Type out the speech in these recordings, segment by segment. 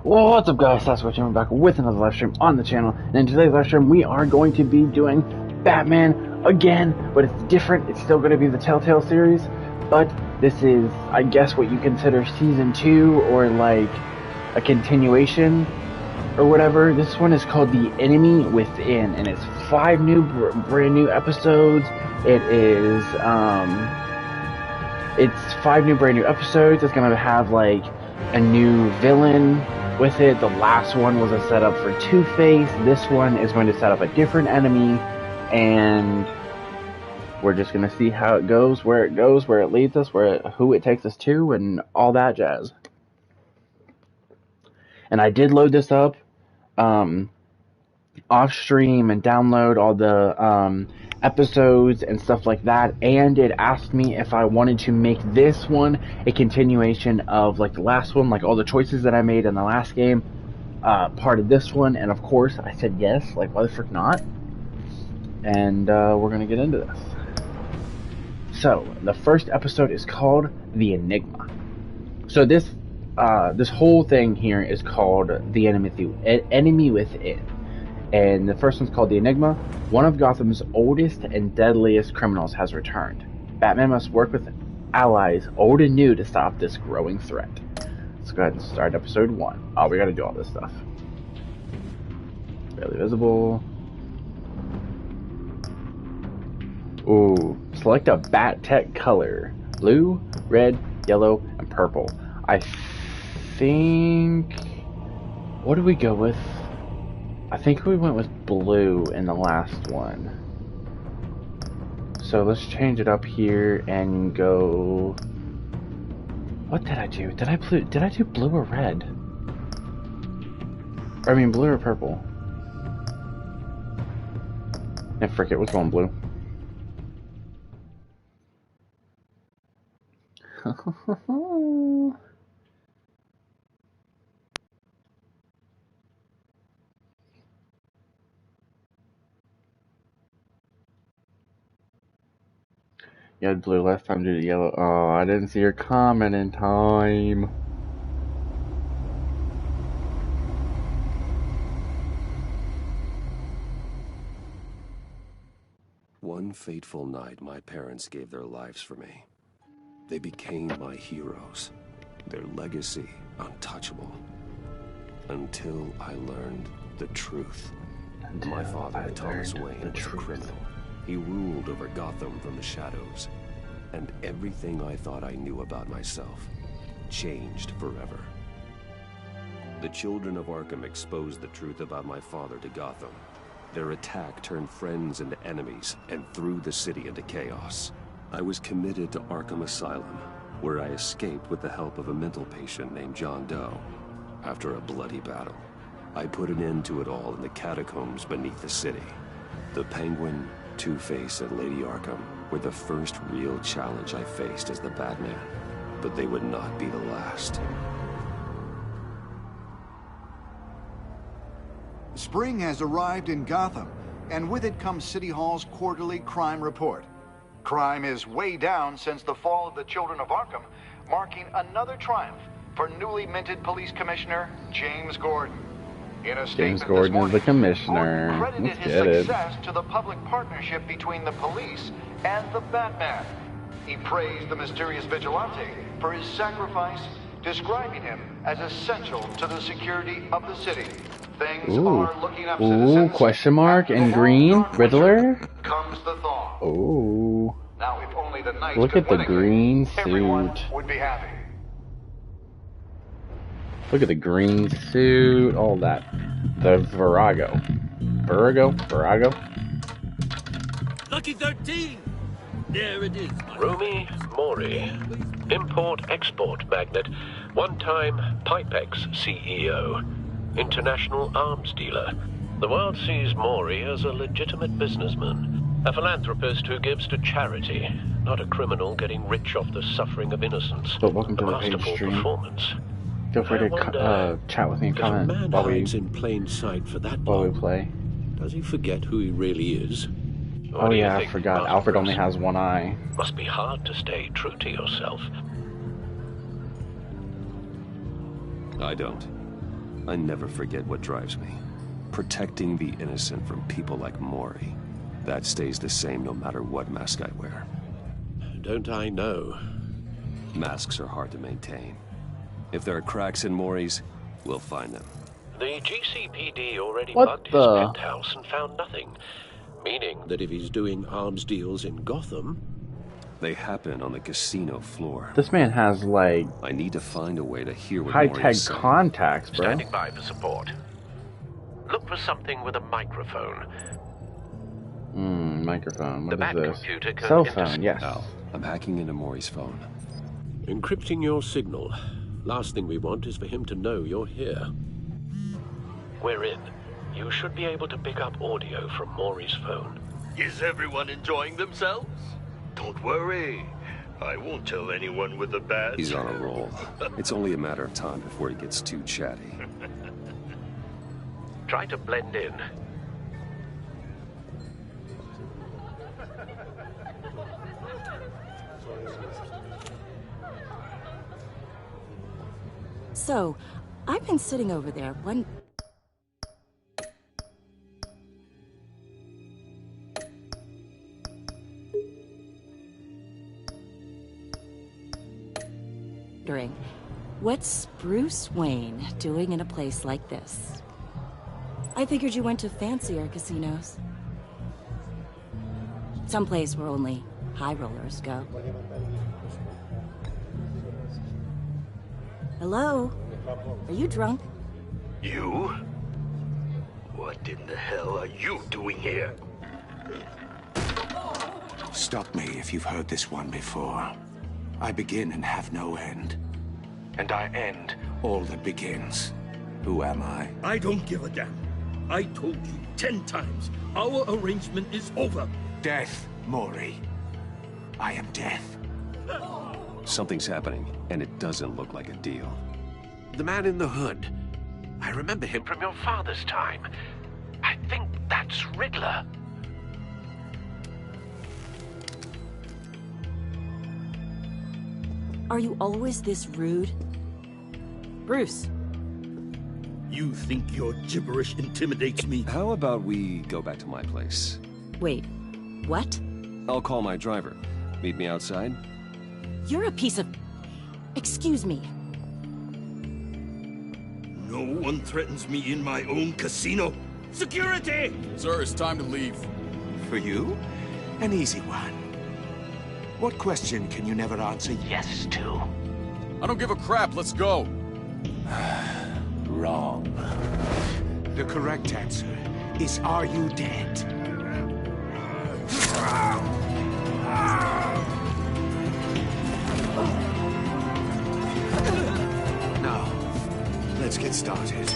What's up, guys? Sasquatch, and we're back with another live stream on the channel. And in today's live stream, we are going to be doing Batman again, but it's different. It's still going to be the Telltale series, but this is, I guess, what you consider season 2 or like a continuation or whatever. This one is called The Enemy Within, and it's 5 brand new episodes. It's 5 new brand new episodes. It's going to have like a new villain with it. The last one was a setup for Two-Face. This one is going to set up a different enemy, and we're just going to see how it goes, where it leads us, who it takes us to, and all that jazz. And I did load this up off stream and download all the episodes and stuff like that, and it asked me if I wanted to make this one a continuation of like the last one, like all the choices that I made in the last game, part of this one, and of course I said yes, like why the frick not? And we're gonna get into this. So the first episode is called The Enigma. So this whole thing here is called The Enemy Within. And the first one's called The Enigma. One of Gotham's oldest and deadliest criminals has returned. Batman must work with allies old and new to stop this growing threat. Let's go ahead and start episode 1. Oh, we gotta do all this stuff. Barely visible. Ooh, select a bat tech color. Blue, red, yellow, and purple. I think... what did we go with? I think we went with blue in the last one. So let's change it up here and go... what did I do? Did I do blue or red? I mean blue or purple? And frick it, we're going blue. You had blue last time, due to yellow. Oh, I didn't see your comment in time. One fateful night, my parents gave their lives for me. They became my heroes, their legacy untouchable. Until I learned the truth. My father, Thomas Wayne, was a criminal. He ruled over Gotham from the shadows, and everything I thought I knew about myself changed forever. The children of Arkham exposed the truth about my father to Gotham. Their attack turned friends into enemies and threw the city into chaos. I was committed to Arkham Asylum, where I escaped with the help of a mental patient named John Doe. After a bloody battle, I put an end to it all in the catacombs beneath the city. The Penguin, Two-Face, and Lady Arkham were the first real challenge I faced as the Batman, but they would not be the last. Spring has arrived in Gotham, and with it comes City Hall's quarterly crime report. Crime is way down since the fall of the Children of Arkham, marking another triumph for newly minted Police Commissioner James Gordon. In a James statement Gordon this morning, is the commissioner. Gordon credited his success to the public partnership between the police and the Batman. He praised the mysterious vigilante for his sacrifice, describing him as essential to the security of the city. Things are looking up, citizens. Question mark and green Riddler. Comes the thaw. Ooh. Now, if only the Knights Look could at the win green again, everyone suit. would be happy. Look at the green suit, all that. The Virago. Lucky 13! There it is. Rumi Mori, import-export magnate, one-time Pipex CEO, international arms dealer. The world sees Mori as a legitimate businessman, a philanthropist who gives to charity, not a criminal getting rich off the suffering of innocence. So welcome to a the page masterful stream. performance. Feel free to chat with me and comment Man while we hides in plain sight for that while long. we play. Does he forget who he really is? What Oh do you yeah, I think, forgot. Master Alfred only Bruce? has one eye. Must be hard to stay true to yourself. I don't. I never forget what drives me. Protecting the innocent from people like Mori. That stays the same no matter what mask I wear. Don't I know? Masks are hard to maintain. If there are cracks in Mori's, we'll find them. The GCPD already What bugged his the? penthouse and found nothing. Meaning That if he's doing arms deals in Gotham, They happen on the casino floor. This man has, like, I need to find a way to hear what high-tech Mori's saying. contacts, bro. standing by for support. Look for something with a microphone. Microphone. The What Bat is this? computer can Cell phone, yes. Al, I'm hacking into Mori's phone. encrypting your signal. Last thing we want is for him to know you're here. We're in. You should be able to pick up audio from Maury's phone. Is everyone enjoying themselves? Don't worry. I won't tell anyone with a badge. He's on a roll. It's only a matter of time before he gets too chatty. Try to blend in. So, I've been sitting over there, wondering what's Bruce Wayne doing in a place like this? I figured you went to fancier casinos. Someplace where only high rollers go. Hello? Are you drunk? You? What in the hell are you doing here? Stop me if you've heard this one before. I begin and have no end. And I end all that begins. Who am I? I don't give a damn. I told you 10 times. Our arrangement is over. Death, Mori. I am death. Something's happening, and it doesn't look like a deal. The man in the hood. I remember him from your father's time. I think that's Riddler. Are you always this rude? Bruce. You think your gibberish intimidates me? How about we go back to my place? Wait, what? I'll call my driver. Meet me outside? You're a piece of... Excuse me. No one threatens me in my own casino. Security! Sir, it's time to leave. For you? An easy one. What question can you never answer yes to? I don't give a crap, let's go. Wrong. The correct answer is, are you dead? Now, let's get started.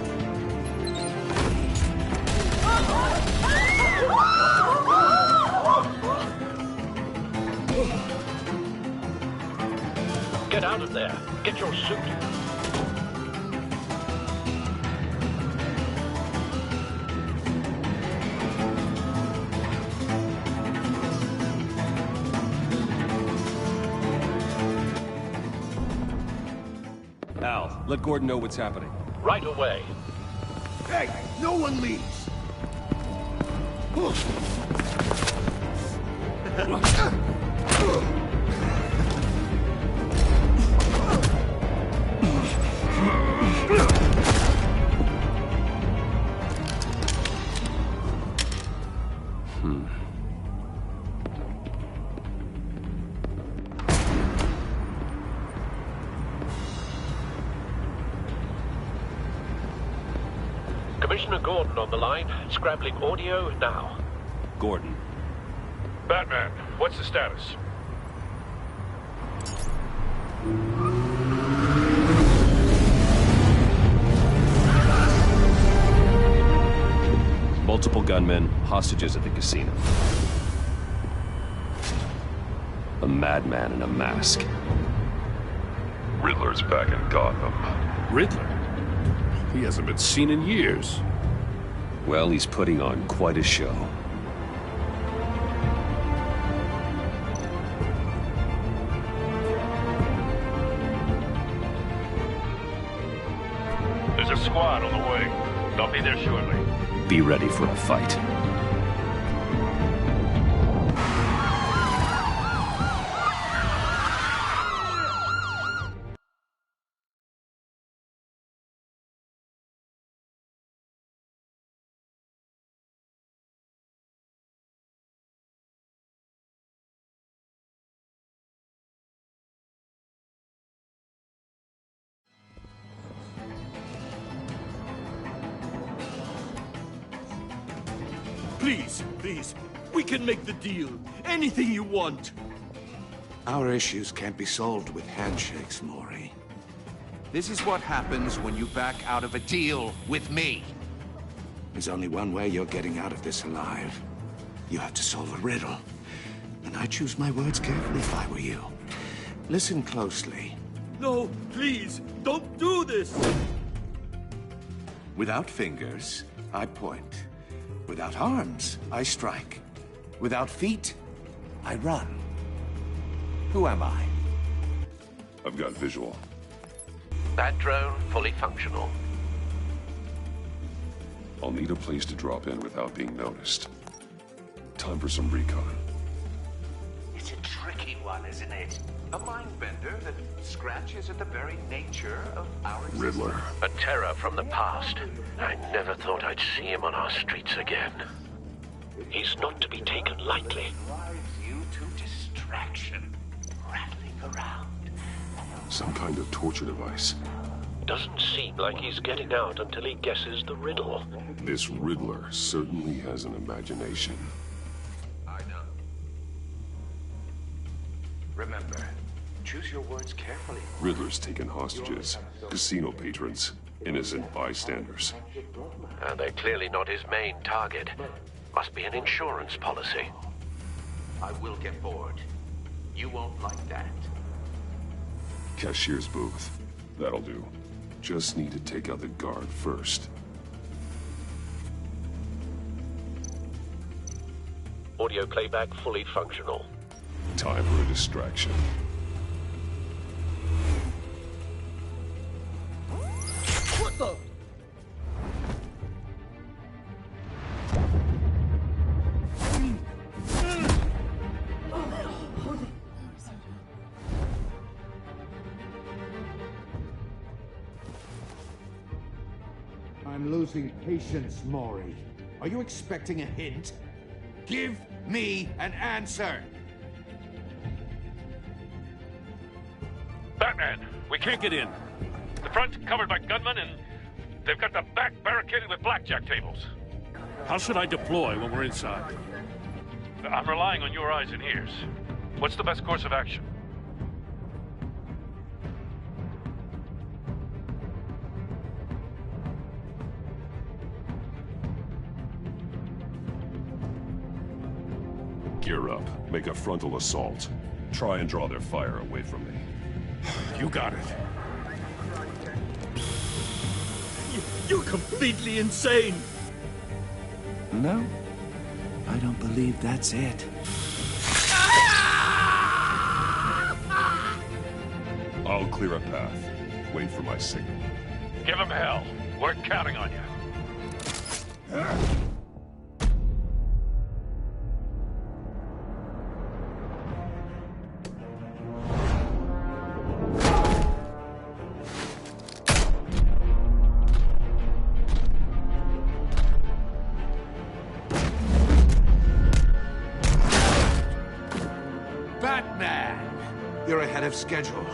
Get out of there. Get your suit. Al, let Gordon know what's happening. Right away. Hey, no one leaves. Commissioner Gordon on the line. Scrabbling audio now. Gordon. Batman, what's the status? Multiple gunmen, hostages at the casino. A madman in a mask. Riddler's back in Gotham. Riddler? He hasn't been seen in years. Well, he's putting on quite a show. There's a squad on the I'll be there shortly. Be ready for a fight. Please, please. We can make the deal. Anything you want. Our issues can't be solved with handshakes, Maury. This is what happens when you back out of a deal with me. There's only one way you're getting out of this alive. You have to solve a riddle. And I choose my words carefully if I were you. Listen closely. No, please, don't do this. Without fingers, I point. Without arms, I strike. Without feet, I run. Who am I? I've got visual. That drone fully functional. I'll need a place to drop in without being noticed. Time for some recon. It's a tricky one, isn't it? A mind bender that scratches at the very nature of our existence. Riddler. A terror from the past. I never thought I'd see him on our streets again. He's not to be taken lightly. Drives you to distraction, rattling around. Some kind of torture device. Doesn't seem like he's getting out until he guesses the riddle. This Riddler certainly has an imagination. I know. Remember, choose your words carefully. Riddler's taken hostages, casino patrons, innocent bystanders. They're clearly not his main target. Must be an insurance policy. I will get bored. You won't like that. Cashier's booth. That'll do. Just need to take out the guard first. Audio playback fully functional. Time for a distraction. What the? I'm losing patience, Maury. Are you expecting a hint? Give me an answer! Batman, we can't get in. The front's covered by gunmen, and they've got the back barricaded with blackjack tables. How should I deploy when we're inside? I'm relying on your eyes and ears. What's the best course of action? Gear up. Make a frontal assault. Try and draw their fire away from me. You got it. You're completely insane. No, I don't believe that's it. I'll clear a path. Wait for my signal. Give him hell. We're counting on you. Batman! You're ahead of schedule.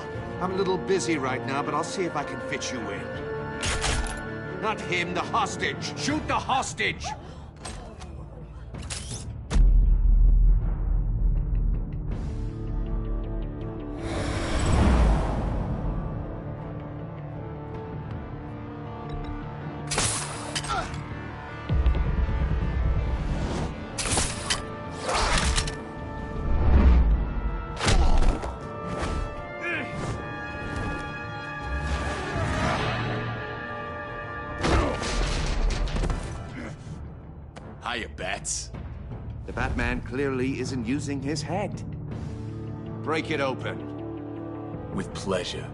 I'm a little busy right now, but I'll see if I can fit you in. Not him, the hostage! Shoot the hostage! Hiya, Bats. The Batman clearly isn't using his head. Break it open. With pleasure.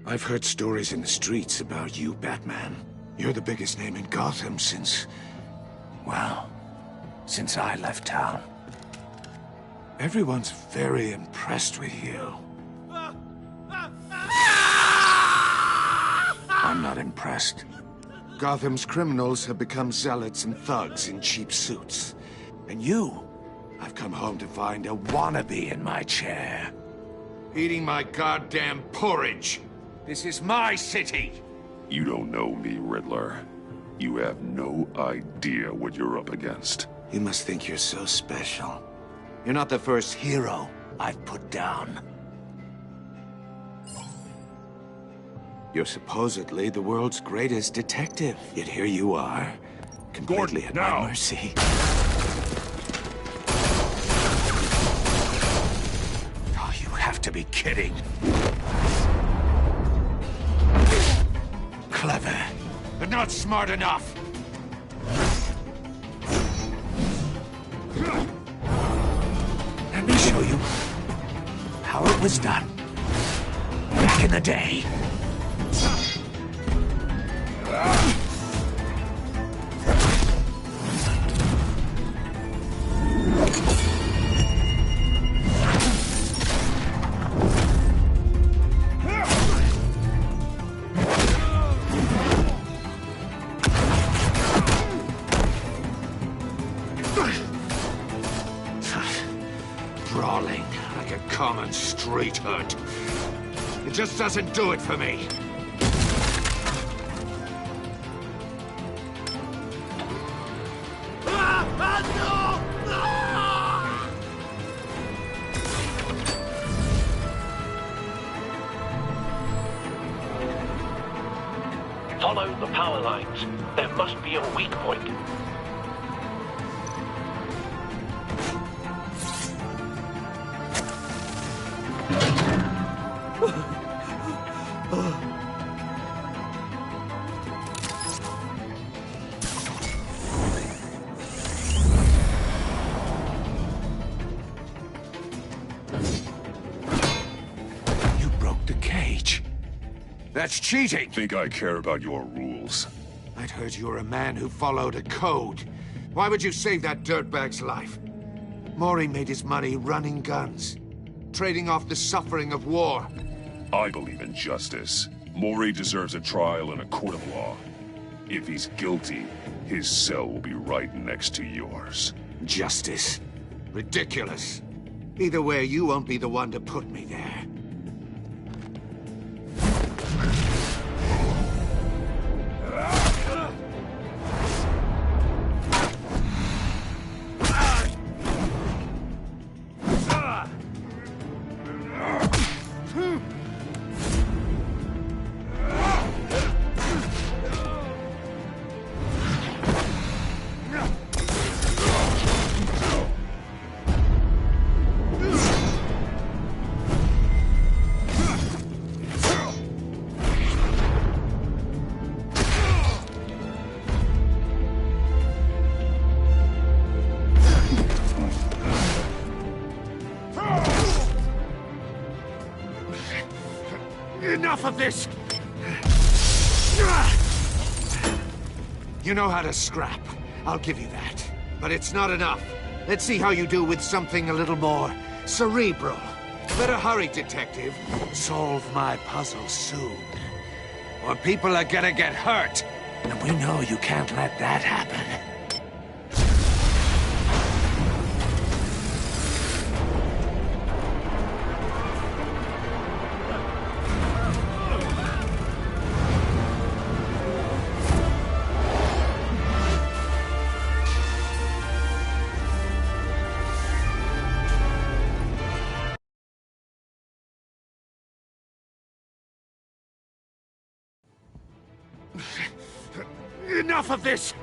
I've heard stories in the streets about you, Batman. You're the biggest name in Gotham since... well, since I left town. Everyone's very impressed with you. I'm not impressed. Gotham's criminals have become zealots and thugs in cheap suits. And you, I've come home to find a wannabe in my chair. Eating my goddamn porridge. This is my city. You don't know me, Riddler. You have no idea what you're up against. You must think you're so special. You're not the first hero I've put down. You're supposedly the world's greatest detective. Yet here you are, completely at my mercy. Oh, you have to be kidding. Clever, but not smart enough. Let me show you how it was done back in the day. Brawling like a common street hood. It just doesn't do it for me. Follow the power lines. There must be a weak point. You broke the cage. That's cheating! Think I care about your rules? I'd heard you were a man who followed a code. Why would you save that dirtbag's life? Mori made his money running guns, trading off the suffering of war. I believe in justice. Mori deserves a trial in a court of law. If he's guilty, his cell will be right next to yours. Justice? Ridiculous. Either way, you won't be the one to put me there. Enough of this! You know how to scrap. I'll give you that. But it's not enough. Let's see how you do with something a little more cerebral. Better hurry, detective. Solve my puzzle soon. Or people are gonna get hurt. And we know you can't let that happen. Enough of this!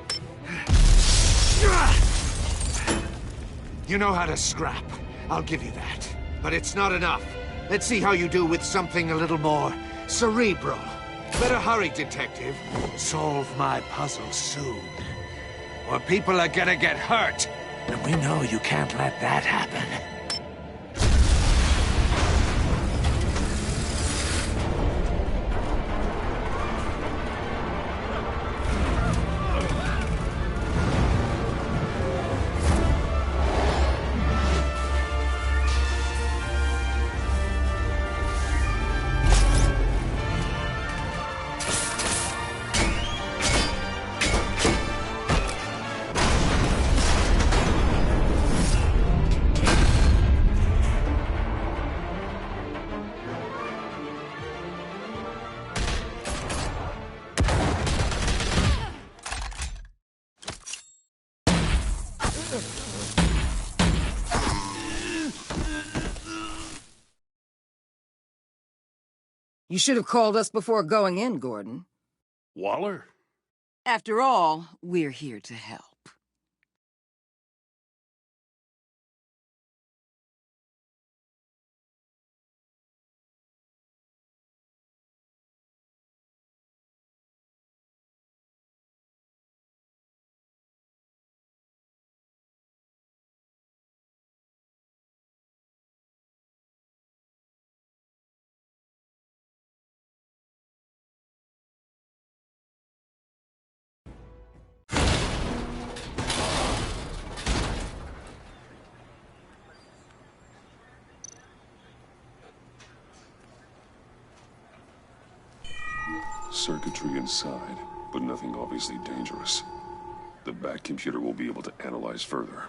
You know how to scrap. I'll give you that. But it's not enough. Let's see how you do with something a little more cerebral. Better hurry, detective. Solve my puzzle soon. Or people are gonna get hurt. And we know you can't let that happen. You should have called us before going in, Gordon. Waller? After all, we're here to help. Circuitry inside, but nothing obviously dangerous. The back computer will be able to analyze further.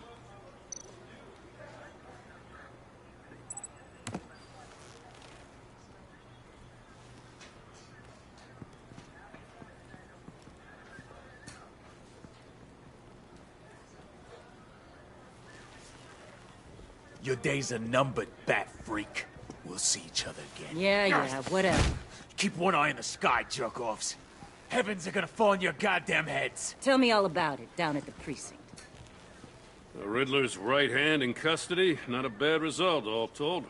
Your days are numbered, bat freak. We'll see each other again. Yeah, whatever. Keep one eye in the sky, jerk-offs. Heavens are gonna fall on your goddamn heads. Tell me all about it down at the precinct. The Riddler's right hand in custody. Not a bad result, all told.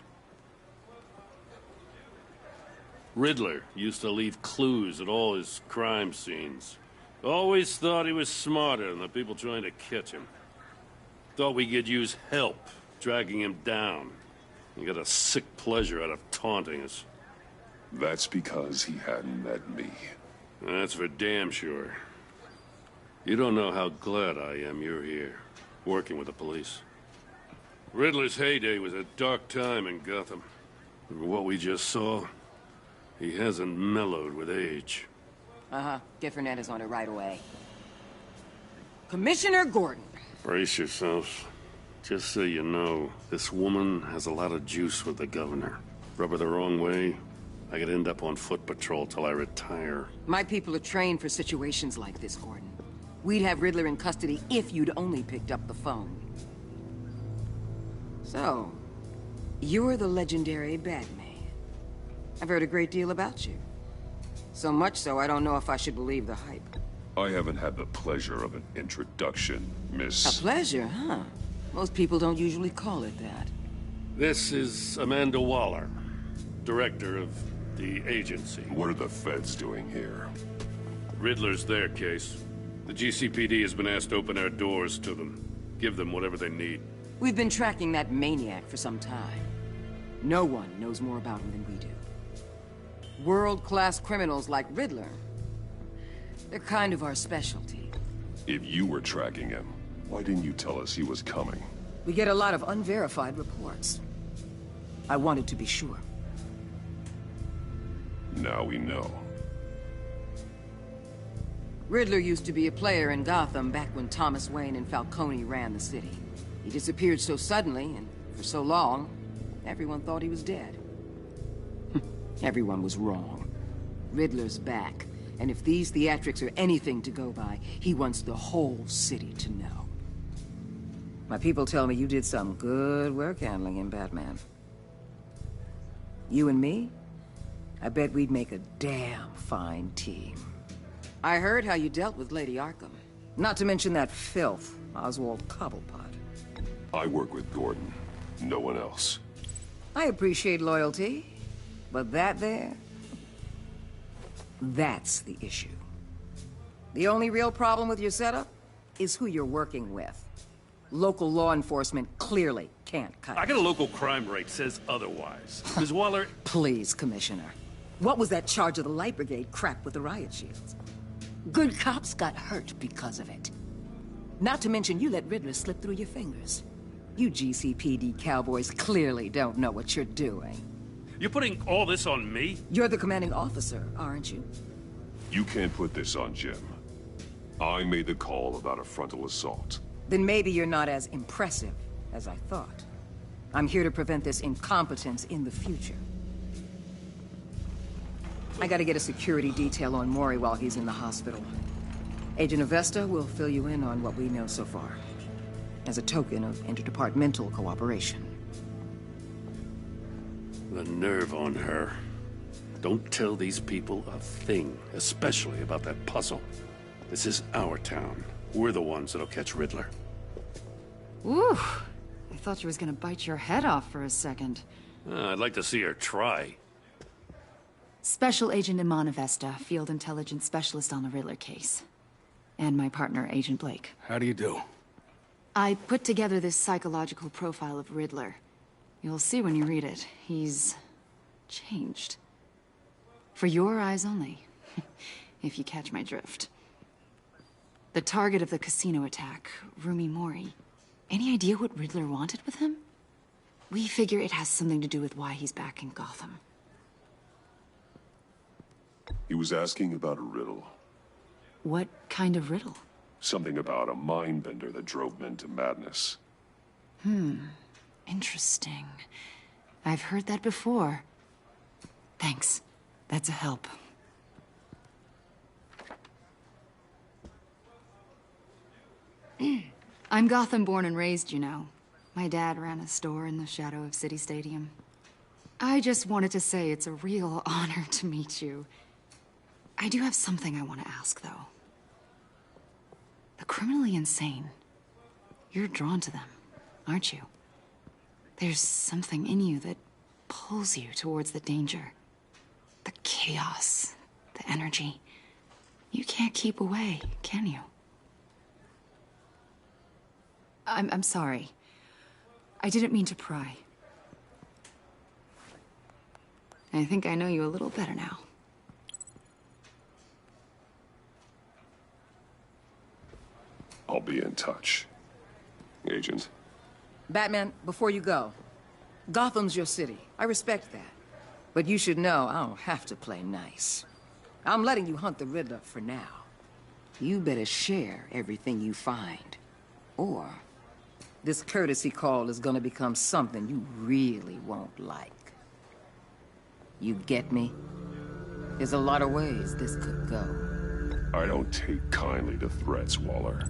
Riddler used to leave clues at all his crime scenes. Always thought he was smarter than the people trying to catch him. Thought we could use help, dragging him down. He got a sick pleasure out of taunting us. That's because he hadn't met me. That's for damn sure. You don't know how glad I am you're here, working with the police. Riddler's heyday was a dark time in Gotham. For what we just saw, he hasn't mellowed with age. Uh-huh. Get Fernandez on it right away. Commissioner Gordon. Brace yourselves. Just so you know, this woman has a lot of juice with the governor. Rub her the wrong way, I could end up on foot patrol till I retire. My people are trained for situations like this, Gordon. We'd have Riddler in custody if you'd only picked up the phone. So, you're the legendary Batman. I've heard a great deal about you. So much so, I don't know if I should believe the hype. I haven't had the pleasure of an introduction, Miss... A pleasure, huh? Most people don't usually call it that. This is Amanda Waller, director of the agency. What are the feds doing here? Riddler's their case. The GCPD has been asked to open our doors to them. Give them whatever they need. We've been tracking that maniac for some time. No one knows more about him than we do. World-class criminals like Riddler. They're kind of our specialty. If you were tracking him, why didn't you tell us he was coming? We get a lot of unverified reports. I wanted to be sure. Now we know. Riddler used to be a player in Gotham back when Thomas Wayne and Falcone ran the city. He disappeared so suddenly, and for so long, everyone thought he was dead. Everyone was wrong. Riddler's back, and if these theatrics are anything to go by, he wants the whole city to know. My people tell me you did some good work handling him, Batman. You and me? I bet we'd make a damn fine team. I heard how you dealt with Lady Arkham. Not to mention that filth, Oswald Cobblepot. I work with Gordon. No one else. I appreciate loyalty, but that there... that's the issue. The only real problem with your setup is who you're working with. Local law enforcement clearly can't cut it. I got a local crime rate says otherwise. Ms. Waller... Please, Commissioner. What was that charge of the Light Brigade crap with the riot shields? Good cops got hurt because of it. Not to mention you let Riddler slip through your fingers. You GCPD cowboys clearly don't know what you're doing. You're putting all this on me? You're the commanding officer, aren't you? You can't put this on Jim. I made the call about a frontal assault. Then maybe you're not as impressive as I thought. I'm here to prevent this incompetence in the future. I gotta get a security detail on Mori while he's in the hospital. Agent Avesta will fill you in on what we know so far, as a token of interdepartmental cooperation. The nerve on her. Don't tell these people a thing, especially about that puzzle. This is our town. We're the ones that'll catch Riddler. Ooh, I thought she was gonna bite your head off for a second. I'd like to see her try. Special Agent Imana Vesta, Field Intelligence Specialist on the Riddler case. And my partner, Agent Blake. How do you do? I put together this psychological profile of Riddler. You'll see when you read it. He's changed. For your eyes only, if you catch my drift. The target of the casino attack, Rumi Mori. Any idea what Riddler wanted with him? We figure it has something to do with why he's back in Gotham. He was asking about a riddle. What kind of riddle? Something about a mind-bender that drove men to madness. Interesting. I've heard that before. Thanks. That's a help. I'm Gotham born and raised, you know. My dad ran a store in the shadow of City Stadium. I just wanted to say it's a real honor to meet you. I do have something I want to ask, though. The criminally insane. You're drawn to them, aren't you? There's something in you that pulls you towards the danger. The chaos, the energy. You can't keep away, can you? I'm sorry. I didn't mean to pry. I think I know you a little better now. I'll be in touch. Agent. Batman, before you go, Gotham's your city. I respect that. But you should know I don't have to play nice. I'm letting you hunt the Riddler for now. You better share everything you find. Or this courtesy call is gonna become something you really won't like. You get me? There's a lot of ways this could go. I don't take kindly to threats, Waller.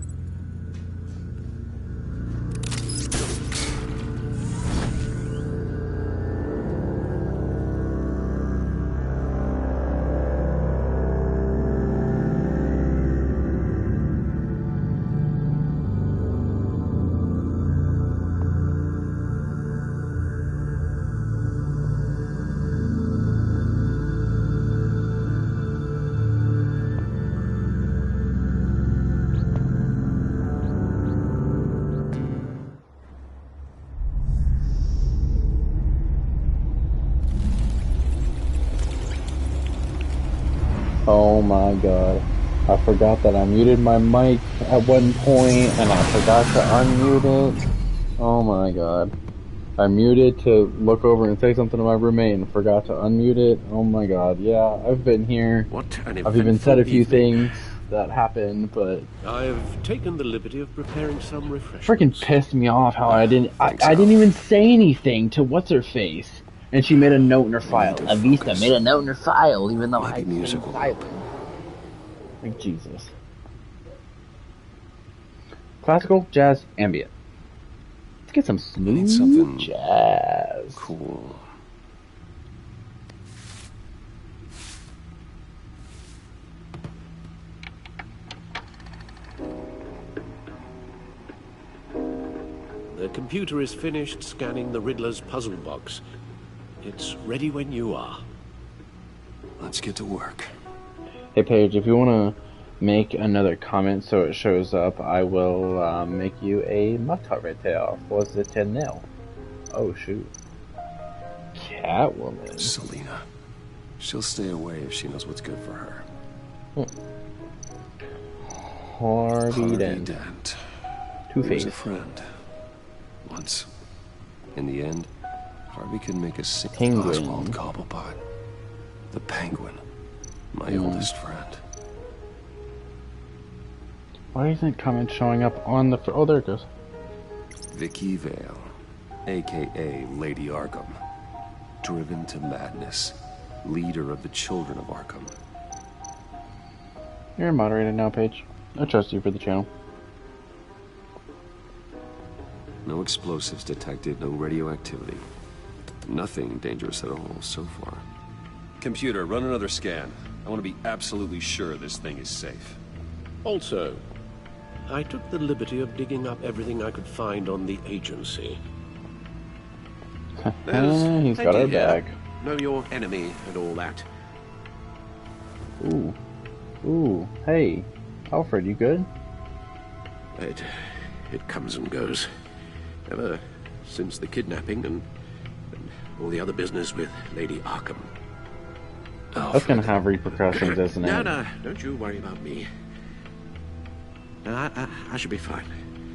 Oh my god. I forgot that I muted my mic at one point, and I forgot to unmute it. Oh my god. I muted to look over and say something to my roommate and forgot to unmute it. Oh my god, yeah, I've been here. I've even said a few things that happened, but... I've taken the liberty of preparing some refreshments. Freaking pissed me off how I didn't even say anything to what's-her-face. And she made a note in her file. Avista made a note in her file, even though I stayed silent. Like, Jesus. Classical, jazz, ambient. Let's get some smooth jazz. Cool. The computer is finished scanning the Riddler's puzzle box. It's ready when you are. Let's get to work. Hey Paige, if you want to make another comment so it shows up, I will make you a Mata Was it 10-0? Oh shoot. Catwoman. Selina. She'll stay away if she knows what's good for her. Harvey Dent. Two-Face. He was a friend. Once. In the end, Harvey could make a single Oswald Cobblepot. The Penguin. My oldest friend. Why isn't comment showing up on the... Oh, there it goes. Vicky Vale, a.k.a. Lady Arkham. Driven to madness. Leader of the Children of Arkham. You're a moderator now, Paige. I trust you for the channel. No explosives detected, no radioactivity. Nothing dangerous at all so far. Computer, run another scan. I want to be absolutely sure this thing is safe. Also, I took the liberty of digging up everything I could find on the agency. He's got our back. Know your enemy and all that. Ooh. Ooh. Hey. Alfred, you good? It comes and goes. Ever since the kidnapping and all the other business with Lady Arkham. That's gonna have repercussions, isn't it? No, don't you worry about me. I should be fine.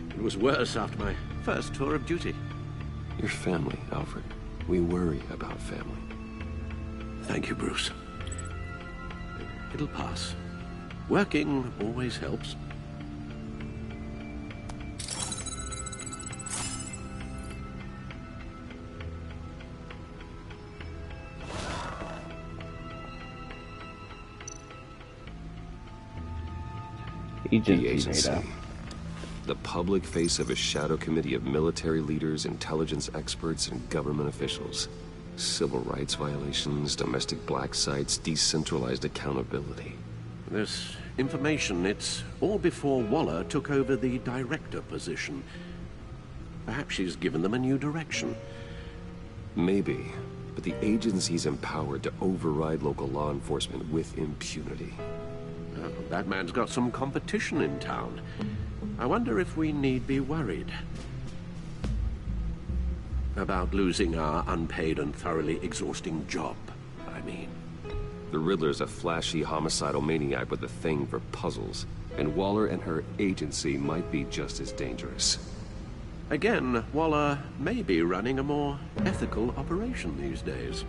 It was worse after my first tour of duty. Your family, Alfred. We worry about family. Thank you, Bruce. It'll pass. Working always helps. The agency. The public face of a shadow committee of military leaders, intelligence experts, and government officials. Civil rights violations, domestic black sites, decentralized accountability. This information, it's all before Waller took over the director position. Perhaps she's given them a new direction. Maybe, but the agency's empowered to override local law enforcement with impunity. That man's got some competition in town. I wonder if we need be worried about losing our unpaid and thoroughly exhausting job, I mean. The Riddler's a flashy homicidal maniac with a thing for puzzles, and Waller and her agency might be just as dangerous. Again, Waller may be running a more ethical operation these days.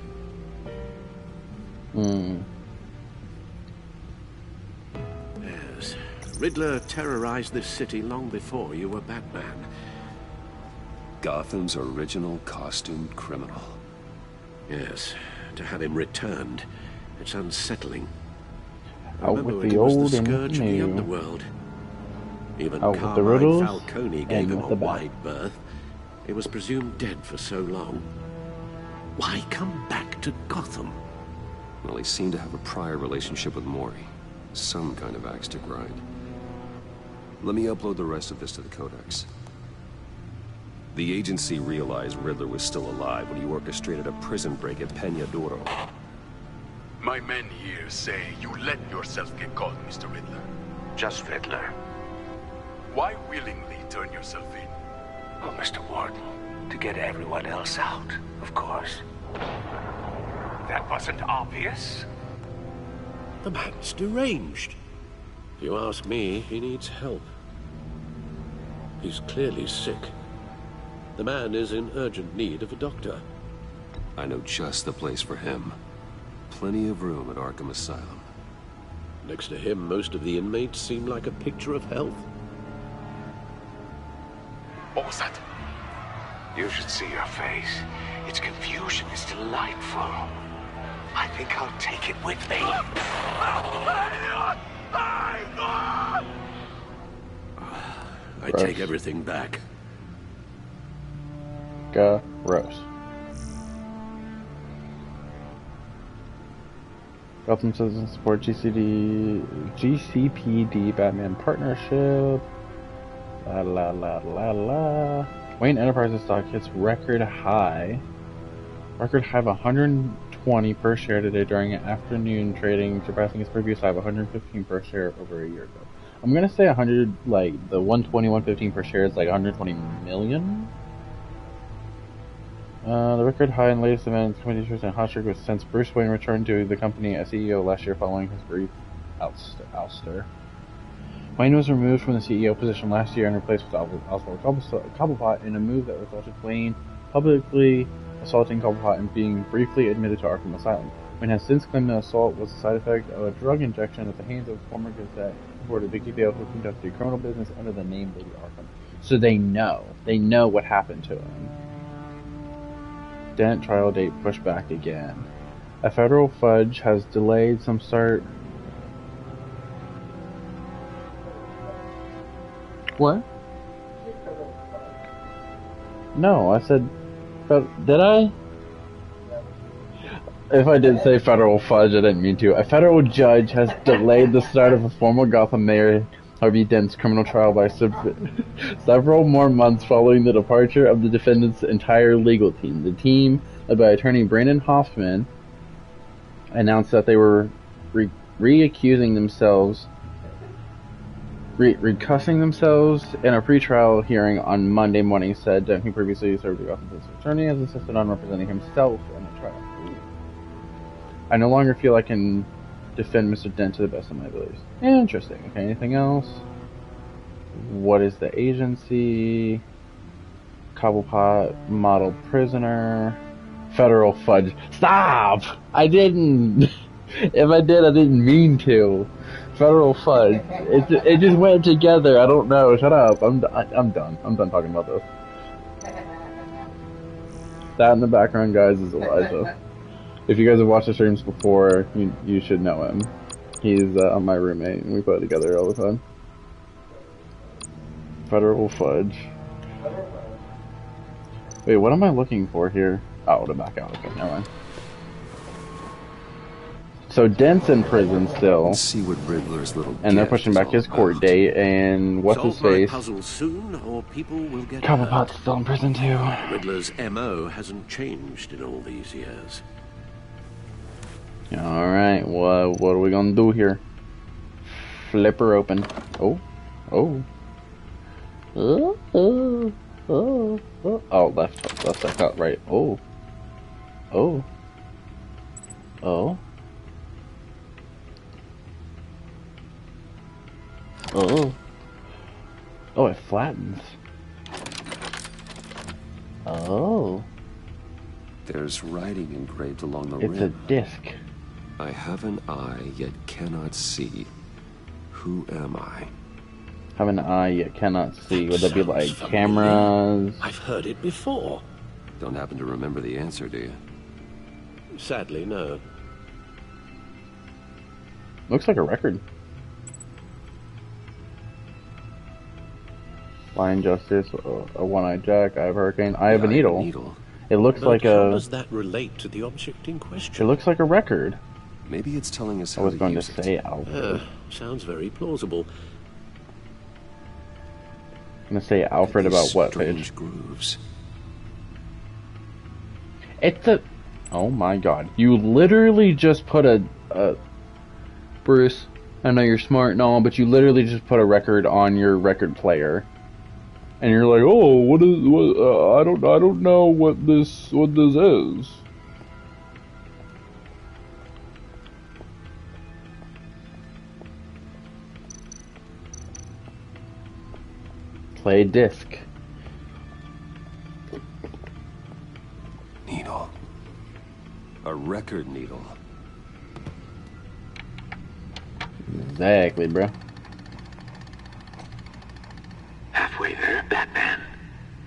Yes, Riddler terrorized this city long before you were Batman. Gotham's original costumed criminal. Yes, to have him returned, it's unsettling. Out with it the was old the and scourge of the new. underworld. Even Out with the Carmine riddles Falcone gave and him with a the bat. wide berth. He was presumed dead for so long. Why come back to Gotham? Well, he seemed to have a prior relationship with Mori. Some kind of axe to grind. Let me upload the rest of this to the Codex. The agency realized Riddler was still alive when he orchestrated a prison break at Peña Duro. My men here say you let yourself get caught, Mr. Riddler. Just Riddler. Why willingly turn yourself in? Oh, Mr. Warden, to get everyone else out, of course. That wasn't obvious. The man's deranged. If you ask me, he needs help. He's clearly sick. The man is in urgent need of a doctor. I know just the place for him. Plenty of room at Arkham Asylum. Next to him, most of the inmates seem like a picture of health. What was that? You should see your face. Its confusion is delightful. I think I'll take it with me. I take everything back. Gross. Gotham Citizens support GCPD Batman partnership. La la la la la. Wayne Enterprises stock hits record high. Record high of 120 per share today during afternoon trading, surpassing its previous high of 115 per share over a year ago. I'm gonna say 100, like the 120, 115 per share is like 120 million. The record high in latest events committee and hot streak was since Bruce Wayne returned to the company as CEO last year following his brief ouster. Wayne was removed from the CEO position last year and replaced with Oswald Cobblepot in a move that resulted in Wayne publicly assaulting Cobblepot and being briefly admitted to Arkham Asylum. Wayne has since claimed the assault was a side effect of a drug injection at the hands of former Gazette reporter Vicky Vale, who conducted criminal business under the name Lady Arkham. So they know what happened to him. Dent trial date pushed back again. A federal judge has delayed some start. What? No, I said, but did I? If I did say federal fudge, I didn't mean to. A federal judge has delayed the start of a former Gotham Mayor Harvey Dent's criminal trial by several more months following the departure of the defendant's entire legal team. The team, led by attorney Brandon Hoffman, announced that they were recusing themselves in a pretrial hearing on Monday morning. Said Dent, who previously served as Gotham Police attorney, has insisted on representing himself in the trial. I no longer feel I can defend Mr. Dent to the best of my abilities. Interesting. Okay, anything else? What is the agency? Cobblepot model prisoner. Federal fudge. Stop! I didn't. If I did, I didn't mean to. Federal fudge. It just went together. I don't know. Shut up. I'm done. I'm done talking about this. That in the background, guys, is Elijah. If you guys have watched the streams before, you should know him. He's my roommate, and we play together all the time. Federal fudge. Wait, what am I looking for here? Oh, to back out. Okay, never mind. So Dent's in prison still. Let's see what Riddler's little and they're pushing back his court date, and what's his face? Puzzle soon, or people will get Cobblepot's still in prison too. Riddler's MO hasn't changed in all these years. Alright, what are we gonna do here? Flip her open. Oh. Oh, left I cut right. Oh, it flattens. Oh. There's writing engraved along the rim. It's a disc. I have an eye, yet cannot see. Who am I? Have an eye, yet cannot see. Would that be like cameras? I've heard it before. Don't happen to remember the answer, do you? Sadly, no. Looks like a record. Lion Justice, a one-eyed Jack, I have Hurricane, I have a needle. It looks like how does that relate to the object in question? It looks like a record. Maybe it's telling us how I was to going use to say Alfred. Sounds very plausible. I'm gonna say Alfred about what page? Grooves. It's a... Oh my god. You literally just put a... Bruce, I know you're smart and all, but you literally just put a record on your record player. And you're like, oh, I don't know what this is. Play disc. Needle. A record needle. Exactly, bro. Halfway there, Batman.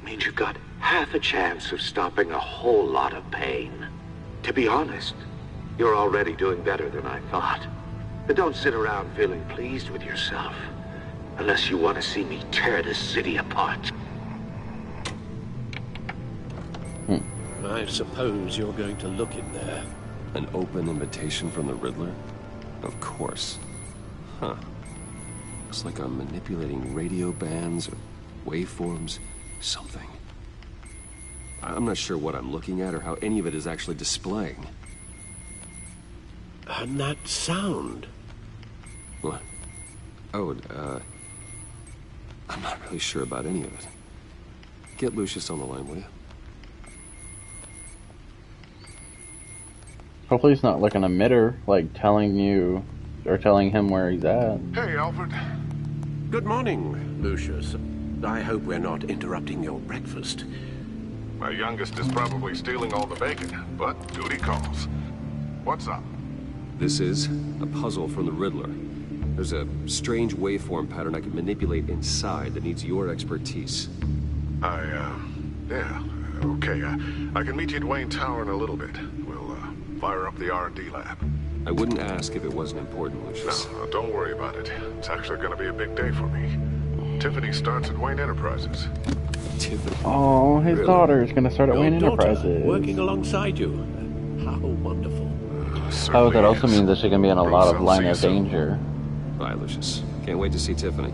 Means you've got half a chance of stopping a whole lot of pain. To be honest, you're already doing better than I thought. But don't sit around feeling pleased with yourself. Unless you want to see me tear this city apart. I suppose you're going to look in there. An open invitation from the Riddler? Of course. Huh. Looks like I'm manipulating radio bands or waveforms. Something. I'm not sure what I'm looking at or how any of it is actually displaying. And that sound? What? Oh, I'm not really sure about any of it. Get Lucius on the line, will you? Hopefully it's not like an emitter, like telling you, or telling him where he's at. Hey, Alfred. Good morning, Lucius. I hope we're not interrupting your breakfast. My youngest is probably stealing all the bacon, but duty calls. What's up? This is a puzzle from the Riddler. There's a strange waveform pattern I can manipulate inside that needs your expertise. Yeah, okay. I can meet you at Wayne Tower in a little bit. We'll, fire up the R&D lab. I wouldn't ask if it wasn't important, Lucius. No, don't worry about it. It's actually going to be a big day for me. Tiffany starts at Wayne Enterprises. Tiffany? Oh, his daughter is going to start at Wayne Enterprises. Working alongside you. How wonderful. certainly that also is. means that she can be in a lot of I'll line see you of soon. danger. Bye, Lucius. Can't wait to see Tiffany.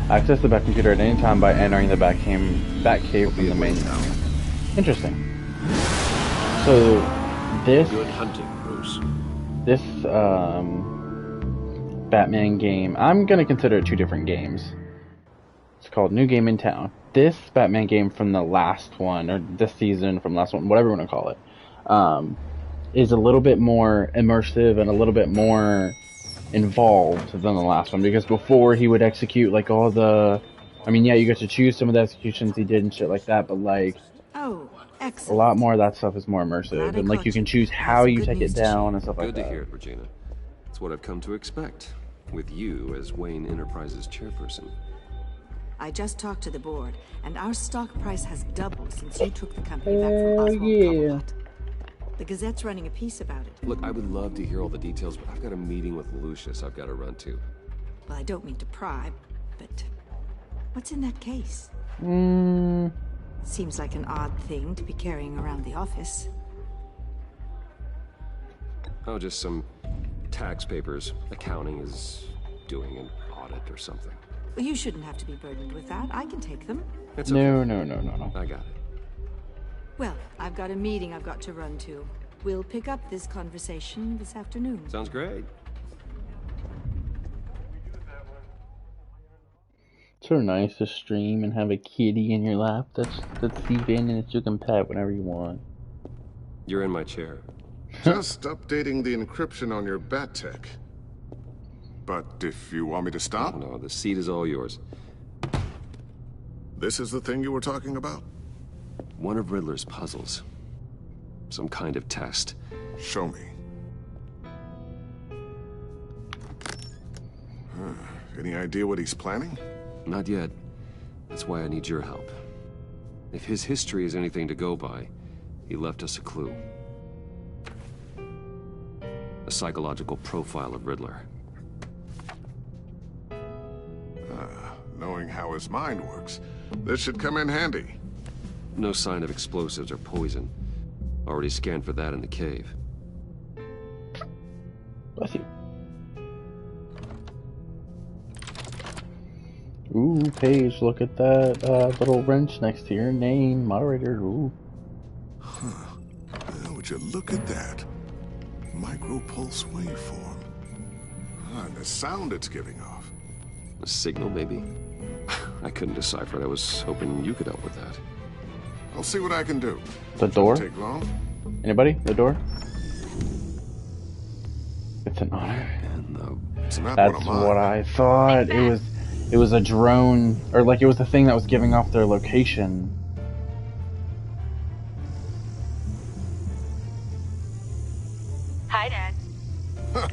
Access the back computer at any time by entering the back cave from the main menu. Interesting. So this Good hunting, Bruce. This Batman game, I'm gonna consider it two different games. It's called New Game in Town. This Batman game from the last one, or this season from last one, whatever you want to call it, is a little bit more immersive and a little bit more involved than the last one, because before he would execute like all the, I mean, yeah, you get to choose some of the executions he did and shit like that, but like a lot more of that stuff is more immersive, and like you can choose how you take it down and stuff like Good that. to hear it, Regina. It's what I've come to expect, with you as Wayne Enterprises chairperson. I just talked to the board, and our stock price has doubled since you took the company back from Oswald Cobblepot. The Gazette's running a piece about it. Look, I would love to hear all the details, but I've got a meeting with Lucius I've got to run to. Well, I don't mean to pry, but what's in that case? Seems like an odd thing to be carrying around the office. Oh, just some tax papers. Accounting is doing an audit or something. Well, you shouldn't have to be burdened with that. I can take them. It's okay. No. I got it. Well, I've got a meeting I've got to run to. We'll pick up this conversation this afternoon. Sounds great. It's so nice to stream and have a kitty in your lap that's sleeping and that you can pet whenever you want. You're in my chair. Just updating the encryption on your bat tech. But if you want me to stop? No, the seat is all yours. This is the thing you were talking about? One of Riddler's puzzles. Some kind of test. Show me. Any idea what he's planning? Not yet. That's why I need your help. If his history is anything to go by, he left us a clue. A psychological profile of Riddler. Knowing how his mind works, this should come in handy. No sign of explosives or poison. Already scanned for that in the cave. Bless you. Ooh, Paige, look at that little wrench next to your name, moderator. Ooh. Would you look at that? Micropulse waveform. And the sound it's giving off. A signal, maybe? I couldn't decipher it. I was hoping you could help with that. I'll see what I can do. The door? Shouldn't take long. Anybody? The door? It's an honor. That's what I thought. It was a drone, or like it was the thing that was giving off their location. Hi, Dad.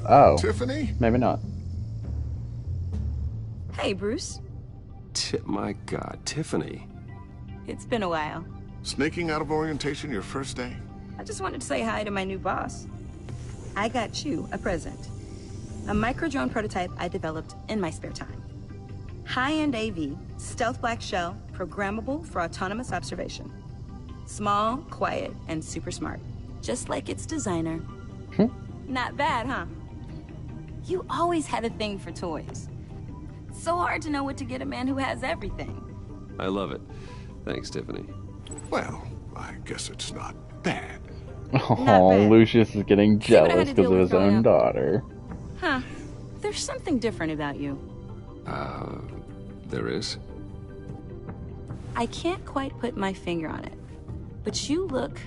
Oh. Tiffany? Maybe not. Hey, Bruce. My God, Tiffany. It's been a while. Sneaking out of orientation your first day? I just wanted to say hi to my new boss. I got you a present. A micro-drone prototype I developed in my spare time. High-end AV, stealth black shell, programmable for autonomous observation. Small, quiet, and super smart. Just like its designer. Not bad, huh? You always had a thing for toys. So hard to know what to get a man who has everything. I love it. Thanks, Tiffany. Well, I guess it's not bad. Oh, Lucius is getting jealous because of his own daughter. Huh. There's something different about you. There is? I can't quite put my finger on it. But you look...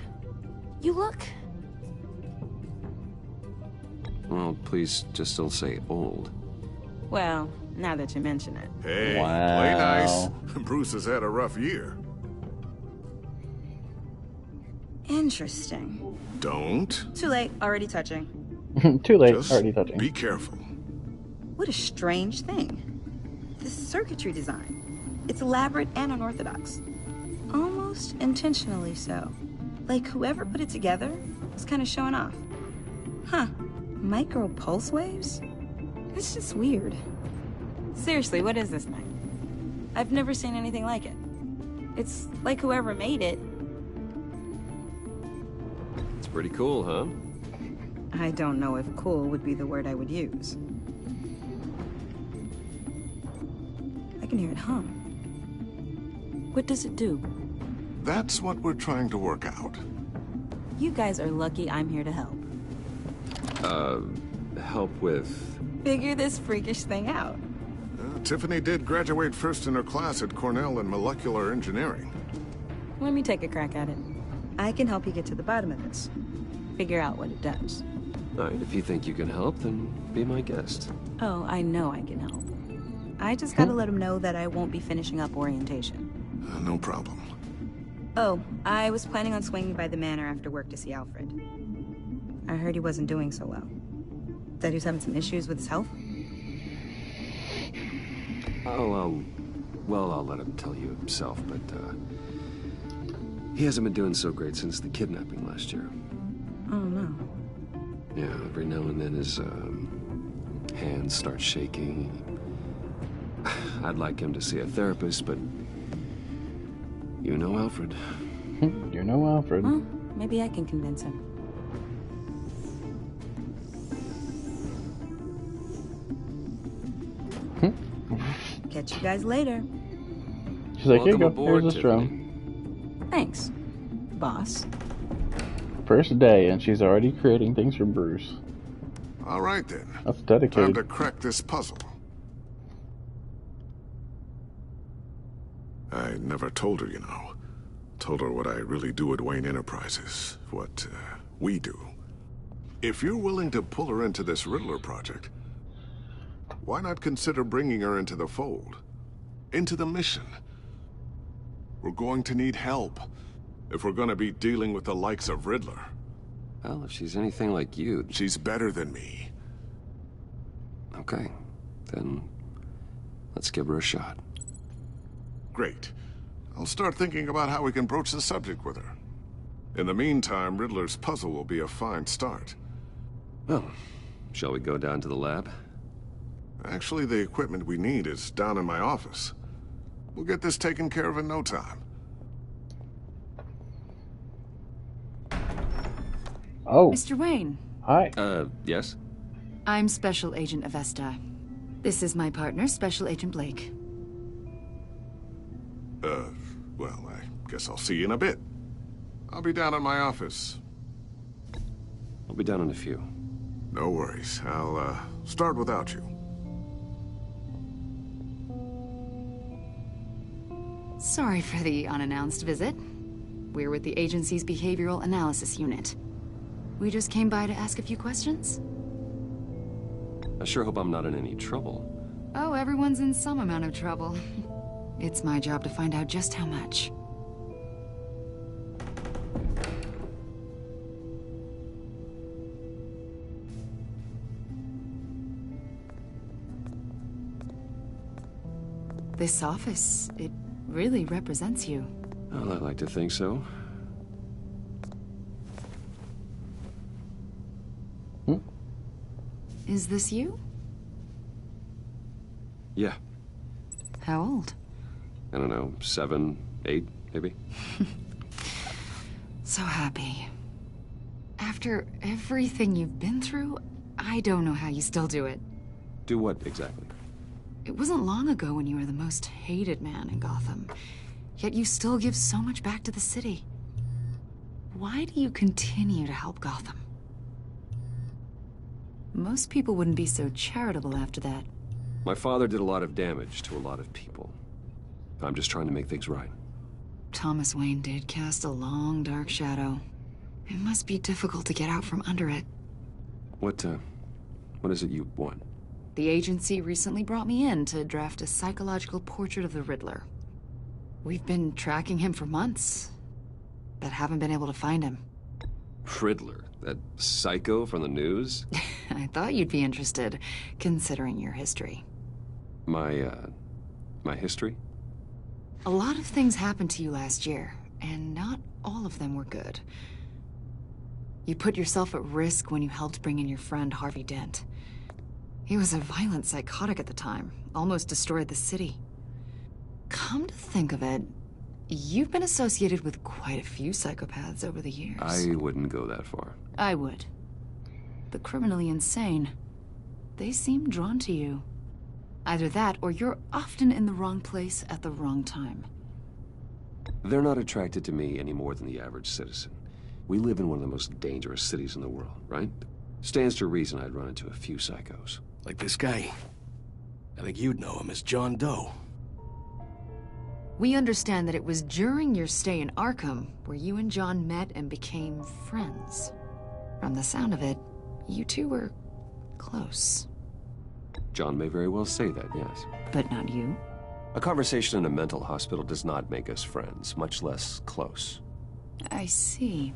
Well, please just don't say old. Well, now that you mention it. Hey, play nice. Bruce has had a rough year. Interesting. Don't. Too late, already touching. Too late, Just already touching. Be careful. What a strange thing. This circuitry design. It's elaborate and unorthodox. Almost intentionally so. Like whoever put it together was kind of showing off. Huh. Micro pulse waves? It's just weird. Seriously, what is this thing? I've never seen anything like it. It's like whoever made it Pretty cool, huh? I don't know if cool would be the word I would use. I can hear it hum. What does it do? That's what we're trying to work out. You guys are lucky I'm here to help. Help with... Figure this freakish thing out. Tiffany did graduate first in her class at Cornell in molecular engineering. Let me take a crack at it. I can help you get to the bottom of this. Figure out what it does. All right, if you think you can help, then be my guest. Oh, I know I can help. I just gotta let him know that I won't be finishing up orientation. No problem. Oh, I was planning on swinging by the manor after work to see Alfred. I heard he wasn't doing so well. Said he was having some issues with his health? Oh, well, I'll let him tell you himself, but, he hasn't been doing so great since the kidnapping last year. Oh, no. Yeah, every now and then his, hands start shaking. I'd like him to see a therapist, but... You know Alfred. You know Alfred. Well, maybe I can convince him. Catch you guys later. She's like, here you go, here's this drum. Thanks, boss. First day, and she's already creating things for Bruce. All right, then. That's dedicated. Time to crack this puzzle. I never told her, you know. Told her what I really do at Wayne Enterprises. What, we do. If you're willing to pull her into this Riddler project, why not consider bringing her into the fold? Into the mission? We're going to need help if we're going to be dealing with the likes of Riddler. Well, if she's anything like you... She's better than me. Okay, then let's give her a shot. Great. I'll start thinking about how we can broach the subject with her. In the meantime, Riddler's puzzle will be a fine start. Well, shall we go down to the lab? Actually, the equipment we need is down in my office. We'll get this taken care of in no time. Oh. Mr. Wayne. Hi. Yes? I'm Special Agent Avesta. This is my partner, Special Agent Blake. Well, I guess I'll see you in a bit. I'll be down in my office. I'll be down in a few. No worries. I'll, start without you. Sorry for the unannounced visit. We're with the agency's Behavioral Analysis Unit. We just came by to ask a few questions. I sure hope I'm not in any trouble. Oh, everyone's in some amount of trouble. It's my job to find out just how much. This office, it really represents you. Well, I'd like to think so. Is this you? Yeah. How old? I don't know, 7, 8, maybe? So happy. After everything you've been through, I don't know how you still do it. Do what, exactly? It wasn't long ago when you were the most hated man in Gotham. Yet you still give so much back to the city. Why do you continue to help Gotham? Most people wouldn't be so charitable after that. My father did a lot of damage to a lot of people. I'm just trying to make things right. Thomas Wayne did cast a long, dark shadow. It must be difficult to get out from under it. What is it you want? The agency recently brought me in to draft a psychological portrait of the Riddler. We've been tracking him for months, but haven't been able to find him. Riddler? That psycho from the news? I thought you'd be interested, considering your history. My history? A lot of things happened to you last year, and not all of them were good. You put yourself at risk when you helped bring in your friend Harvey Dent. He was a violent psychotic at the time, almost destroyed the city. Come to think of it, You've been associated with quite a few psychopaths over the years. I wouldn't go that far. I would. The criminally insane. They seem drawn to you. Either that, or you're often in the wrong place at the wrong time. They're not attracted to me any more than the average citizen. We live in one of the most dangerous cities in the world, right? Stands to reason I'd run into a few psychos. Like this guy. I think you'd know him as John Doe. We understand that it was during your stay in Arkham where you and John met and became friends. From the sound of it, you two were close. John may very well say that, yes. But not you? A conversation in a mental hospital does not make us friends, much less close. I see.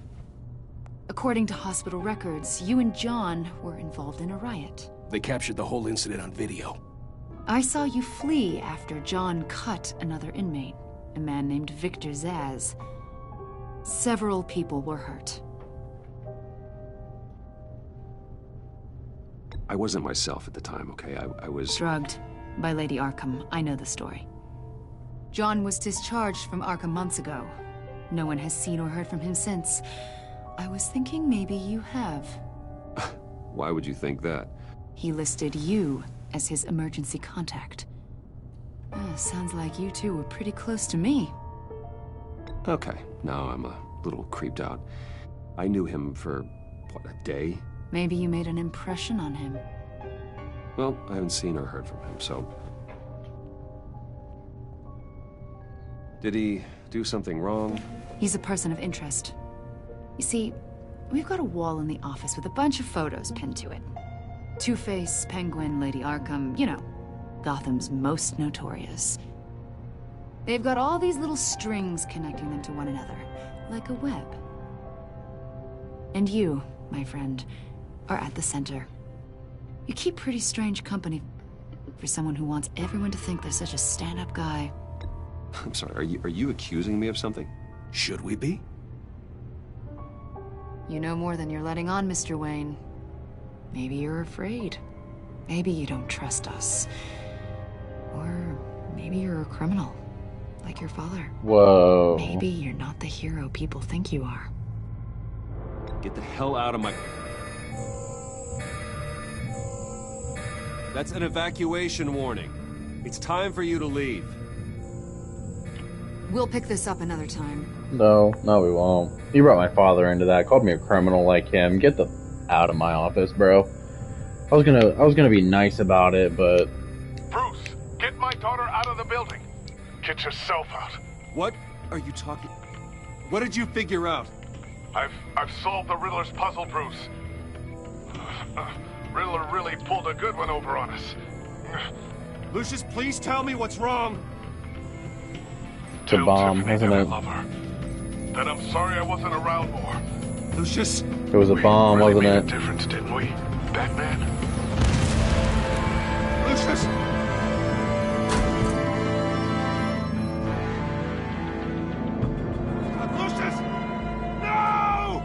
According to hospital records, you and John were involved in a riot. They captured the whole incident on video. I saw you flee after John cut another inmate, a man named Victor Zaz. Several people were hurt. I wasn't myself at the time, okay? I was... Drugged by Lady Arkham. I know the story. John was discharged from Arkham months ago. No one has seen or heard from him since. I was thinking maybe you have. Why would you think that? He listed you as his emergency contact. Sounds like you two were pretty close to me. Okay, now I'm a little creeped out. I knew him for, what, a day? Maybe you made an impression on him. Well, I haven't seen or heard from him, so... Did he do something wrong? He's a person of interest. You see, we've got a wall in the office with a bunch of photos pinned to it. Two-Face, Penguin, Lady Arkham, you know, Gotham's most notorious. They've got all these little strings connecting them to one another, like a web. And you, my friend, are at the center. You keep pretty strange company for someone who wants everyone to think they're such a stand-up guy. I'm sorry, are you accusing me of something? Should we be? You know more than you're letting on, Mr. Wayne. Maybe you're afraid. Maybe you don't trust us. Or maybe you're a criminal, like your father. Whoa. Maybe you're not the hero people think you are. Get the hell out of my... That's an evacuation warning. It's time for you to leave. We'll pick this up another time. No, we won't. You brought my father into that, called me a criminal like him. Get the out of my office, bro. I was gonna be nice about it, but... Bruce, get my daughter out of the building. Get yourself out. What are you talking... What did you figure out? I've solved the Riddler's puzzle, Bruce. Riddler really pulled a good one over on us. Lucius, please tell me what's wrong. It's a bomb, wasn't it? That I'm sorry I wasn't around more. Lucius, it was a bomb, wasn't it? We made a difference, didn't we, Batman? Lucius. Lucius! No!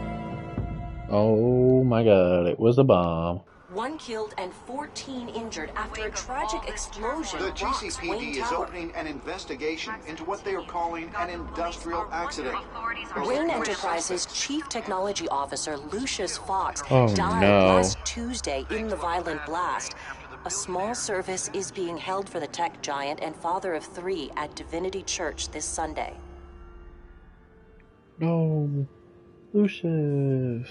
Oh my God! It was a bomb. 1 killed and 14 injured after a tragic explosion. The rocks GCPD Wayne is Tower. opening an investigation into what they are calling an industrial accident. Wayne Enterprises Chief Technology Officer Lucius Fox Oh, died no. last Tuesday in the violent blast. A small service is being held for the tech giant and father of 3 at Divinity Church this Sunday. No, Lucius.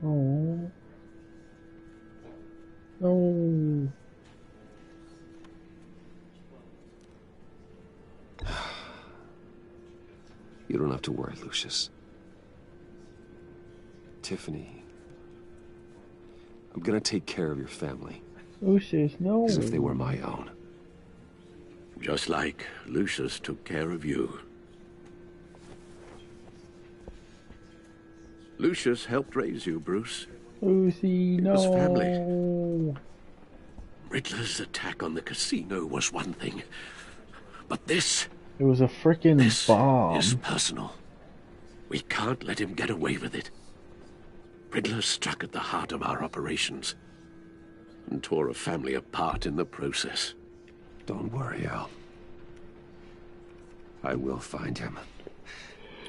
Oh. No. You don't have to worry, Lucius. Tiffany, I'm gonna take care of your family. Lucius, no. As if they were my own. Just like Lucius took care of you. Lucius helped raise you, Bruce. Lucy, no. It was family. Riddler's attack on the casino was one thing, but this... It was a freaking bomb. Is personal. We can't let him get away with it. Riddler struck at the heart of our operations and tore a family apart in the process. Don't worry, Al. I will find him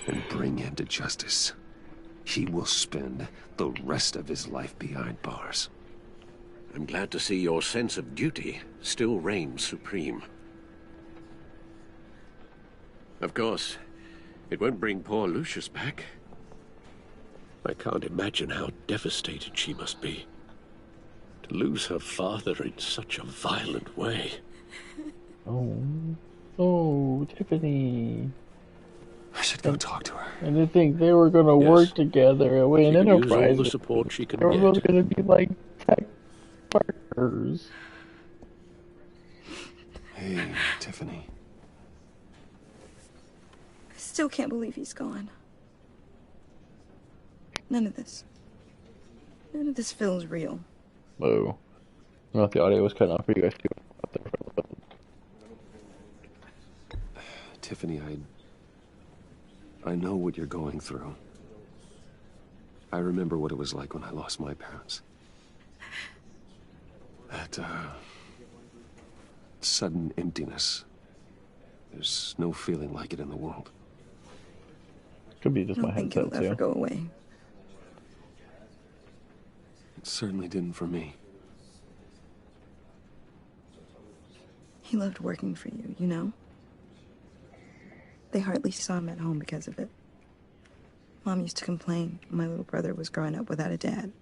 and bring him to justice. He will spend the rest of his life behind bars. I'm glad to see your sense of duty still reigns supreme. Of course, it won't bring poor Lucius back. I can't imagine how devastated she must be. To lose her father in such a violent way. Oh, Tiffany. I should go talk to her. And to think they were going to work together at Wayne She can use Enterprises. all the support she can They were get. both going to be like tech partners. Hey, Tiffany. I still can't believe he's gone. None of this feels real. Whoa. I don't know if the audio was cut off for you guys too. Tiffany, I know what you're going through. I remember what it was like when I lost my parents. That, sudden emptiness. There's no feeling like it in the world. Could be just my headset it'll ever go away. It certainly didn't for me. He loved working for you, you know? They hardly saw him at home because of it. Mom used to complain my little brother was growing up without a dad.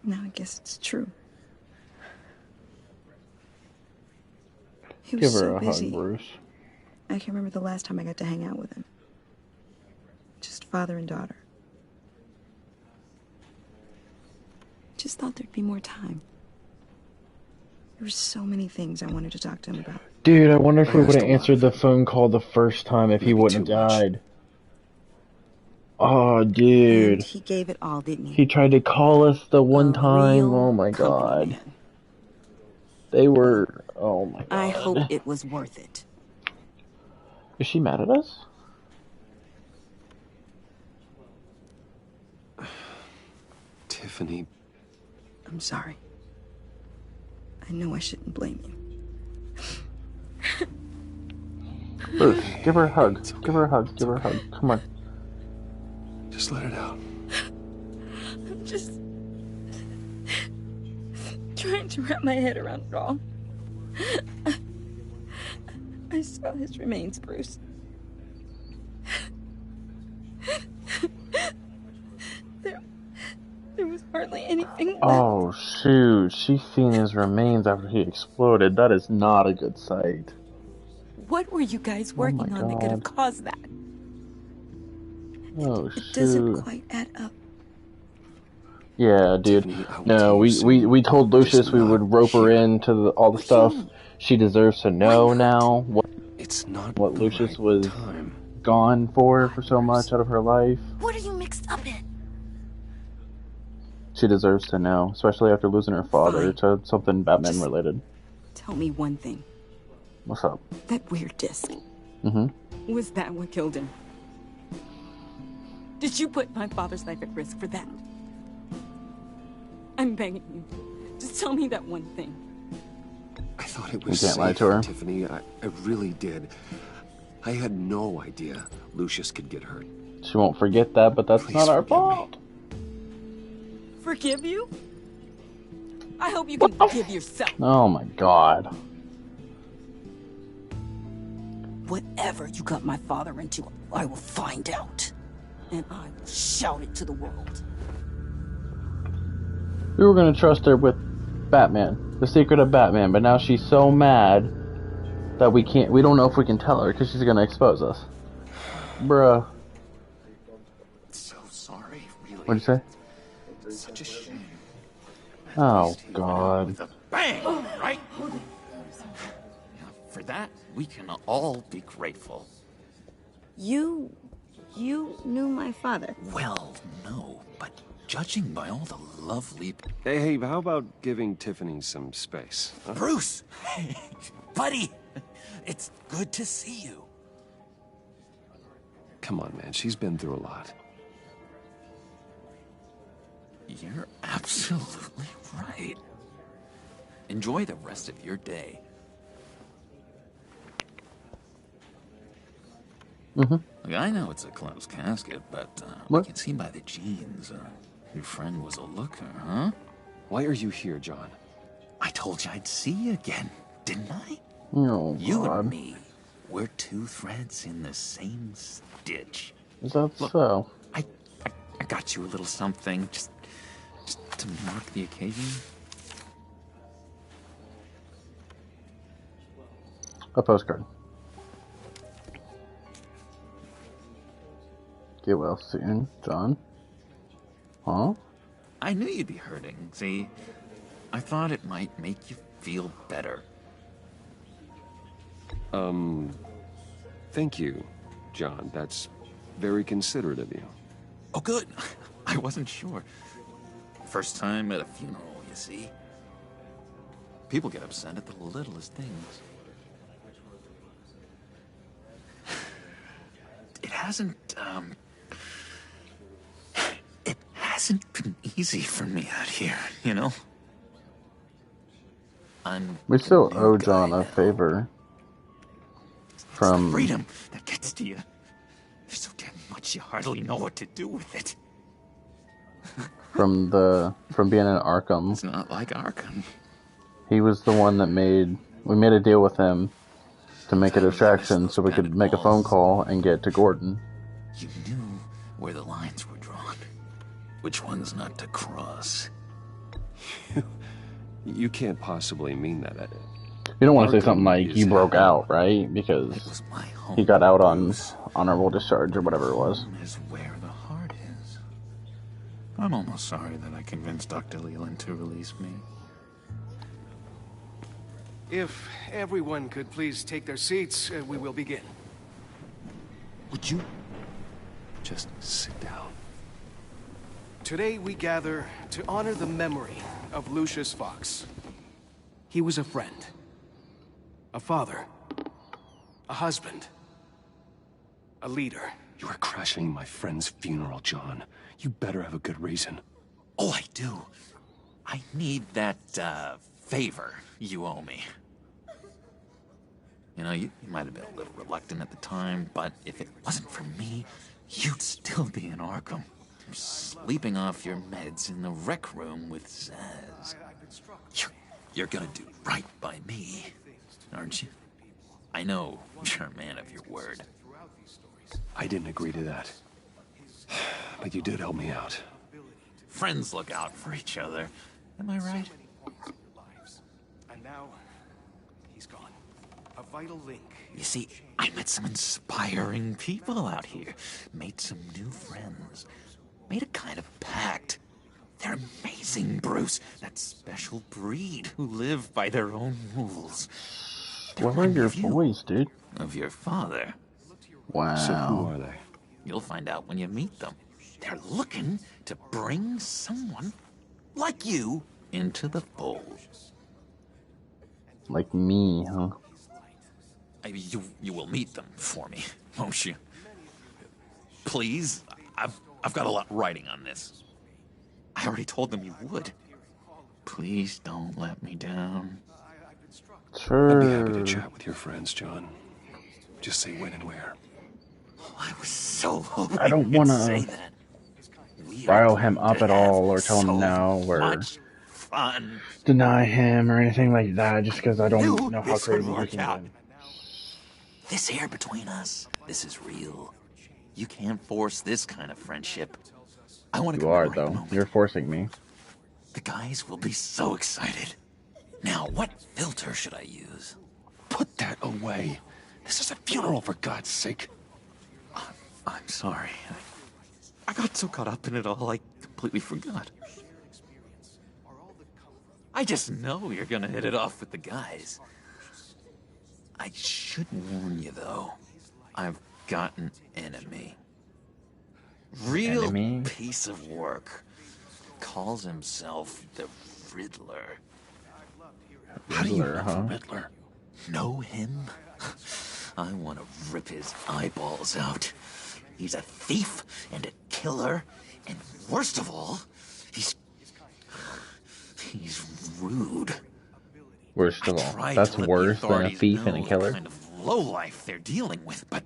Now I guess it's true. He was Give her so a busy. hug, Bruce. I can't remember the last time I got to hang out with him. Just father and daughter. Just thought there'd be more time. There were so many things I wanted to talk to him about. Dude, I wonder if we would have answered the phone call the first time if he wouldn't have died. Oh, dude. And he gave it all, didn't he? He tried to call us the one time. Oh my god. They were. Oh my god. I hope it was worth it. Is she mad at us? Tiffany. I'm sorry. I know I shouldn't blame you. Bruce, give her a hug. Give her a hug. Give her a hug. Come on. Just let it out. I'm just trying to wrap my head around it all. I saw his remains, Bruce. There was hardly anything left. Oh, shoot. She's seen his remains after he exploded. That is not a good sight. What were you guys working on that could have caused that? Oh, It doesn't quite add up. Yeah, dude. No, we told Lucius we would rope her into all the stuff. She deserves to know now what Lucius was gone for so much out of her life. What are you mixed up in? She deserves to know, especially after losing her father to something Batman related. Tell me one thing. What's up? That weird disc. Mm-hmm. Was that what killed him? Did you put my father's life at risk for that? I'm begging you. Just tell me that one thing. I thought it was You can't safe, lie to her. Tiffany. I really did. I had no idea Lucius could get hurt. She won't forget that, but that's not our fault. Forgive you? I hope you can forgive yourself. Oh my god. Whatever you got my father into, I will find out. And I will shout it to the world. We were gonna trust her with Batman, the secret of Batman, but now she's so mad that we don't know if we can tell her because she's gonna expose us. Bruh. So sorry, really. What'd you say? Such a shame. Oh god. Bang! Right? For that, we can all be grateful. You knew my father. Well, no, but judging by all the lovely... Hey, how about giving Tiffany some space? Huh? Bruce! Buddy! It's good to see you. Come on, man. She's been through a lot. You're absolutely right. Enjoy the rest of your day. Mhm. Like, I know it's a closed casket, but What? I can see by the jeans. Your friend was a looker, huh? Why are you here, John? I told you I'd see you again, didn't I? Oh, You God. and me, we're two threads in the same stitch. Is that Look, so? I got you a little something, just to mark the occasion. A postcard. Get well soon, John. Huh? I knew you'd be hurting. See, I thought it might make you feel better. Thank you, John. That's very considerate of you. Oh, good. I wasn't sure. First time at a funeral, you see. People get upset at the littlest things. It hasn't been easy for me out here, you know? We still owe John a favor. It's the freedom that gets to you. There's so damn much you hardly know what to do with it. from being in Arkham. It's not like Arkham. He was the one that we made a deal with him to make a distraction so we could make a phone call and get to Gordon. You knew where the lines were drawn. Which ones not to cross. You can't possibly mean that. You don't want to say something like you broke out, right? Because he got out on honorable discharge or whatever it was. Is where the heart is. I'm almost sorry that I convinced Dr. Leland to release me. If everyone could please take their seats, we will begin. Would you just sit down? Today we gather to honor the memory of Lucius Fox. He was a friend, a father, a husband, a leader. You are crashing my friend's funeral, John. You better have a good reason. Oh, I do. I need that, favor you owe me. You know, you might have been a little reluctant at the time, but if it wasn't for me, you'd still be in Arkham. Sleeping off your meds in the rec room with Zaz. You're gonna do right by me, aren't you? I know you're a man of your word. I didn't agree to that. But you did help me out. Friends look out for each other. Am I right? And now, he's gone. A vital link. You see, I met some inspiring people out here. Made some new friends. Made a kind of pact. They're amazing, Bruce. That special breed who live by their own rules. What are your boys, dude? Of your father. Wow. So who are they? You'll find out when you meet them. They're looking to bring someone like you into the fold. Like me, huh? You will meet them for me, won't you? Please, I've got a lot writing on this. I already told them you would. Please don't let me down. Sure. I'd be happy to chat with your friends, John. Just say when and where. Oh, I was so hoping I don't want to rile him up at all or tell him no or deny him or anything like that just because I don't know how crazy he can be. This here between us, this is real. You can't force this kind of friendship. I want to You are, though. You're forcing me. The guys will be so excited. Now, what filter should I use? Put that away. This is a funeral, for God's sake. I'm sorry. I got so caught up in it all, I completely forgot. I just know you're gonna hit it off with the guys. I should warn you, though. I've got an enemy. Real Enemy? piece of work. Calls himself the Riddler. How do you Riddler, know huh? the Riddler? Know him? I want to rip his eyeballs out. He's a thief and a killer, and worst of all, he's rude. Worst of all. That's worse than a thief and a killer. Kind of lowlife they're dealing with, but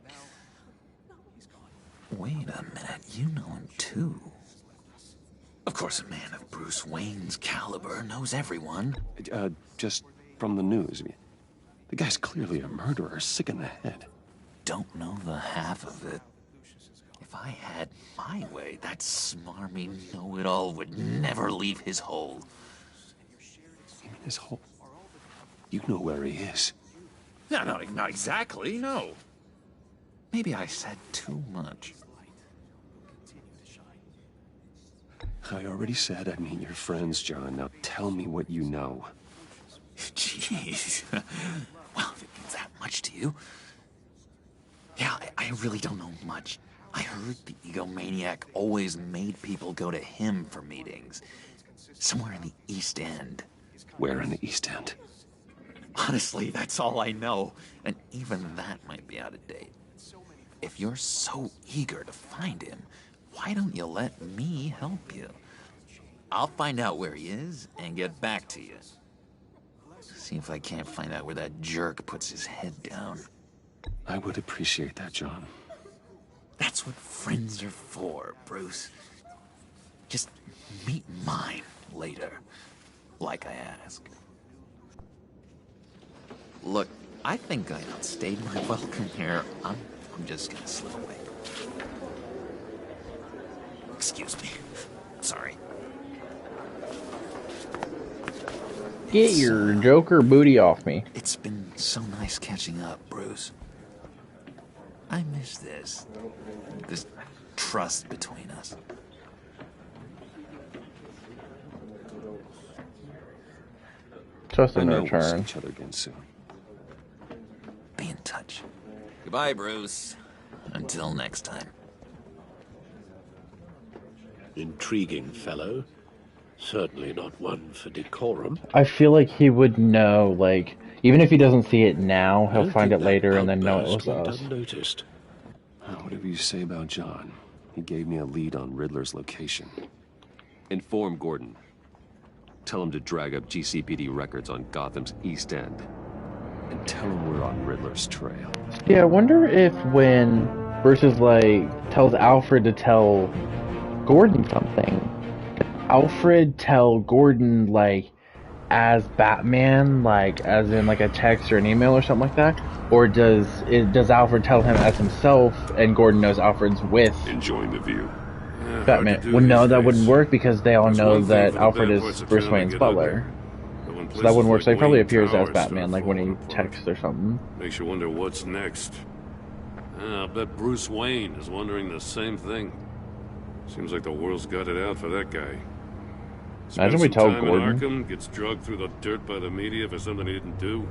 Wait a minute, you know him too. Of course, a man of Bruce Wayne's caliber knows everyone. Just from the news. I mean, the guy's clearly a murderer, sick in the head. Don't know the half of it. If I had my way, that smarmy know-it-all would never leave his hole. You mean his hole? You know where he is. No, not exactly, no. Maybe I said too much. I already said I'd meet your friends, John. Now tell me what you know. Jeez. Well, if it means that much to you. Yeah, I really don't know much. I heard the egomaniac always made people go to him for meetings. Somewhere in the East End. Where in the East End? Honestly, that's all I know. And even that might be out of date. If you're so eager to find him, why don't you let me help you? I'll find out where he is and get back to you. See if I can't find out where that jerk puts his head down. I would appreciate that, John. That's what friends are for, Bruce. Just meet mine later, like I asked. Look, I think I outstayed my welcome here. I'm just gonna slip away. Excuse me. Sorry. Get your Joker booty off me. It's been so nice catching up, Bruce. I miss this trust between us. Trust in We'll return. see each other again soon. Be in touch. Goodbye, Bruce. Until next time. Intriguing fellow. Certainly not one for decorum. I feel like he would know, like, even if he doesn't see it now, he'll find it later and then know it was us. Unnoticed. Whatever you say about John, he gave me a lead on Riddler's location. Inform Gordon. Tell him to drag up GCPD records on Gotham's East End. And tell him we're on Riddler's trail. Yeah, I wonder if when Bruce is like, tells Alfred to tell Gordon something, Alfred tell Gordon, like, as Batman, like, as in, like, a text or an email or something like that? Or does Alfred tell him as himself, and Gordon knows Alfred's with Enjoying the view. Batman? Well, no, that wouldn't work because they all know that Alfred is Bruce Wayne's butler. So that wouldn't work. So he probably appears as Batman, like when he texts or something. Makes you wonder what's next. I bet Bruce Wayne is wondering the same thing. Seems like the world's got it out for that guy. Imagine we tell Gordon. Gordon. Arkham, gets drugged through the dirt by the media for something he didn't do.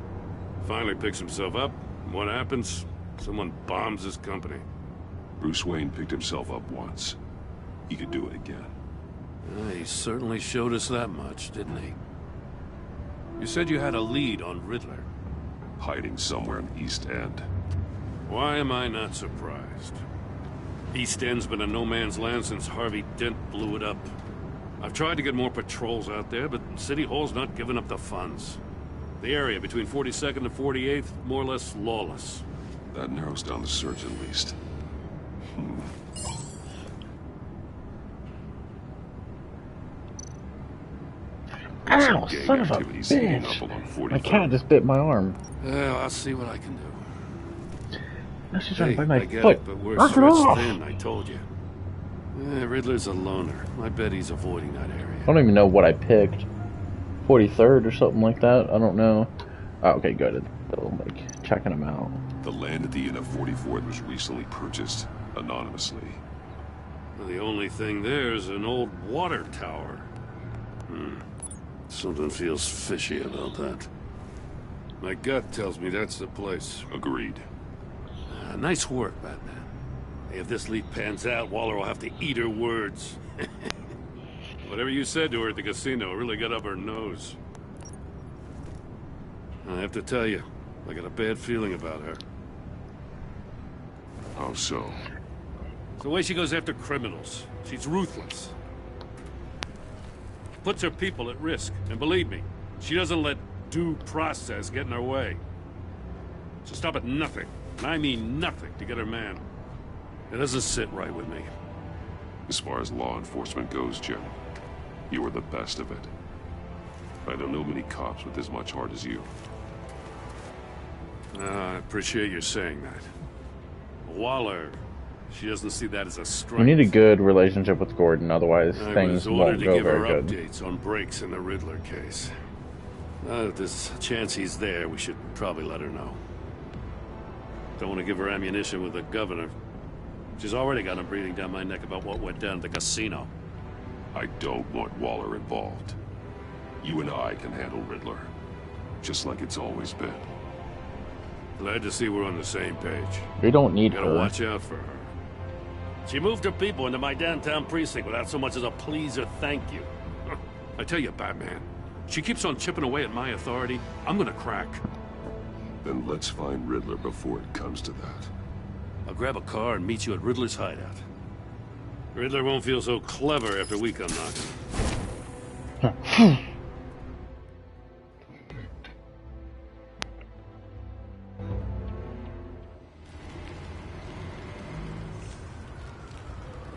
Finally picks himself up. And what happens? Someone bombs his company. Bruce Wayne picked himself up once. He could do it again. He certainly showed us that much, didn't he? You said you had a lead on Riddler. Hiding somewhere in East End. Why am I not surprised? East End's been a no-man's land since Harvey Dent blew it up. I've tried to get more patrols out there, but City Hall's not giving up the funds. The area between 42nd and 48th, more or less lawless. That narrows down the search at least. Ow, son of a bitch! My cat just bit my arm. Well, I'll see what I can do. Now she's trying to bite my I get foot. it, but we're Knock it stretched off! thin, I told you. Riddler's a loner. I bet he's avoiding that area. I don't even know what I picked. 43rd or something like that. I don't know. Oh, okay, good. Like checking them out. The land at the end of 44th was recently purchased anonymously. Well, the only thing there is an old water tower. Something feels fishy about that. My gut tells me that's the place. Agreed. Nice work, Batman. If this lead pans out, Waller will have to eat her words. Whatever you said to her at the casino really got up her nose. I have to tell you, I got a bad feeling about her. How so? It's the way she goes after criminals. She's ruthless. Puts her people at risk. And believe me, she doesn't let due process get in her way. She'll stop at nothing, and I mean nothing, to get her man. It doesn't sit right with me. As far as law enforcement goes, Jim, you are the best of it. I don't know many cops with as much heart as you. I appreciate you saying that. Waller, she doesn't see that as a strength. We need a good relationship with Gordon, otherwise things won't go very good. I was ordered to give her updates on breaks in the Riddler case. Now that there's a chance he's there, we should probably let her know. Don't want to give her ammunition with the governor. She's already got him breathing down my neck about what went down at the casino. I don't want Waller involved. You and I can handle Riddler, just like it's always been. Glad to see we're on the same page. We don't need Gotta her. watch out for her. She moved her people into my downtown precinct without so much as a please or thank you. I tell you, Batman, she keeps on chipping away at my authority. I'm gonna crack. Then let's find Riddler before it comes to that. I'll grab a car and meet you at Riddler's hideout. Riddler won't feel so clever after we come knocking.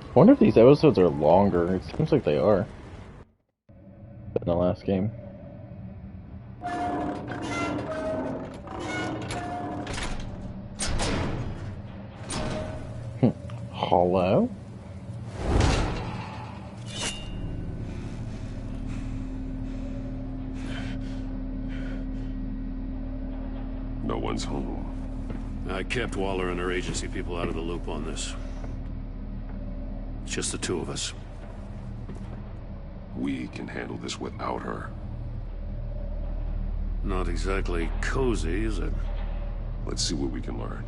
I wonder if these episodes are longer. It seems like they are. In the last game. Hello? No one's home. I kept Waller and her agency people out of the loop on this. It's just the two of us. We can handle this without her. Not exactly cozy, is it? Let's see what we can learn.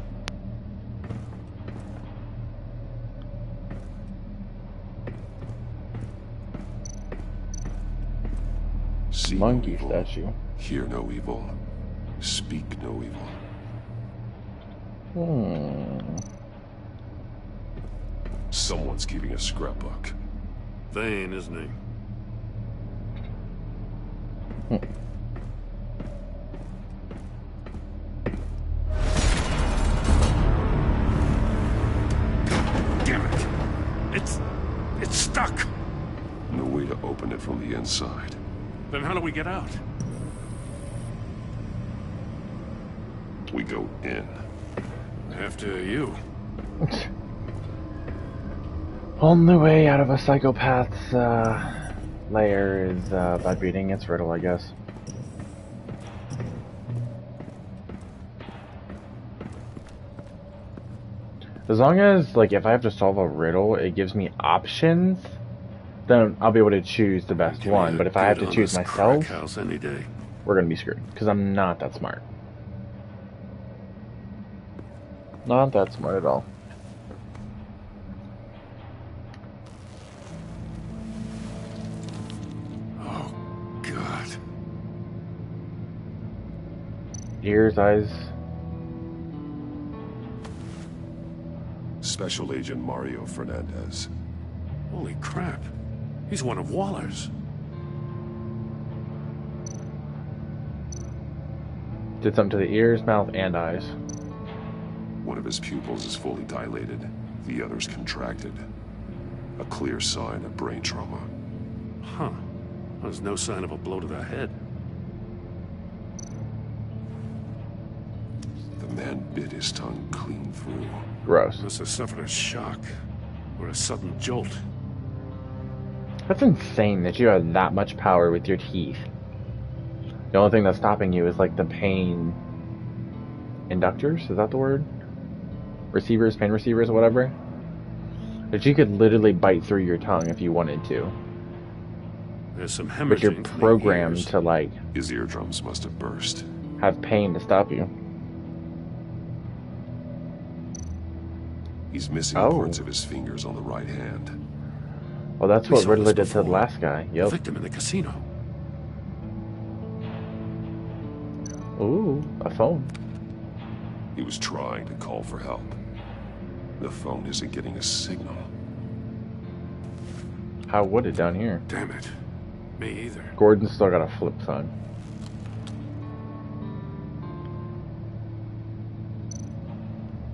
See Monkey no evil, statue. hear no evil, speak no evil. Someone's keeping a scrapbook. Vane, isn't he? Damn it! It's stuck! No way to open it from the inside. Then how do we get out? We go in. After you. Only way out of a psychopath's lair is by beating its riddle, I guess. As long as, like, if I have to solve a riddle, it gives me options, then I'll be able to choose the best one. But if I have to choose myself, any day. we're gonna be screwed, because I'm not that smart. Not that smart at all. Oh, God. Ears, eyes. Special Agent Mario Fernandez. Holy crap. He's one of Waller's. Did something to the ears, mouth, and eyes. One of his pupils is fully dilated. The other's contracted. A clear sign of brain trauma. Huh. There's no sign of a blow to the head. The man bit his tongue clean through. Gross. Must have suffered a shock. Or a sudden jolt. That's insane that you have that much power with your teeth. The only thing that's stopping you is like the pain inductors, is that the word? Receivers, pain receivers, whatever. But you could literally bite through your tongue if you wanted to. There's some hemorrhaging. But you're programmed to like his eardrums must have burst. Have pain to stop you. He's missing parts of his fingers on the right hand. Well, that's what Riddler did to the last guy. Yep. The victim in the casino. Ooh, a phone. He was trying to call for help. The phone isn't getting a signal. How would it down here? Damn it. Me either. Gordon's still got a flip phone.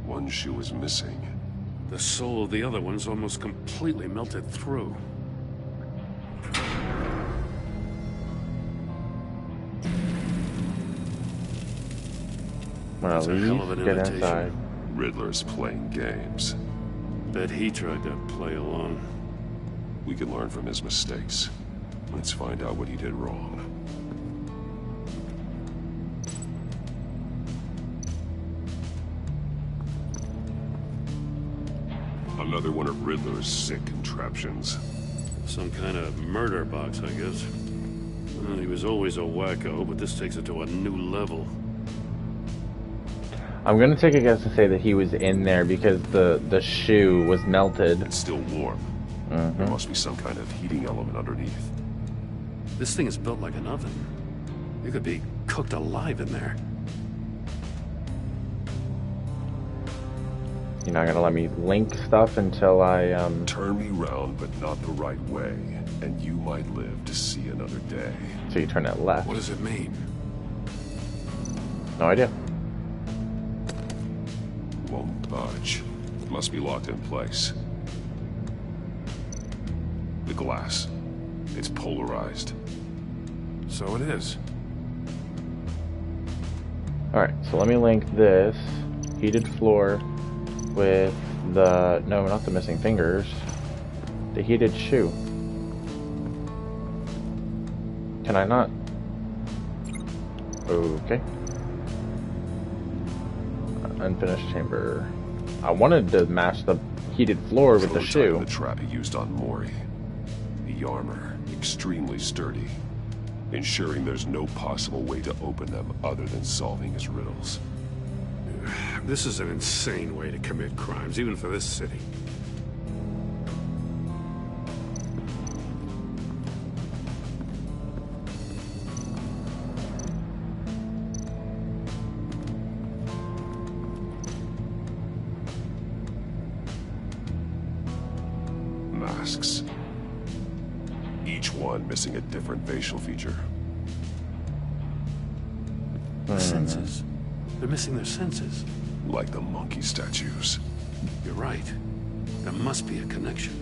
One shoe is missing. The soul of the other one's almost completely melted through. Well, It's a hell of an get invitation. inside. Riddler's playing games. Bet he tried to play along. We can learn from his mistakes. Let's find out what he did wrong. Another one of Riddler's sick contraptions. Some kind of murder box, I guess. Well, he was always a wacko, but this takes it to a new level. I'm gonna take a guess to say that he was in there because the shoe was melted. It's still warm. There must be some kind of heating element underneath. This thing is built like an oven. You could be cooked alive in there. You're not gonna let me link stuff until I Turn me round, but not the right way, and you might live to see another day. So you turn it left. What does it mean? No idea. Won't budge. Must be locked in place. The glass. It's polarized. So it is. Alright, so let me link this heated floor with the... No, not the missing fingers. The heated shoe. Can I not? Okay. Unfinished chamber. I wanted to match the heated floor with the shoe. The trap he used on Mori. The armor, extremely sturdy, ensuring there's no possible way to open them other than solving his riddles. This is an insane way to commit crimes, even for this city. Masks. Each one missing a different facial feature. The senses. They're missing their senses. Like the monkey statues. You're right. There must be a connection.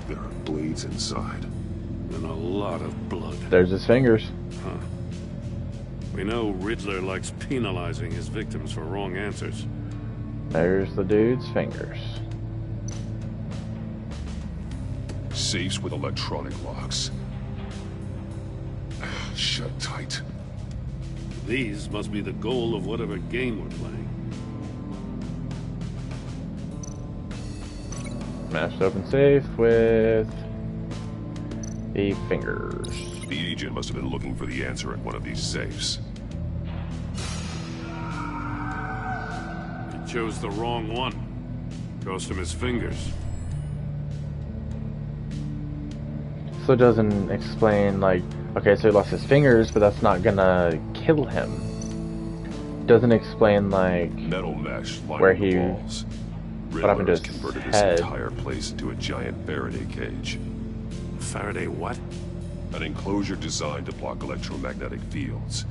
There are blades inside. And a lot of blood. There's his fingers. Huh. We know Riddler likes penalizing his victims for wrong answers. There's the dude's fingers. Safes with electronic locks. Shut tight. These must be the goal of whatever game we're playing. Smashed open safe with the fingers. The agent must have been looking for the answer in one of these safes. He chose the wrong one. Cost him his fingers. So it doesn't explain, like, okay, so he lost his fingers, but that's not gonna kill him. Doesn't explain, like, metal mesh where he... the walls. What happened to his converted head? this entire place into a giant Faraday cage. Faraday what? An enclosure designed to block electromagnetic fields.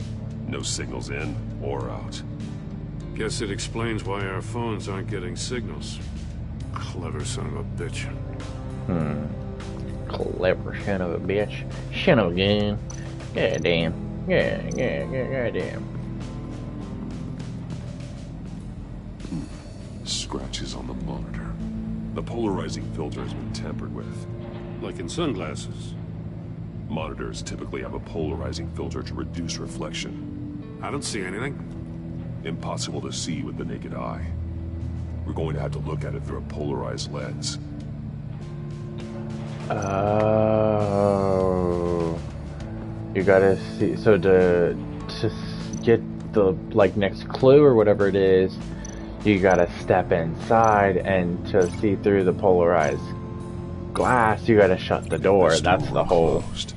No signals in or out. Guess it explains why our phones aren't getting signals. Clever son of a bitch. Clever son of a bitch. Son of a gun. God damn. God damn. Scratches on the monitor. The polarizing filter has been tampered with. Like in sunglasses. Monitors typically have a polarizing filter to reduce reflection. I don't see anything. Impossible to see with the naked eye. We're going to have to look at it through a polarized lens. Oh. You gotta see, so to get the, like, next clue or whatever it is, you gotta step inside, and to see through the polarized glass, you gotta shut the door. That's the whole... Closed.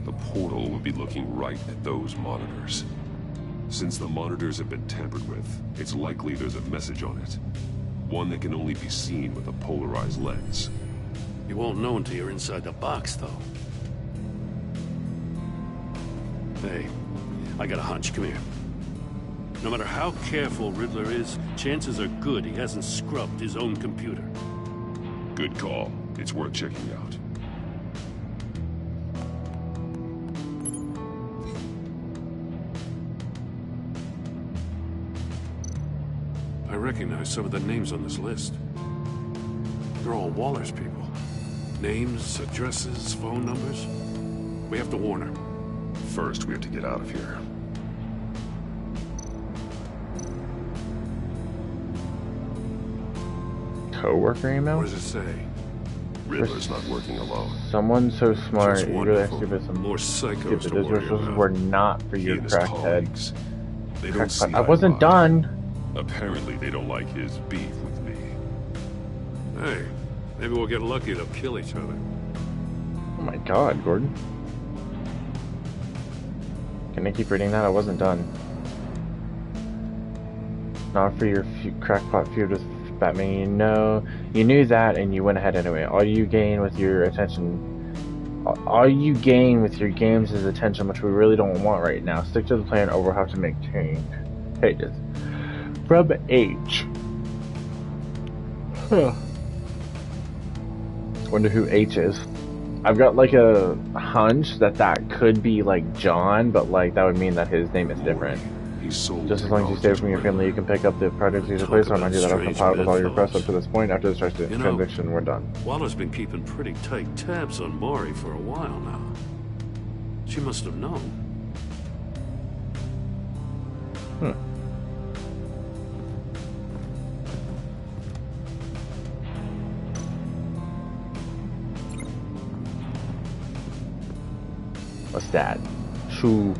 The portal would be looking right at those monitors. Since the monitors have been tampered with, it's likely there's a message on it. One that can only be seen with a polarized lens. You won't know until you're inside the box, though. Hey, I got a hunch. Come here. No matter how careful Riddler is, chances are good he hasn't scrubbed his own computer. Good call. It's worth checking out. I recognize some of the names on this list. They're all Waller's people. Names, addresses, phone numbers. We have to warn her. First, we have to get out of here. Co-worker email? What does it say? Riddler's not working alone. Someone so smart, Just you really wonderful. stupid. Some More psychos stupid. to Those worry resources about. were not for your and his crackhead. colleagues, they don't see I eye wasn't to eye. done. Apparently, they don't like his beef with me. Hey, maybe we'll get lucky. They'll kill each other. Oh my god, Gordon. Can I keep reading that? I wasn't done. Not for your crackpot feud with Batman. You knew that, and you went ahead anyway. All you gain with your games is attention, which we really don't want right now. Stick to the plan, or we'll have to make changes. From H. Huh. Wonder who H is. I've got like a hunch that could be like John, but like that would mean that his name is different. Just as long as you stay from your family, you can pick up the projects you place. I'll remind you that I've compiled with all your press up to this point. After this transaction, we're done. Waller's been keeping pretty tight tabs on Maury for a while now. She must have known. What's that? Shoe.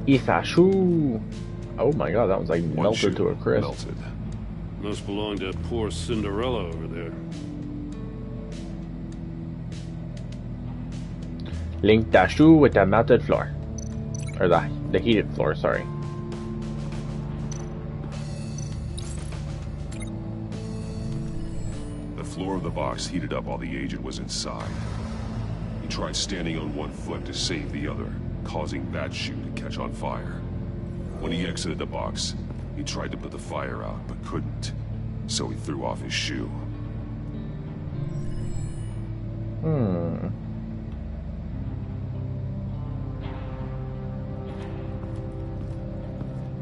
Isa shoe. Oh my god, that was like melted to a crisp. Melted. Must belong to poor Cinderella over there. Link that shoe with the melted floor. Or the heated floor, sorry. The floor of the box heated up while the agent was inside. He tried standing on one foot to save the other, causing that shoe to catch on fire. When he exited the box, he tried to put the fire out, but couldn't. So he threw off his shoe.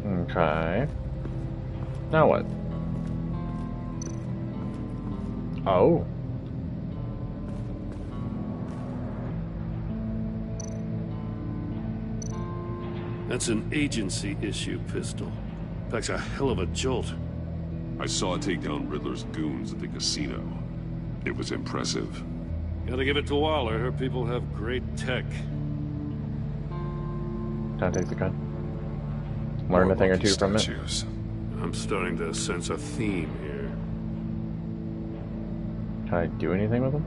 Okay. Now what? Oh. That's an agency issue pistol. Packs a hell of a jolt. I saw it take down Riddler's goons at the casino. It was impressive. Gotta give it to Waller. Her people have great tech. Can I take the gun? Learn a thing or two from it. I'm starting to sense a theme here. Can I do anything with them?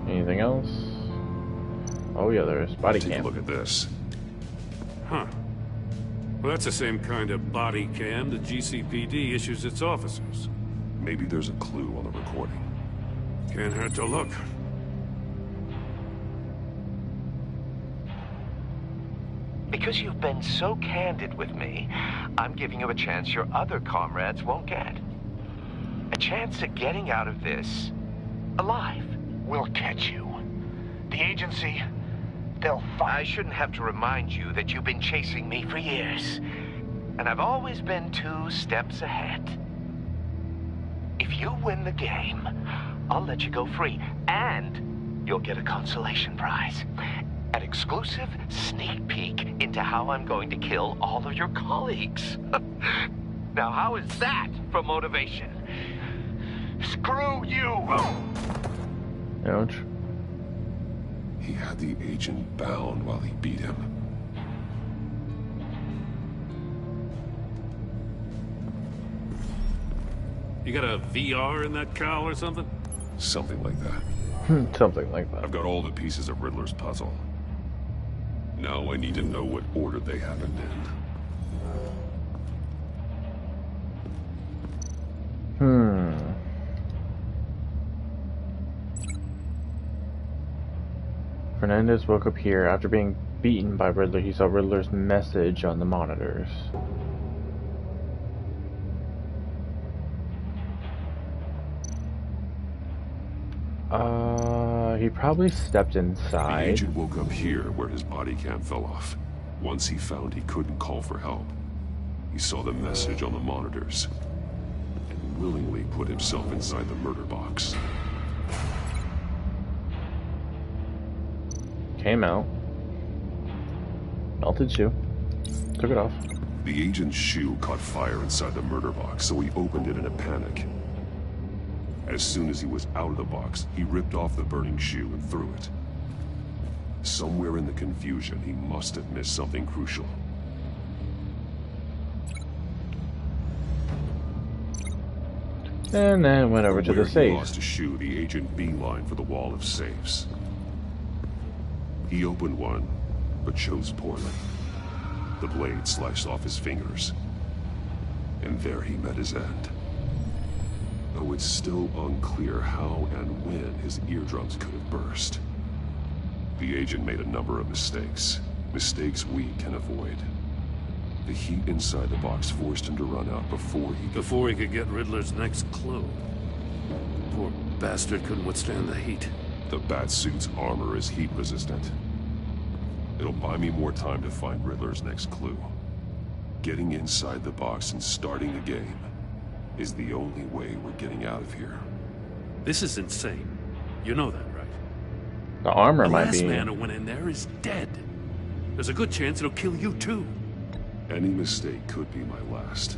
Anything else? Oh yeah, there is body cam. Take a look at this. Huh. Well, that's the same kind of body cam the GCPD issues its officers. Maybe there's a clue on the recording. Can't hurt to look. Because you've been so candid with me, I'm giving you a chance your other comrades won't get. A chance at getting out of this alive. We'll catch you. The agency, they'll find... I shouldn't have to remind you that you've been chasing me for years. And I've always been 2 steps ahead. If you win the game, I'll let you go free. And you'll get a consolation prize. An exclusive sneak peek into how I'm going to kill all of your colleagues. Now, how is that for motivation? Screw you! Ouch. He had the agent bound while he beat him. You got a VR in that cowl or something? Something like that. Something like that. I've got all the pieces of Riddler's puzzle. Now I need to know what order they happened in. Fernandez woke up here. After being beaten by Riddler, he saw Riddler's message on the monitors. He probably stepped inside. The agent woke up here where his body cam fell off. Once he found he couldn't call for help, he saw the message on the monitors and willingly put himself inside the murder box. Came out. Melted shoe. Took it off. The agent's shoe caught fire inside the murder box, so he opened it in a panic. As soon as he was out of the box, he ripped off the burning shoe and threw it. Somewhere in the confusion, he must have missed something crucial. And then went over to the safe. He lost a shoe, the agent beelined for the wall of safes. He opened one, but chose poorly. The blade sliced off his fingers. And there he met his end. Though it's still unclear how and when his eardrums could have burst. The agent made a number of mistakes. Mistakes we can avoid. The heat inside the box forced him to run out before he could get Riddler's next clue. Poor bastard couldn't withstand the heat. The Batsuit's armor is heat resistant. It'll buy me more time to find Riddler's next clue. Getting inside the box and starting the game is the only way we're getting out of here. This is insane. You know that, right? The armor might The be. last man who went in there is dead. There's a good chance it'll kill you too. Any mistake could be my last.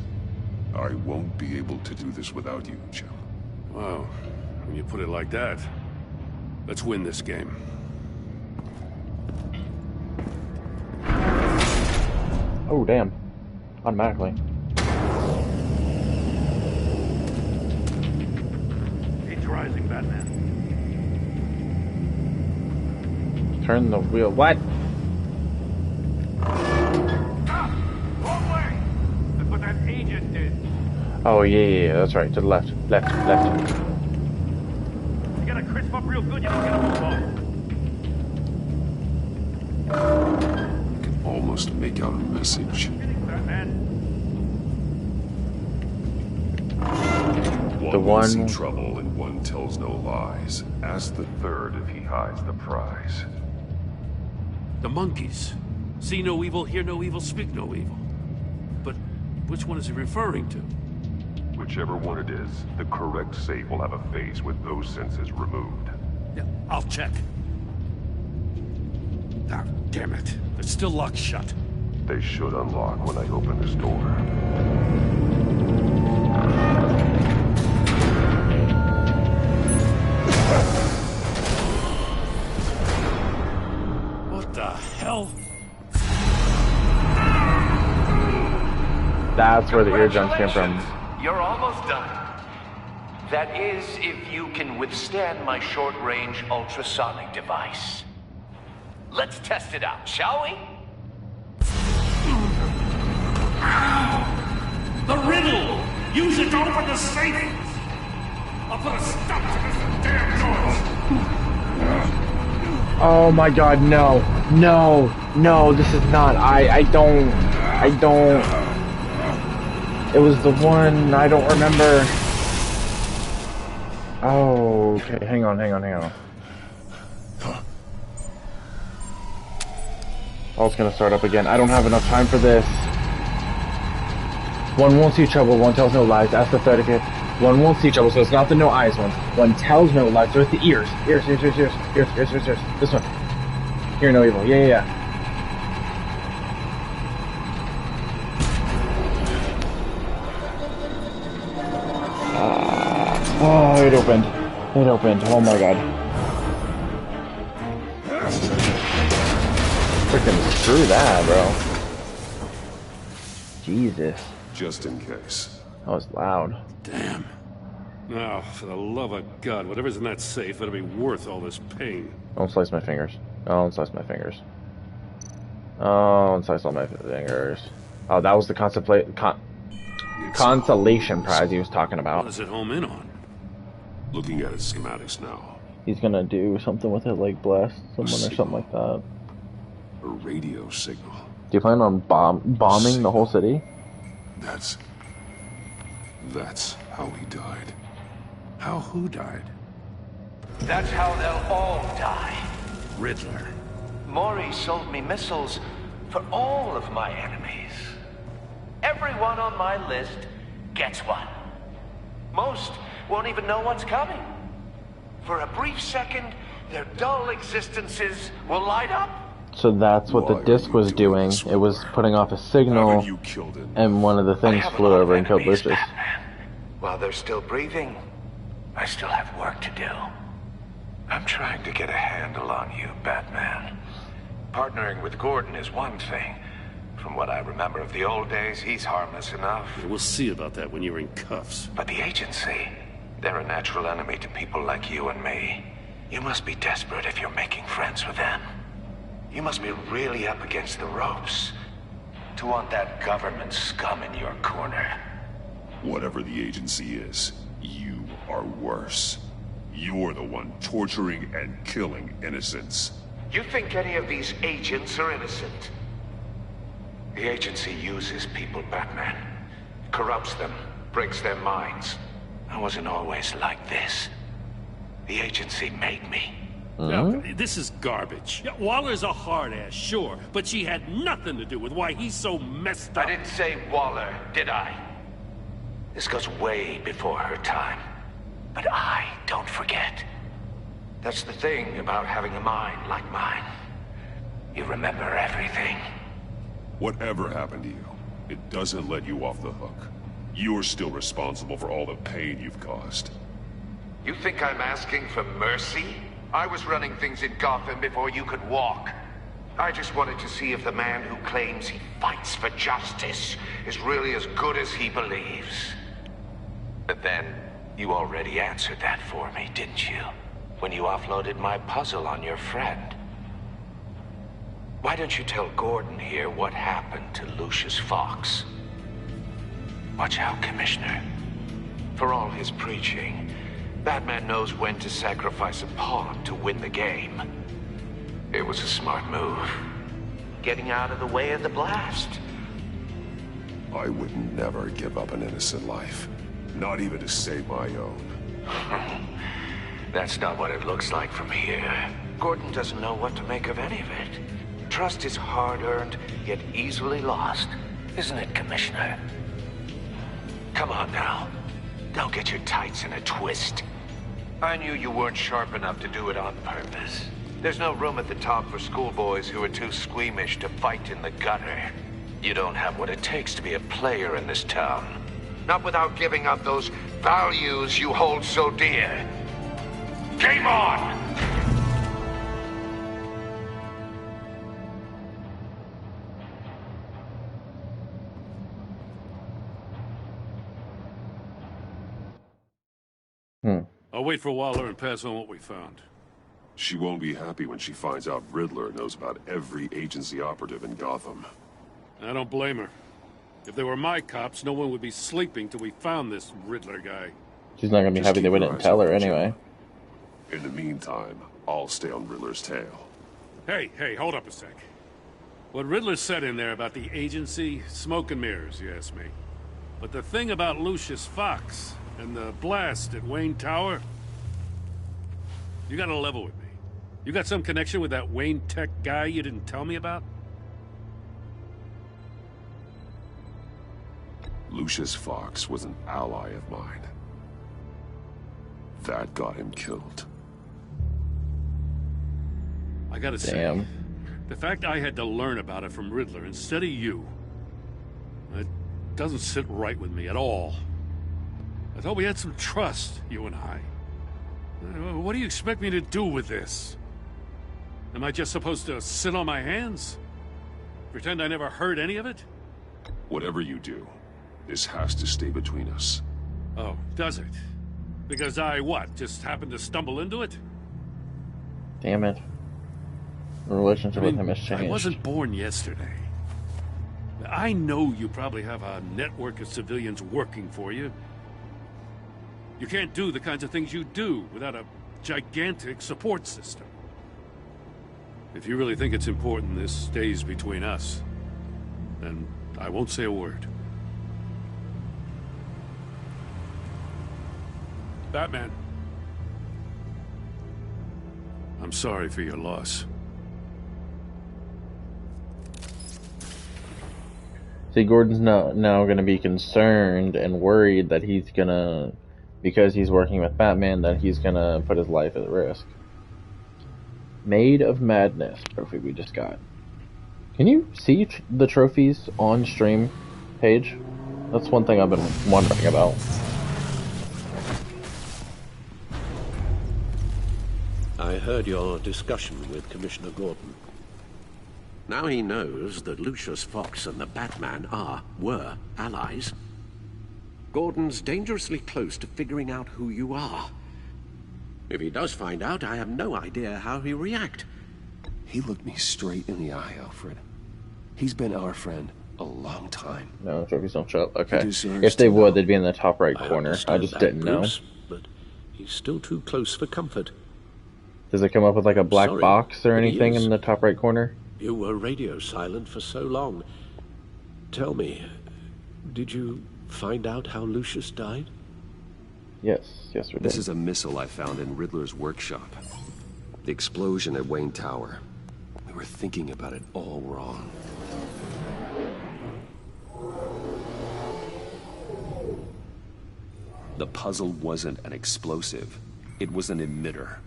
I won't be able to do this without you, Jim. Wow. When you put it like that, let's win this game. Oh, damn. Automatically. He's rising, Batman. Turn the wheel. What? Wrong way! That's what that agent did. Oh, yeah, that's right. To the left. Left. You gotta crisp up real good, you don't get a move on. I can almost make out a message. The One one- see trouble and one tells no lies. Ask the third if he hides the prize. The monkeys. See no evil, hear no evil, speak no evil. But which one is he referring to? Whichever one it is, the correct safe will have a face with those senses removed. Yeah, I'll check. Ah, damn it. They're still locked shut. They should unlock when I open this door. What the hell? That's where the eardrums came from. You're almost done. That is, if you can withstand my short-range ultrasonic device. Let's test it out, shall we? The riddle! Use it to open the safe! I'll put a stop to this damn noise! Oh my god, no. No, this is not. I don't. It was the one, I don't remember. Oh, okay, hang on. Oh, it's gonna start up again. I don't have enough time for this. One won't see trouble, one tells no lies. Ask the third again. One won't see trouble, so it's not the no eyes one. One tells no lies, so it's the ears. Ears. This one. Hear no evil. Yeah. Oh, it opened. Oh my god. Freaking screw that, bro. Jesus. Just in case. That was loud. Damn. Now, for the love of God, whatever's in that safe better be worth all this pain. Don't slice my fingers. Don't slice my fingers. Oh, don't slice all my fingers. Oh, that was the consolation prize he was talking What about. does it home in on? Looking at its schematics now, he's gonna do something with it, like blast someone or something like that. A radio signal. Do you plan on bombing the whole city? That's how he died. How who died? That's how they'll all die. Riddler. Maury sold me missiles for all of my enemies. Everyone on my list gets one. Most won't even know what's coming. For a brief second, their dull existences will light up. So that's what the disc was doing. It was putting off a signal, and one of the things flew over and killed Lucius. While they're still breathing, I still have work to do. I'm trying to get a handle on you, Batman. Partnering with Gordon is one thing. From what I remember of the old days, he's harmless enough. We'll see about that when you're in cuffs. But the agency, they're a natural enemy to people like you and me. You must be desperate if you're making friends with them. You must be really up against the ropes to want that government scum in your corner. Whatever the agency is, you are worse. You're the one torturing and killing innocents. You think any of these agents are innocent? The agency uses people, Batman. Corrupts them, breaks their minds. I wasn't always like this. The agency made me. Now, this is garbage. Yeah, Waller's a hard-ass, sure, but she had nothing to do with why he's so messed up. I didn't say Waller, did I? This goes way before her time. But I don't forget. That's the thing about having a mind like mine. You remember everything. Whatever happened to you, it doesn't let you off the hook. You're still responsible for all the pain you've caused. You think I'm asking for mercy? I was running things in Gotham before you could walk. I just wanted to see if the man who claims he fights for justice is really as good as he believes. But then, you already answered that for me, didn't you? When you offloaded my puzzle on your friend. Why don't you tell Gordon here what happened to Lucius Fox? Watch out, Commissioner. For all his preaching, Batman knows when to sacrifice a pawn to win the game. It was a smart move. Getting out of the way of the blast. I would never give up an innocent life. Not even to save my own. That's not what it looks like from here. Gordon doesn't know what to make of any of it. Trust is hard-earned, yet easily lost. Isn't it, Commissioner? Come on now. Don't get your tights in a twist. I knew you weren't sharp enough to do it on purpose. There's no room at the top for schoolboys who are too squeamish to fight in the gutter. You don't have what it takes to be a player in this town. Not without giving up those values you hold so dear. Game on! I'll wait for Waller and pass on what we found. She won't be happy when she finds out Riddler knows about every agency operative in Gotham. I don't blame her. If they were my cops, no one would be sleeping till we found this Riddler guy. She's not gonna be happy they wouldn't tell her anyway. In the meantime, I'll stay on Riddler's tail. Hey, hold up a sec. What Riddler said in there about the agency, smoke and mirrors, you ask me. But the thing about Lucius Fox and the blast at Wayne Tower, you gotta level with me. You got some connection with that Wayne Tech guy you didn't tell me about? Lucius Fox was an ally of mine. That got him killed. I gotta say, the fact I had to learn about it from Riddler instead of you, it doesn't sit right with me at all. I thought we had some trust, you and I. What do you expect me to do with this? Am I just supposed to sit on my hands? Pretend I never heard any of it? Whatever you do, this has to stay between us. Oh, does it? Because I, what, just happened to stumble into it? Damn it. The relationship with him has changed. I wasn't born yesterday. I know you probably have a network of civilians working for you. You can't do the kinds of things you do without a gigantic support system. If you really think it's important this stays between us, then I won't say a word. Batman. I'm sorry for your loss. See, Gordon's now going to be concerned and worried that he's going to, because he's working with Batman, that he's going to put his life at risk. Maid of Madness trophy we just got. Can you see the trophies on stream page? That's one thing I've been wondering about. I heard your discussion with Commissioner Gordon. Now he knows that Lucius Fox and the Batman were allies. Gordon's dangerously close to figuring out who you are. If he does find out, I have no idea how he'll react. He looked me straight in the eye, Alfred. He's been our friend a long time. No, trophies don't show up. Okay. If they would, they'd be in the top right corner. I just didn't know. But he's still too close for comfort. Does it come up with like a black box or anything in the top right corner? You were radio silent for so long. Tell me, did you find out how Lucius died? Yes, we did. This is a missile I found in Riddler's workshop. The explosion at Wayne Tower. We were thinking about it all wrong. The puzzle wasn't an explosive. It was an emitter.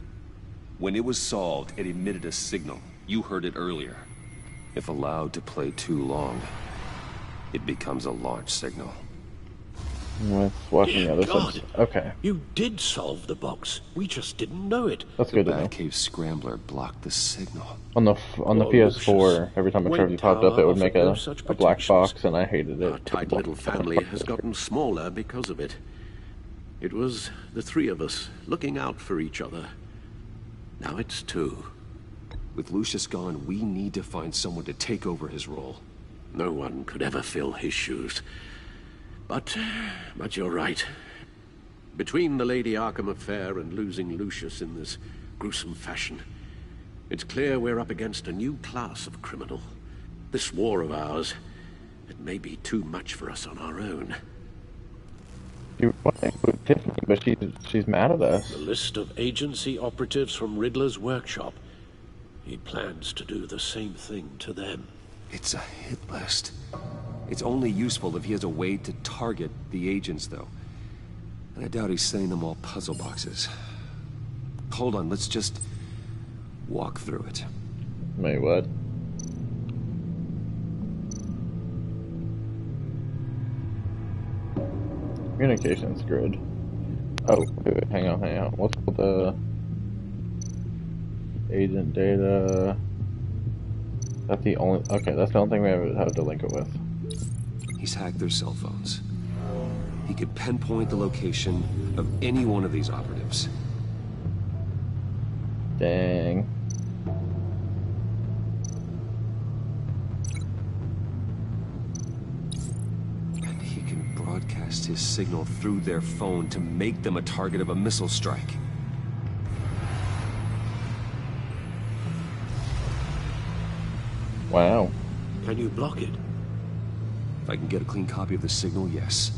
When it was solved, it emitted a signal. You heard it earlier. If allowed to play too long, it becomes a launch signal. Let's watch the other side. Okay. You did solve the box. We just didn't know it. That's good to know. The Batcave Scrambler blocked the signal. On the PS4, every time a trophy popped up, it would make a black box, and I hated it. Our tight little family has gotten smaller because of it. It was the three of us looking out for each other. Now it's two. With Lucius gone, we need to find someone to take over his role. No one could ever fill his shoes. But you're right. Between the Lady Arkham affair and losing Lucius in this gruesome fashion, it's clear we're up against a new class of criminal. This war of ours, it may be too much for us on our own. You want to include Tiffany, but she's mad at us. The list of agency operatives from Riddler's workshop. He plans to do the same thing to them. It's a hit list. It's only useful if he has a way to target the agents, though. And I doubt he's sending them all puzzle boxes. Hold on, let's just walk through it. Wait, what? Communications grid. Oh, wait, hang on. What's the agent data? That's the only. Okay, that's the only thing we have to link it with. He's hacked their cell phones. He could pinpoint the location of any one of these operatives. Dang. And he can broadcast his signal through their phone to make them a target of a missile strike. Wow. Can you block it? If I can get a clean copy of the signal, yes.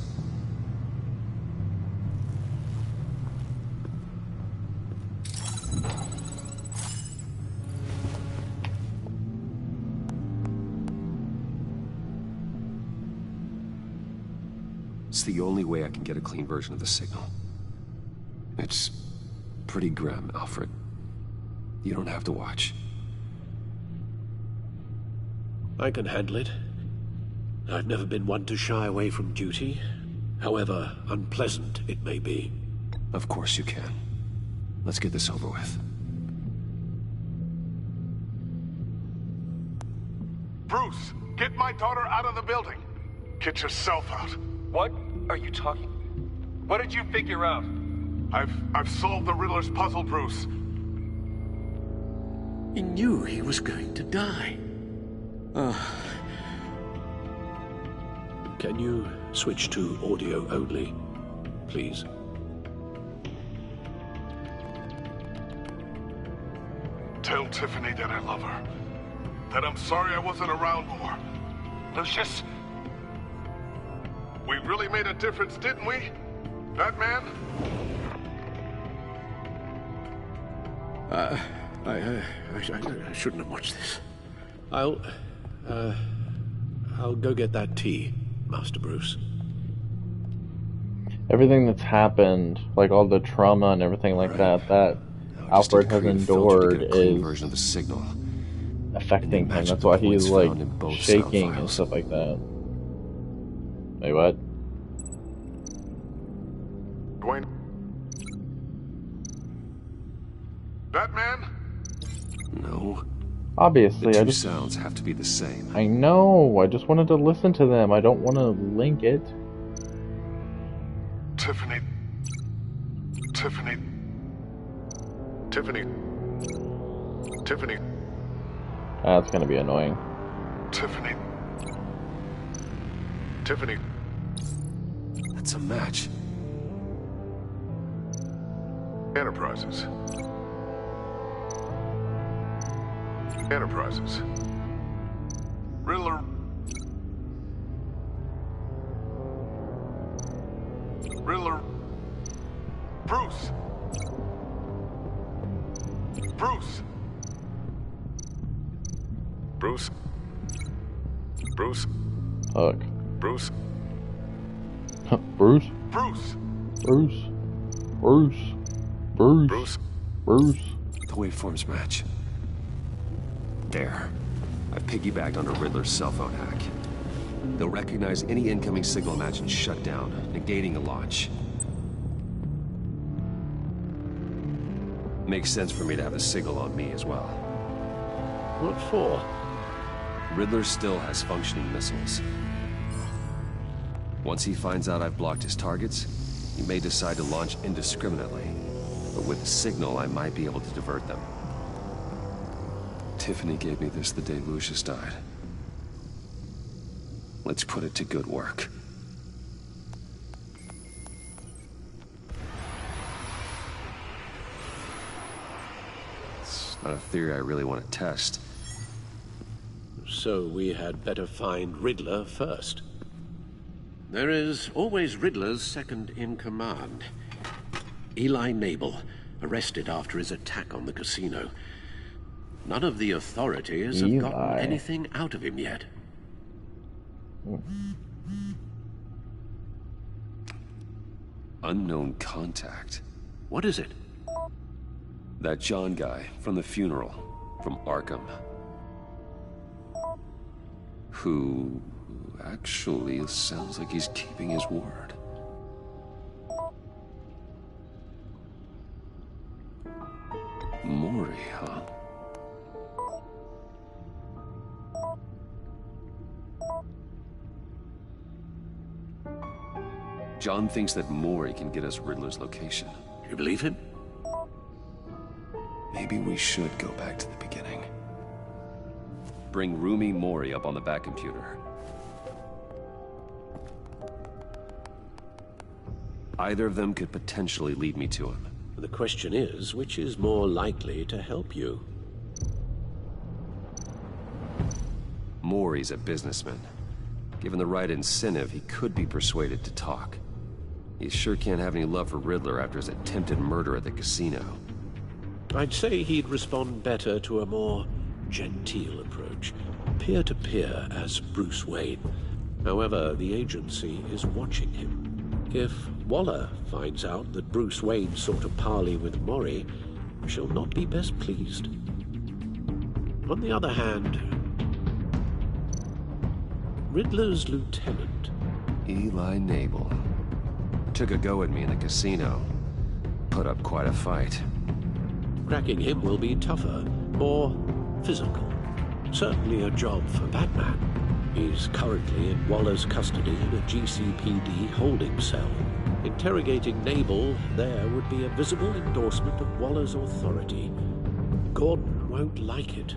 It's the only way I can get a clean version of the signal. It's pretty grim, Alfred. You don't have to watch. I can handle it. I've never been one to shy away from duty, however unpleasant it may be. Of course you can. Let's get this over with. Bruce, get my daughter out of the building. Get yourself out. What are you talking? What did you figure out? I've solved the Riddler's puzzle, Bruce. He knew he was going to die. Can you switch to audio only, please? Tell Tiffany that I love her. That I'm sorry I wasn't around more. Lucius? We really made a difference, didn't we? Batman? I shouldn't have watched this. I'll go get that tea, Master Bruce. Everything that's happened, like all the trauma and everything like that Alfred has endured is version of the signal. affecting him. That's why he's like shaking and stuff like that. Wait, what? Dwayne? Batman? No. Obviously, the two sounds have to be the same. I know. I just wanted to listen to them. I don't want to link it. Tiffany. That's gonna be annoying. Tiffany. That's a match. Enterprises. Riddler. Bruce. Fuck. Bruce. Bruce? Bruce. Bruce. Bruce. Bruce. Bruce. Bruce. The waveforms match. There. I've piggybacked onto Riddler's cell phone hack. They'll recognize any incoming signal match and shut down, negating a launch. Makes sense for me to have the signal on me as well. What for? Riddler still has functioning missiles. Once he finds out I've blocked his targets, he may decide to launch indiscriminately. But with the signal, I might be able to divert them. Tiffany gave me this the day Lucius died. Let's put it to good work. It's not a theory I really want to test. So we had better find Riddler first. There is always Riddler's second in command. Eli Nabel, arrested after his attack on the casino. None of the authorities have gotten anything out of him yet. Unknown contact. What is it? That John guy from the funeral, from Arkham. Who actually sounds like he's keeping his word. Mori, huh? John thinks that Mori can get us Riddler's location. You believe him? Maybe we should go back to the beginning. Bring Rumi Mori up on the back computer. Either of them could potentially lead me to him. The question is, which is more likely to help you? Mori's a businessman. Given the right incentive, he could be persuaded to talk. He sure can't have any love for Riddler after his attempted murder at the casino. I'd say he'd respond better to a more genteel approach, peer-to-peer as Bruce Wayne. However, the agency is watching him. If Waller finds out that Bruce Wayne sought a parley with Mori, she'll not be best pleased. On the other hand, Riddler's lieutenant, Eli Nabel, took a go at me in the casino. Put up quite a fight. Cracking him will be tougher, more physical. Certainly a job for Batman. He's currently in Waller's custody in a GCPD holding cell. Interrogating Nabel there would be a visible endorsement of Waller's authority. Gordon won't like it.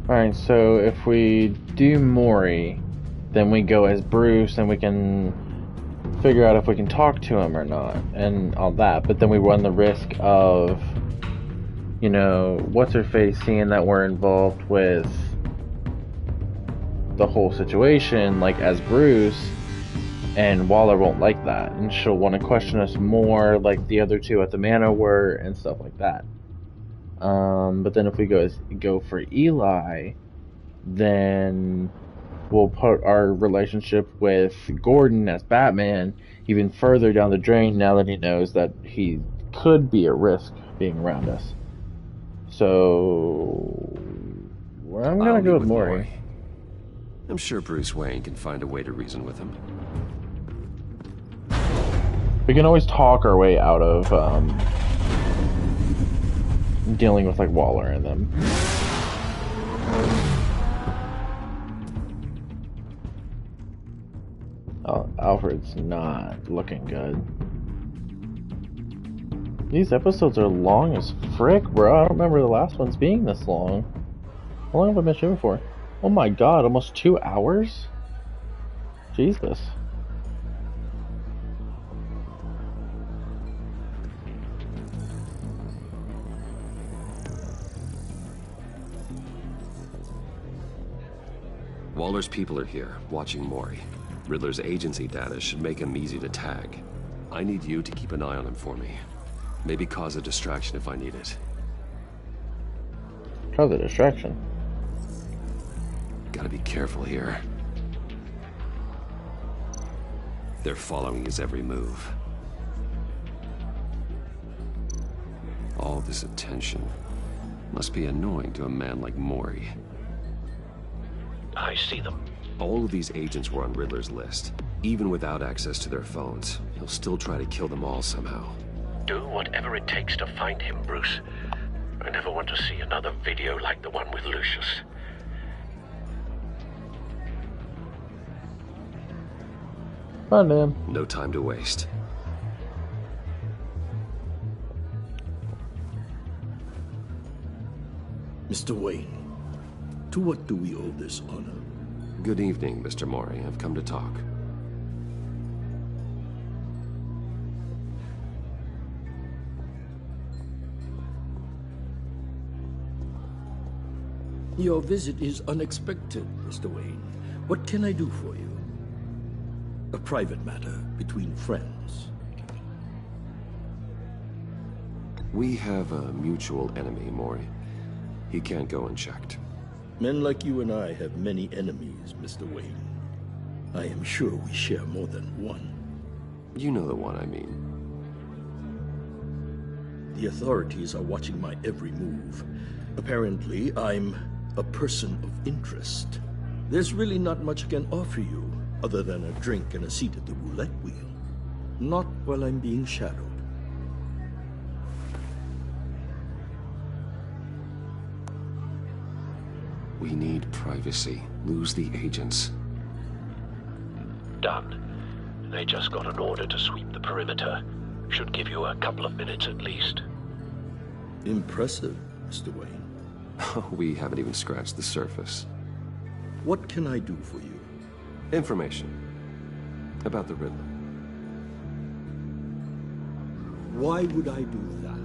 Alright, so if we do Maury, then we go as Bruce and we can figure out if we can talk to him or not and all that. But then we run the risk of, you know, what's-her-face seeing that we're involved with the whole situation, like as Bruce, and Waller won't like that. And she'll want to question us more like the other two at the manor were and stuff like that. But then if we go for Eli, then we'll put our relationship with Gordon as Batman even further down the drain now that he knows that he could be at risk being around us. So I'm gonna go with Maury. I'm sure Bruce Wayne can find a way to reason with him. We can always talk our way out of dealing with like Waller and them. Alfred's not looking good. These episodes are long as frick, bro. I don't remember the last ones being this long. How long have I been shooting for? Oh my god, almost 2 hours? Jesus. Waller's people are here, watching Maury. Riddler's agency data should make him easy to tag. I need you to keep an eye on him for me. Maybe cause a distraction if I need it. Cause a distraction? Gotta be careful here. They're following his every move. All this attention must be annoying to a man like Maury. I see them. All of these agents were on Riddler's list. Even without access to their phones, he'll still try to kill them all somehow. Do whatever it takes to find him, Bruce. I never want to see another video like the one with Lucius. Bye, man. No time to waste. Mr. Wayne, to what do we owe this honor? Good evening, Mr. Maury. I've come to talk. Your visit is unexpected, Mr. Wayne. What can I do for you? A private matter between friends. We have a mutual enemy, Maury. He can't go unchecked. Men like you and I have many enemies, Mr. Wayne. I am sure we share more than one. You know the one I mean. The authorities are watching my every move. Apparently, I'm a person of interest. There's really not much I can offer you, other than a drink and a seat at the roulette wheel. Not while I'm being shadowed. We need privacy. Lose the agents. Done. They just got an order to sweep the perimeter. Should give you a couple of minutes at least. Impressive, Mr. Wayne. We haven't even scratched the surface. What can I do for you? Information. About the Riddler. Why would I do that?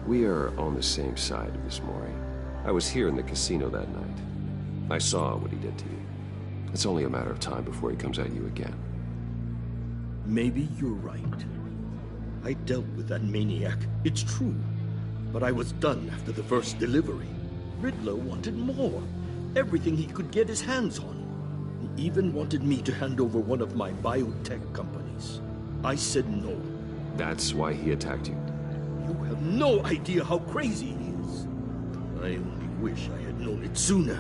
We are on the same side, Miss Maury. I was here in the casino that night. I saw what he did to you. It's only a matter of time before he comes at you again. Maybe you're right. I dealt with that maniac, it's true. But I was done after the first delivery. Riddler wanted more. Everything he could get his hands on. He even wanted me to hand over one of my biotech companies. I said no. That's why he attacked you? You have no idea how crazy he is. I only wish I had known it sooner.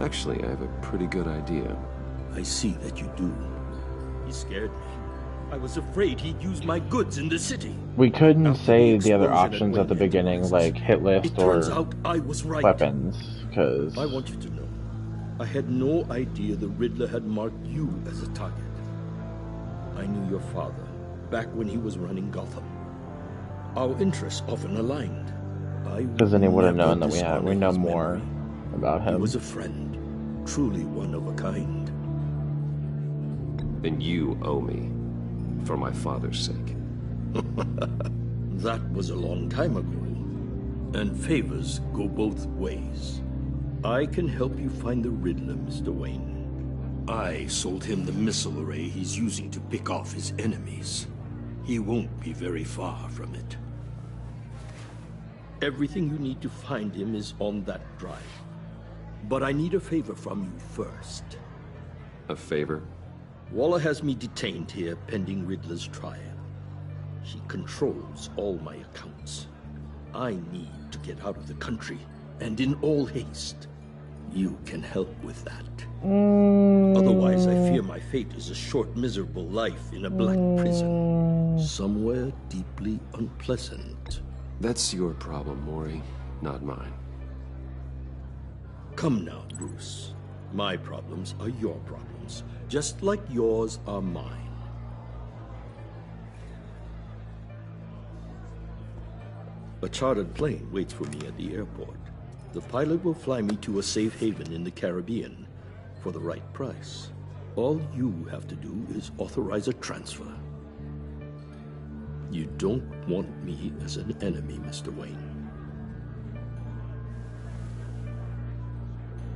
Actually, I have a pretty good idea. I see that you do. He scared me. I was afraid he'd use my goods in the city. We couldn't say the other options at the beginning, like hit list or turns out I was right. weapons, because I want you to know, I had no idea the Riddler had marked you as a target. I knew your father back when he was running Gotham. Our interests often aligned. Because then he would have known that we know more about him. He was a friend, truly one of a kind. And you owe me, for my father's sake. That was a long time ago, and favors go both ways. I can help you find the Riddler, Mr. Wayne. I sold him the missile array he's using to pick off his enemies. He won't be very far from it. Everything you need to find him is on that drive. But I need a favor from you first. A favor? Waller has me detained here pending Riddler's trial. She controls all my accounts. I need to get out of the country, and in all haste. You can help with that. Otherwise, I fear my fate is a short, miserable life in a black prison. Somewhere deeply unpleasant. That's your problem, Maury, not mine. Come now, Bruce. My problems are your problems, just like yours are mine. A chartered plane waits for me at the airport. The pilot will fly me to a safe haven in the Caribbean for the right price. All you have to do is authorize a transfer. You don't want me as an enemy, Mr. Wayne.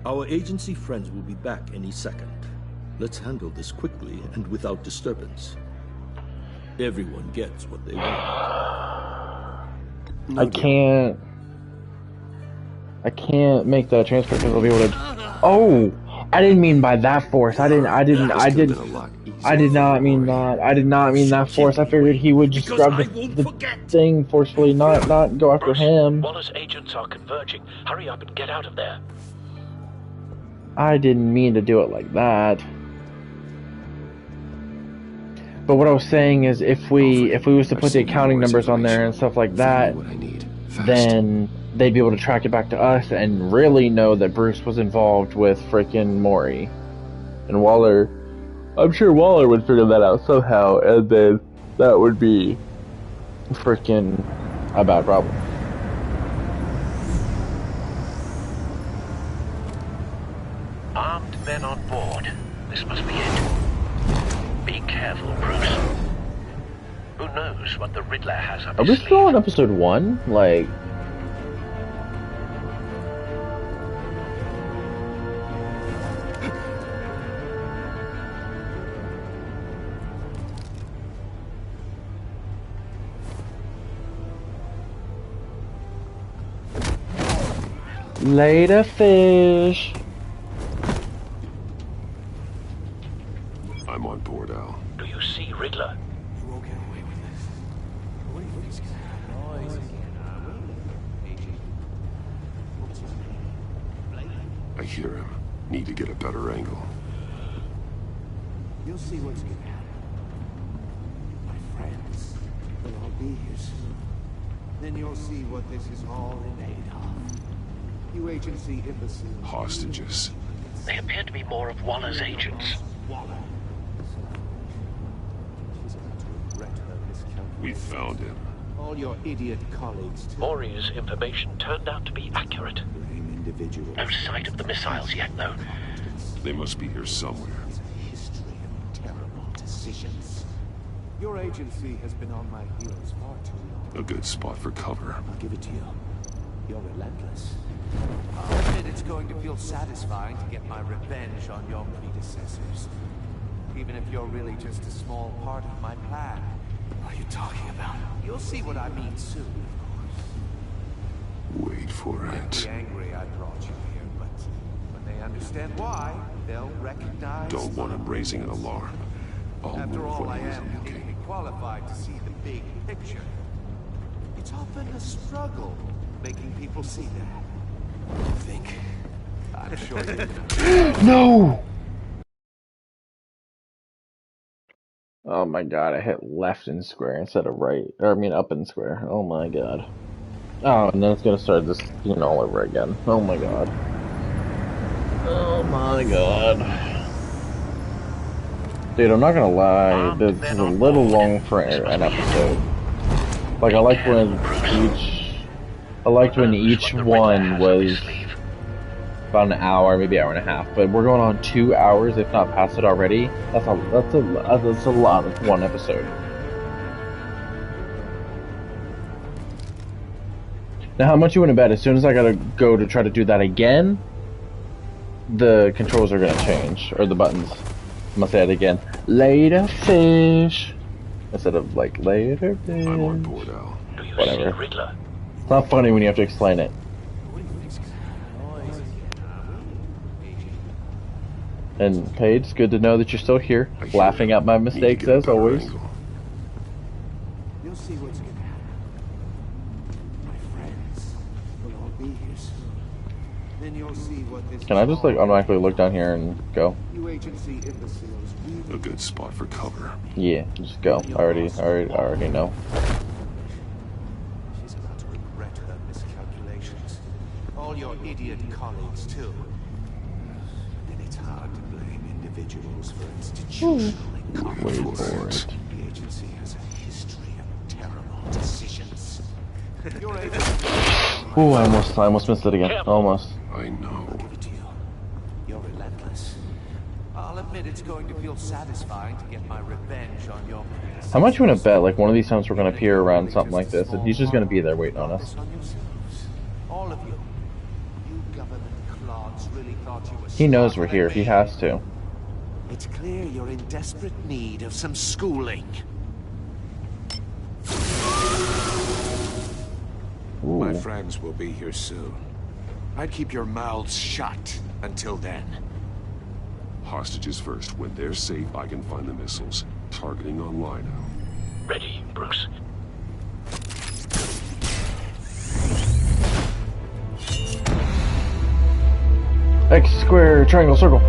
Our agency friends will be back any second. Let's handle this quickly and without disturbance. Everyone gets what they want. I can't make that transfer because I'll be able to. Oh, I didn't mean by that force. I did not mean that. I did not mean that force. I figured he would just grab the thing forcefully, not go after Bruce, him. Waller's agents are converging. Hurry up and get out of there. I didn't mean to do it like that. But what I was saying is, if we was to put the accounting numbers on there and stuff like that, then they'd be able to track it back to us and really know that Bruce was involved with frickin' Maury. And Waller, I'm sure Waller would figure that out somehow, and then that would be frickin' a bad problem. Armed men on board. This must be it. Be careful, Bruce. Who knows what the Riddler has up Are his we sleeve? still on episode 1? Like... Later, fish. I'm on board, Al. Do you see Riddler? You won't get away with this. What is I hear him. Need to get a better angle. You'll see what's gonna happen. My friends, they'll all be here soon. Then you'll see what this is all in aid of. You agency imbeciles. Hostages. They appear to be more of Waller's agents. Waller. We found him. All your idiot colleagues, too. Maury's information turned out to be accurate. Individuals. No sight of the missiles yet, though. They must be here somewhere. History of terrible decisions. Your agency has been on my heels far too long. A good spot for cover. I'll give it to you. You're relentless. I'll admit it's going to feel satisfying to get my revenge on your predecessors. Even if you're really just a small part of my plan. What are you talking about? You'll see what I mean soon, of course. Wait for They'll it. be angry I brought you here, but when they understand why, they'll recognize... Don't want him raising an alarm. I'll After move all, when I he's am okay. legally qualified to see the big picture. It's often a struggle making people see that. I think. I'm sure you know. No! Oh my god, I hit left in square instead of right. Or I mean up in square. Oh my god. Oh, and then it's gonna start this scene all over again. Oh my god. Oh my god. Dude, I'm not gonna lie, this is a little long for an episode. Like, I liked when each one was about an hour, maybe hour and a half, but we're going on 2 hours, if not past it already. That's a lot of one episode. Now, how much you want to bet? As soon as I gotta go to try to do that again, the controls are gonna change, or the buttons. I'm gonna say it again. Later, fish. Instead of like later, fish. I'm on board, Al. Whatever. It's not funny when you have to explain it. And Paige, good to know that you're still here, laughing at my mistakes as always. You'll see what's gonna happen. My friends will all be here soon. Then you'll see what this. Can I just like automatically look down here and go? You agency imbeciles. A good spot for cover. Yeah, just go. I already know. She's about to regret her miscalculations. All your idiot colleagues too. And it's hard to blame individuals for institutional incompetence. The agency has a history of terrible decisions. Ooh, I almost missed it again. Almost. I know. You're relentless. I'll admit it's going to feel satisfying to get my revenge on your predecessors. How much you want to bet? Like one of these times we're gonna appear around something like this, and he's just gonna be there waiting on us. All of you. You government clods really thought you were. He knows we're here. He has to. It's clear you're in desperate need of some schooling. Ooh. My friends will be here soon. I'd keep your mouths shut until then. Hostages first. When they're safe, I can find the missiles. Targeting online now. Ready, Bruce. X, square, triangle, circle.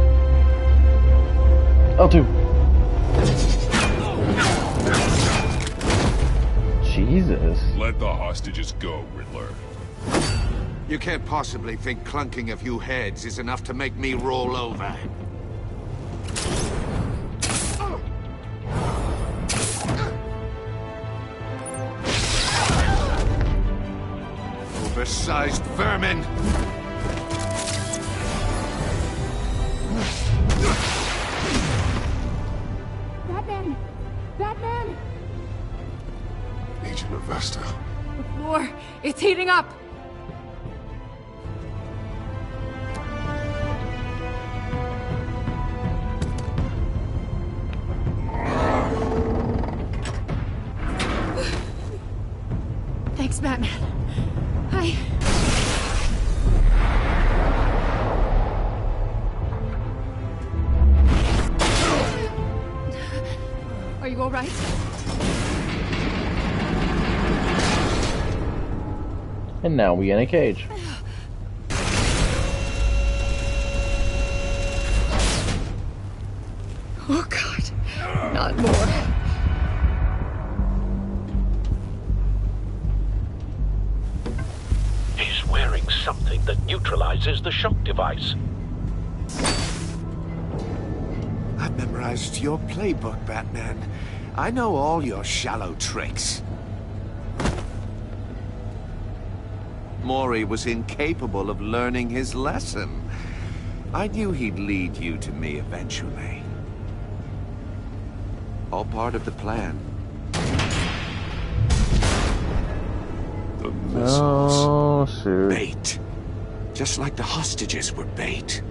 L2. Jesus. Let the hostages go, Riddler. You can't possibly think clunking a few heads is enough to make me roll over. Oversized vermin! Batman! Batman! Agent Avesta. The floor, it's heating up! Thanks, Batman. Are you all right? And now we in a cage. Oh, God. Not more. He's wearing something that neutralizes the shock device. I've memorized your playbook, Batman. I know all your shallow tricks. Mori was incapable of learning his lesson. I knew he'd lead you to me eventually. All part of the plan. The missiles. Oh, shoot. Bait. Just like the hostages were bait.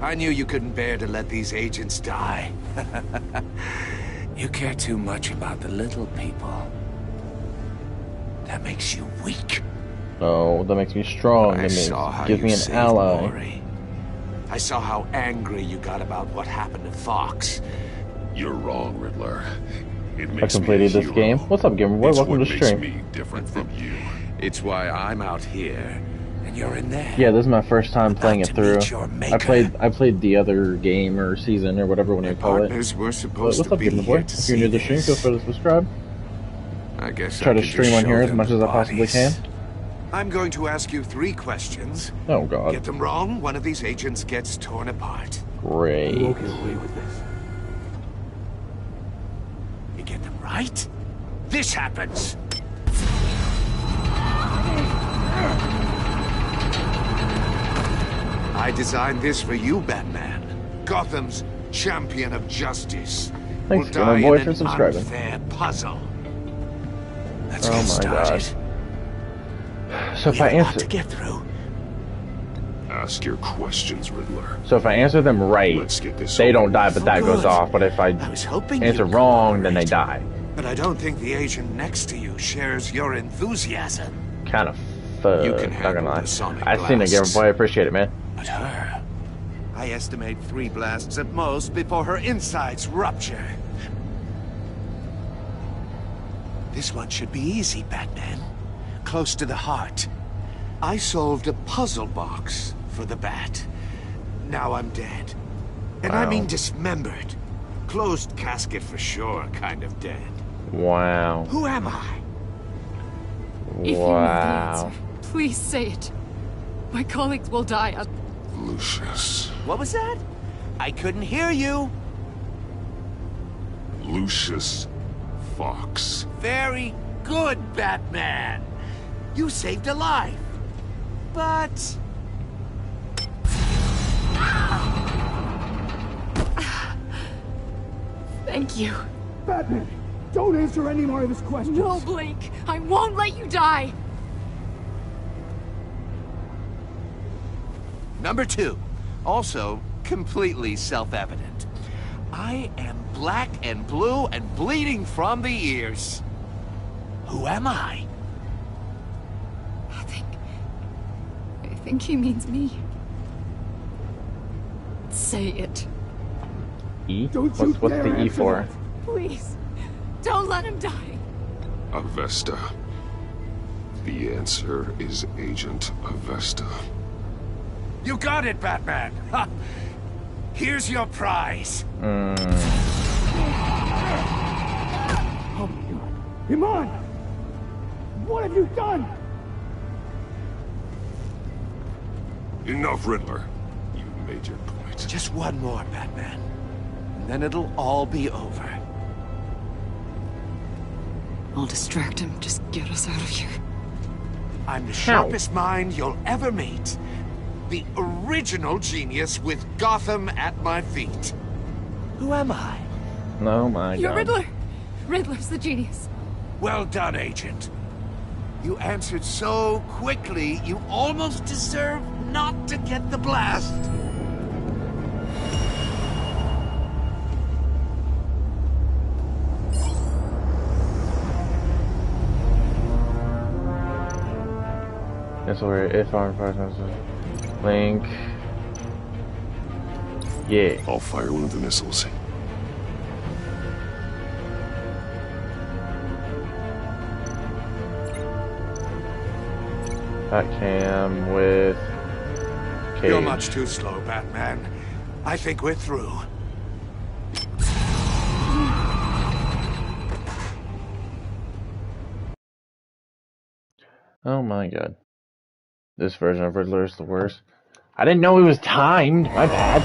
I knew you couldn't bear to let these agents die. You care too much about the little people. That makes you weak. No, that makes me strong. That gives me an ally. Mori. I saw how angry you got about what happened to Fox. You're wrong, Riddler. It I makes completed me a this hero. game. What's up, gamer boy? It's Welcome what to makes stream. me different from you. It's why I'm out here, and you're in there. Yeah, this is my first time playing it through. your maker. I played the other game or season or whatever when you call it. Partners were supposed What's to up, be gamer boy? here to If you're new to the see stream, this. feel free to subscribe. I guess Try I to could stream just on show here as them much the as I possibly bodies. can. I'm going to ask you 3 questions. Oh, God. Get them wrong, one of these agents gets torn apart. Great. You won't get away with this. You get them right, this happens. I designed this for you, Batman. Gotham's champion of justice. Thanks, will my die boy, in for an subscribing. unfair puzzle. Let's Oh get my started. God. So if We I have a lot answer, to get through. Ask your questions, Riddler. so if I answer them right, Let's get this they over don't die, with. but that goes off. But if I was hoping answer you'd wrong, then they die. But I don't think the agent next to you shares your enthusiasm. Kind of You can not gonna handle lie. the sonic I seen it, blasts. boy. I appreciate it, man. But her, I estimate 3 blasts at most before her insides rupture. This one should be easy, Batman. Close to the heart. I solved a puzzle box for the Bat. Now I'm dead. And I Wow. mean dismembered. Closed casket for sure, kind of dead. Wow. Who am I? If you know the Wow. answer, please say it. My colleagues will die. Lucius. What was that? I couldn't hear you. Lucius Fox. Very good, Batman. You saved a life. But... Thank you. Batman, don't answer any more of his questions. No, Blake. I won't let you die. Number 2. Also, completely self-evident. I am black and blue and bleeding from the ears. Who am I? I think he means me. Say it. E? Don't you What's dare the E answer for? that. Please. Don't let him die. Avesta. The answer is Agent Avesta. You got it, Batman. Ha. Here's your prize. Oh my God. Iman! What have you done? Enough, Riddler. You've made your point. Just one more, Batman. And then it'll all be over. I'll distract him. Just get us out of here. I'm the sharpest mind you'll ever meet. The original genius with Gotham at my feet. Who am I? Oh my You're God. Riddler. Riddler's the genius. Well done, Agent. You answered so quickly, you almost deserve not to get the blast. That's where if our link. Yeah. I'll fire one of the missiles. That cam with Cage. You're much too slow, Batman. I think we're through. Oh my God. This version of Riddler is the worst. I didn't know he was timed. My bad.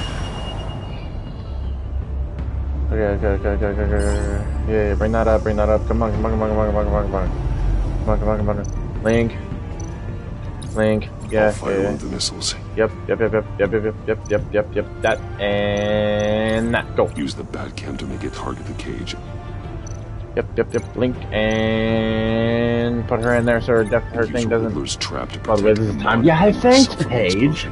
Okay. Yeah, bring that up. Come on. Come on. Link. Yeah. I'll fire one of the missiles. Yep. That and that. Go. Use the Batcam to make it target the cage. Yep. Link and put her in there so her thing doesn't. Riddler's trap to By the way, this is time. Yeah, thanks, Paige.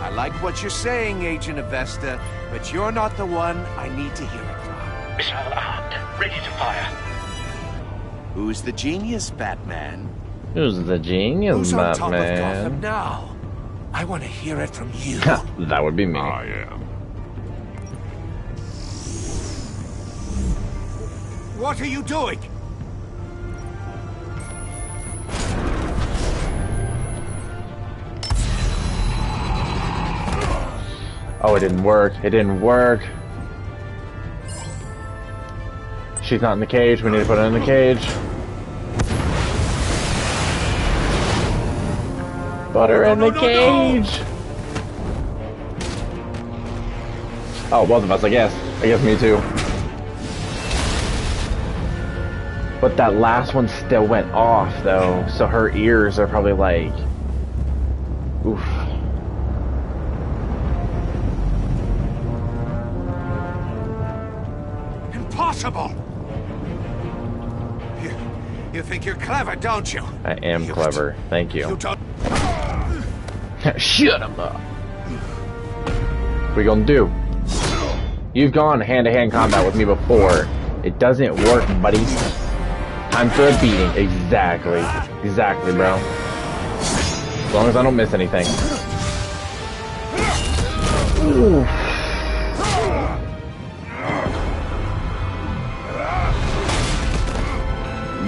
I like what you're saying, Agent Avesta, but you're not the one I need to hear it from. Missile armed, ready to fire. Who's the genius, Batman? Who's the genius, Who's on top of Gotham Batman? now? I want to hear it from you. That would be me. I am. What are you doing? Oh, it didn't work. She's not in the cage. We need to put her in the cage. Put her in the cage. Oh, both of us, I guess. I guess me too. But that last one still went off, though, so her ears are probably like... Oof. Impossible! You think you're clever, don't you? I am clever. Thank you. You don't... Shut him up. What are you gonna do? You've gone hand-to-hand combat with me before. It doesn't work, buddy. Time for a beating. Exactly. Exactly, bro. As long as I don't miss anything. Ooh.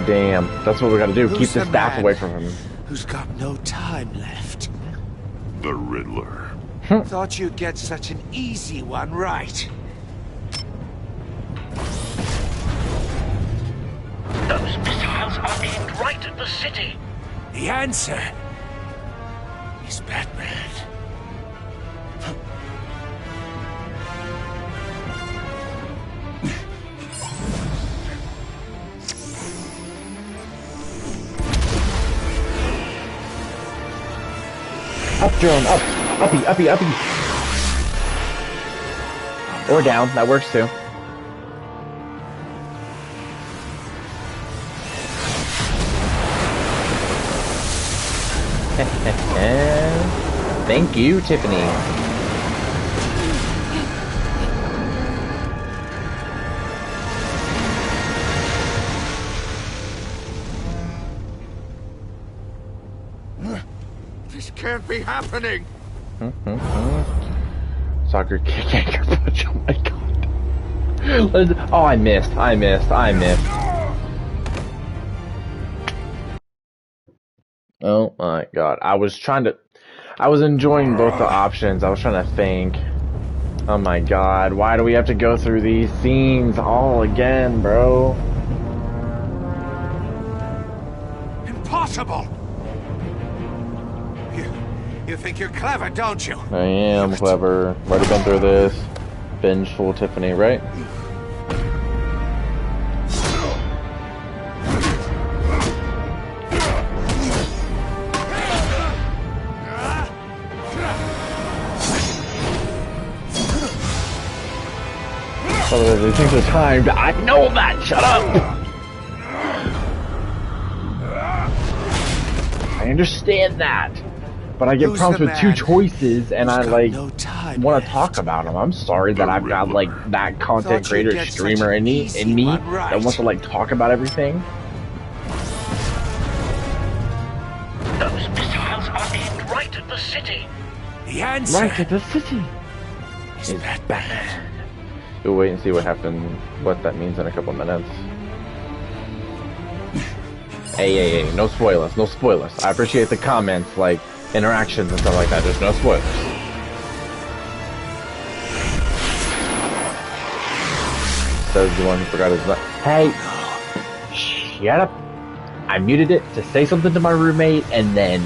Damn. That's what we gotta do. Keep the staff away from him. Who's got no time left? The Riddler. Thought you'd get such an easy one right. Those missiles are aimed right at the city. The answer is Batman. Up, drone, up! Uppy, uppy, uppy! Or down, that works too. Thank you, Tiffany. This can't be happening. Soccer kick, anchor punch. Oh my god. Oh, I missed. I missed. Oh my god. I was enjoying both the options. I was trying to think. Oh my god. Why do we have to go through these scenes all again, bro? Impossible! You think you're clever, don't you? I am clever. Already been through this. Vengeful Tiffany, right? Oh, these things are timed. I know that! Shut up! I understand that. But I get prompted with two choices, and I, like, want to talk about them. I'm sorry that I've got, like, that content creator streamer in me that wants to, like, talk about everything. Those missiles are aimed right at the city. The answer. Right at the city. Is Batman. We'll wait and see what happens, what that means in a couple minutes. Hey, no spoilers, no spoilers. I appreciate the comments, like, interactions and stuff like that. There's no spoilers. Says the one who forgot his... Hey! Shut up! I muted it to say something to my roommate, and then...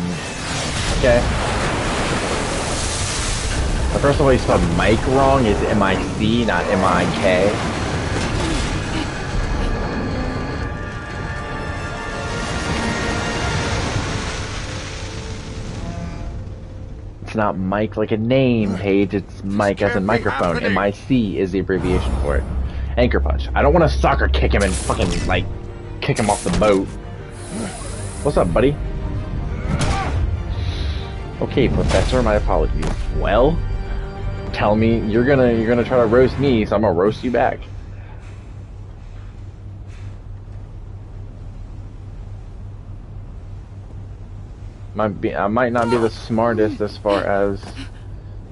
Okay? First of all, you spelled Mike wrong. It's M-I-C, not M-I-K. It's not Mike like a name, Paige. It's Mike as in microphone. M-I-C is the abbreviation for it. Anchor punch. I don't want to soccer kick him and fucking, like, kick him off the boat. What's up, buddy? Okay, Professor, my apologies. Well, tell me you're gonna try to roast me, so I'm gonna roast you back. I might not be the smartest as far as,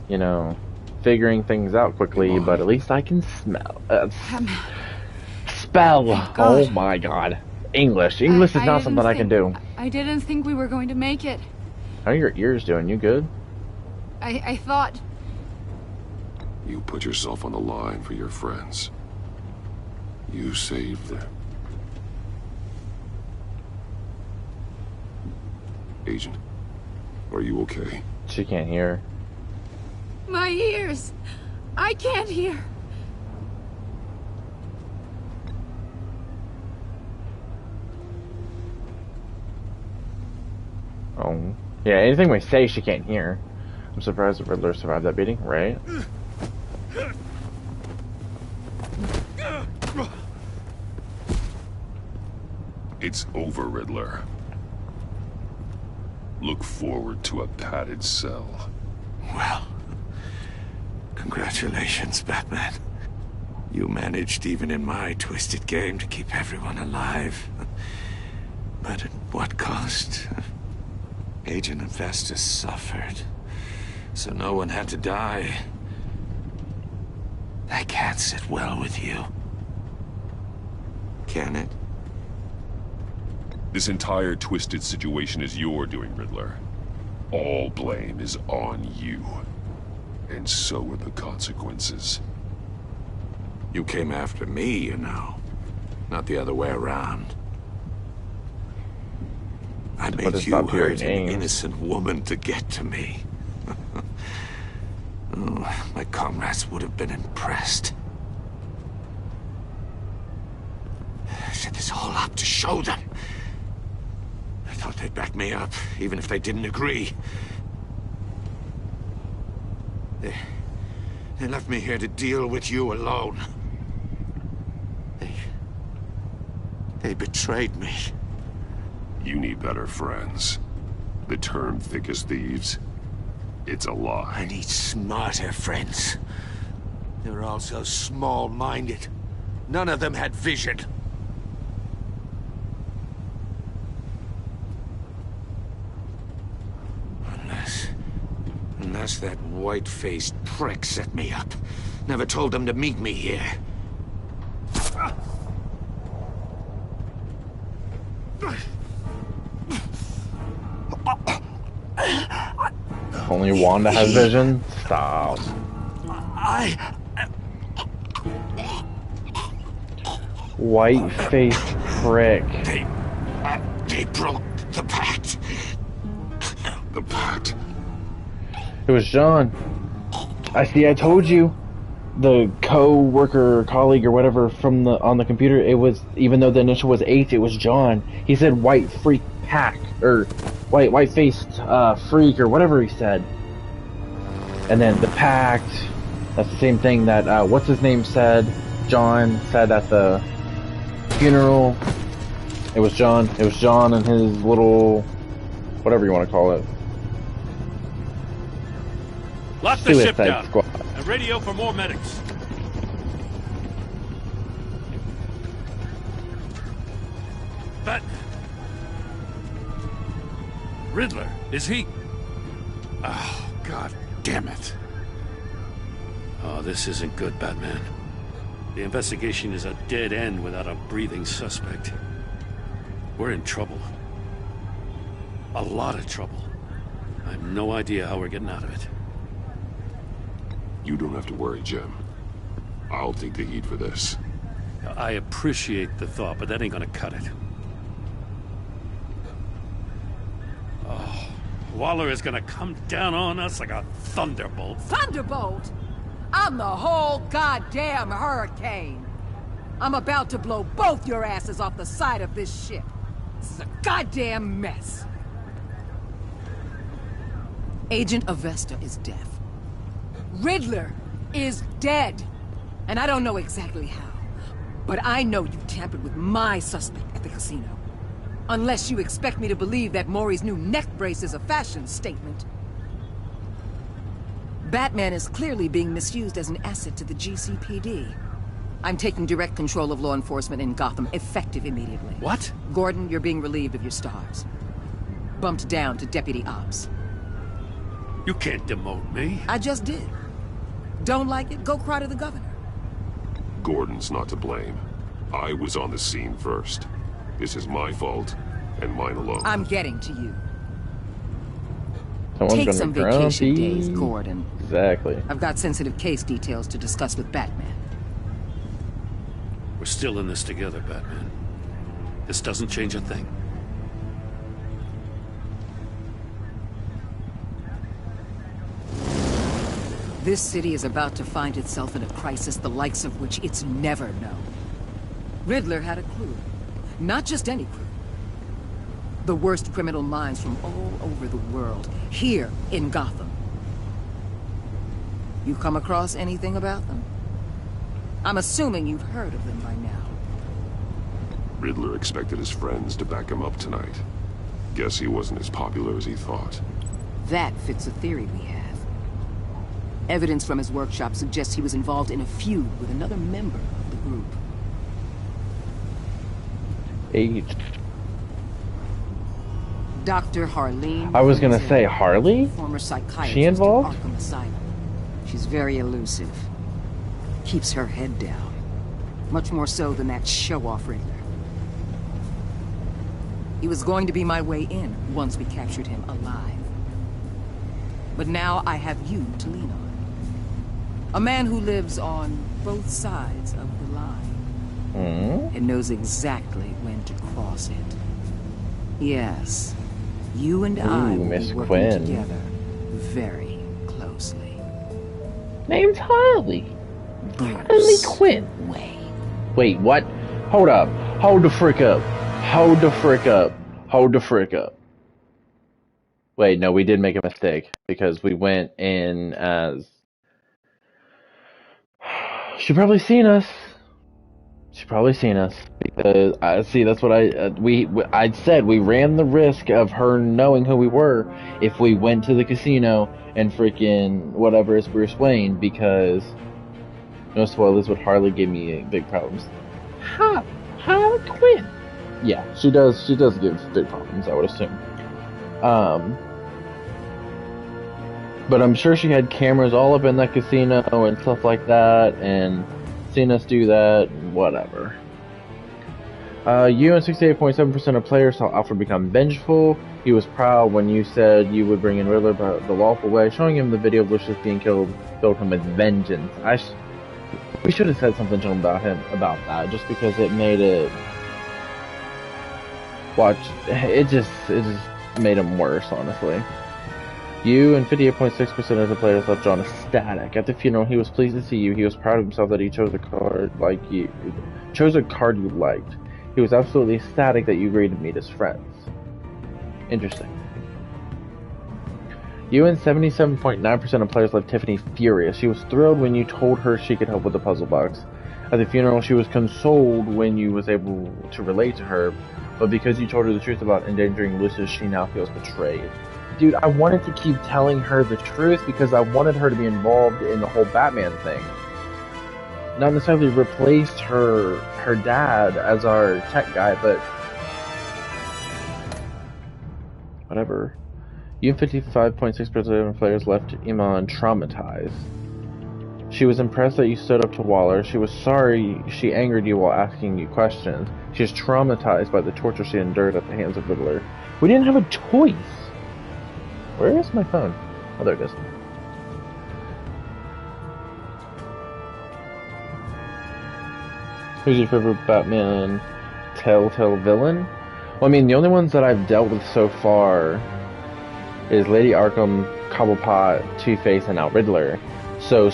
you know, figuring things out quickly, but at least I can smell. Spell. Oh my god. English. English is not something I can do. I didn't think we were going to make it. How are your ears doing? You good? I thought... You put yourself on the line for your friends. You saved them. Agent, Are you okay? She can't hear. My ears! I can't hear. Oh. Yeah, anything we say she can't hear. I'm surprised the Riddler survived that beating, right? It's over, Riddler. Look forward to a padded cell. Well, congratulations, Batman. You managed, even in my twisted game, to keep everyone alive. But at what cost? Agent Investus suffered, so no one had to die. That can't sit well with you. Can it? This entire twisted situation is your doing, Riddler. All blame is on you. And so are the consequences. You came after me, you know. Not the other way around. I made you hurt an innocent woman to get to me. Oh, my comrades would have been impressed. I set this all up to show them. I thought they'd back me up, even if they didn't agree. They left me here to deal with you alone. They betrayed me. You need better friends. The term thick as thieves, it's a lie. I need smarter friends. They were all so small-minded. None of them had vision. Unless that white-faced prick set me up. Never told them to meet me here. Only Wanda has vision? Stop. White-faced prick. They broke the pact. The pact? It was John. I told you. The co-worker, colleague, or whatever from on the computer, it was, even though the initial was H, it was John. He said white freak pack, or white-faced freak, or whatever he said. And then the pact, that's the same thing that, what's his name said, John said at the funeral. It was John and his little, whatever you want to call it. Lock the ship Suicide down. Squad. And radio for more medics. But Riddler, is he? Oh, God damn it. Oh, this isn't good, Batman. The investigation is a dead end without a breathing suspect. We're in trouble. A lot of trouble. I have no idea how we're getting out of it. You don't have to worry, Jim. I'll take the heat for this. I appreciate the thought, but that ain't gonna cut it. Oh, Waller is gonna come down on us like a thunderbolt. Thunderbolt? I'm the whole goddamn hurricane. I'm about to blow both your asses off the side of this ship. This is a goddamn mess. Agent Avesta is deaf. Riddler is dead. And I don't know exactly how. But I know you tampered with my suspect at the casino. Unless you expect me to believe that Maury's new neck brace is a fashion statement. Batman is clearly being misused as an asset to the GCPD. I'm taking direct control of law enforcement in Gotham, effective immediately. What? Gordon, you're being relieved of your stars. Bumped down to Deputy Ops. You can't demote me. I just did. Don't like it? Go cry to the governor. Gordon's not to blame. I was on the scene first. This is my fault, and mine alone. I'm getting to you. Someone's Take gonna some be vacation grumpy. days, Gordon. Exactly. I've got sensitive case details to discuss with Batman. We're still in this together, Batman. This doesn't change a thing. This city is about to find itself in a crisis the likes of which it's never known. Riddler had a crew. Not just any crew. The worst criminal minds from all over the world, here in Gotham. You come across anything about them? I'm assuming you've heard of them by now. Riddler expected his friends to back him up tonight. Guess he wasn't as popular as he thought. That fits a theory we have. Evidence from his workshop suggests he was involved in a feud with another member of the group. Aged. Dr. Harleen. I was gonna say Harley? Former psychiatrist She involved? at Arkham Asylum. She's very elusive. Keeps her head down. Much more so than that show-off Riddler. He was going to be my way in once we captured him alive. But now I have you to lean on. A man who lives on both sides of the line. And knows exactly when to cross it. Yes. You and I will Miss be working Quinn. together very closely. Name's Harley. Harley Quinn. Wait, what? Hold up. Hold the frick up. Hold the frick up. Hold the frick up. Wait, no, we did make a mistake because we went in as. She probably seen us. She probably seen us because I see. That's what I said. We ran the risk of her knowing who we were if we went to the casino and freaking whatever is Bruce Wayne, because no spoilers, but Harley gave me big problems. Harley Quinn. Yeah, she does give big problems, I would assume. But I'm sure she had cameras all up in that casino and stuff like that, and seen us do that, whatever. You and 68.7% of players saw Alfred become vengeful. He was proud when you said you would bring in Riddler the lawful way. Showing him the video of Lucius being killed filled him with vengeance. We should have said something to him about that, just because it made it. It just made him worse, honestly. You and 58.6% of the players left John ecstatic. At the funeral, he was pleased to see you. He was proud of himself that he chose a card you liked. He was absolutely ecstatic that you agreed to meet as friends. Interesting. You and 77.9% of players left Tiffany furious. She was thrilled when you told her she could help with the puzzle box. At the funeral, she was consoled when you was able to relate to her, but because you told her the truth about endangering Lucius, she now feels betrayed. Dude, I wanted to keep telling her the truth because I wanted her to be involved in the whole Batman thing. Not necessarily replaced her dad as our tech guy, but whatever. You and 55.6% of players left Iman traumatized. She was impressed that you stood up to Waller. She was sorry she angered you while asking you questions. She is traumatized by the torture she endured at the hands of Riddler. We didn't have a choice. Where is my phone? Oh, there it is. Who's your favorite Batman Telltale villain? Well, I mean, the only ones that I've dealt with so far is Lady Arkham, Cobblepot, Two-Face, and now Riddler. So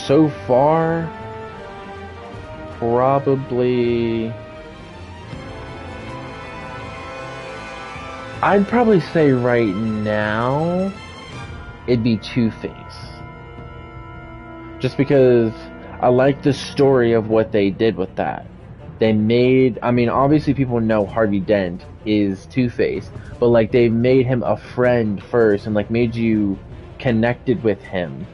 far, probably... I'd probably say right now, it'd be Two-Face. Just because I like the story of what they did with that. They made, I mean, obviously people know Harvey Dent is Two-Face, but like they made him a friend first and like made you connected with him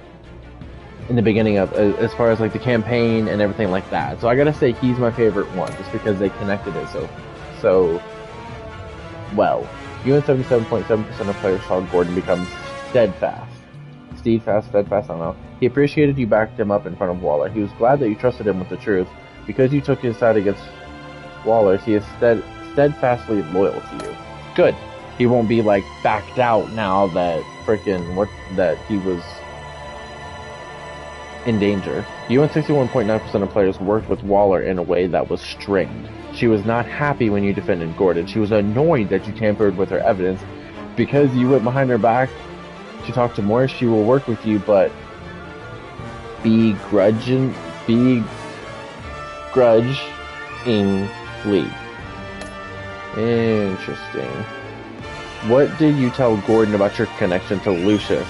in the beginning of, as far as like the campaign and everything like that. So I gotta say he's my favorite one just because they connected it so well. You and 77.7% of players saw Gordon become steadfast, I don't know. He appreciated you backed him up in front of Waller. He was glad that you trusted him with the truth. Because you took his side against Waller, he is steadfastly loyal to you. Good. He won't be like backed out now that that he was in danger. You and 61.9% of players worked with Waller in a way that was strained. She was not happy when you defended Gordon. She was annoyed that you tampered with her evidence. Because you went behind her back to talk to Morris, she will work with you, but begrudgingly. Interesting. What did you tell Gordon about your connection to Lucius?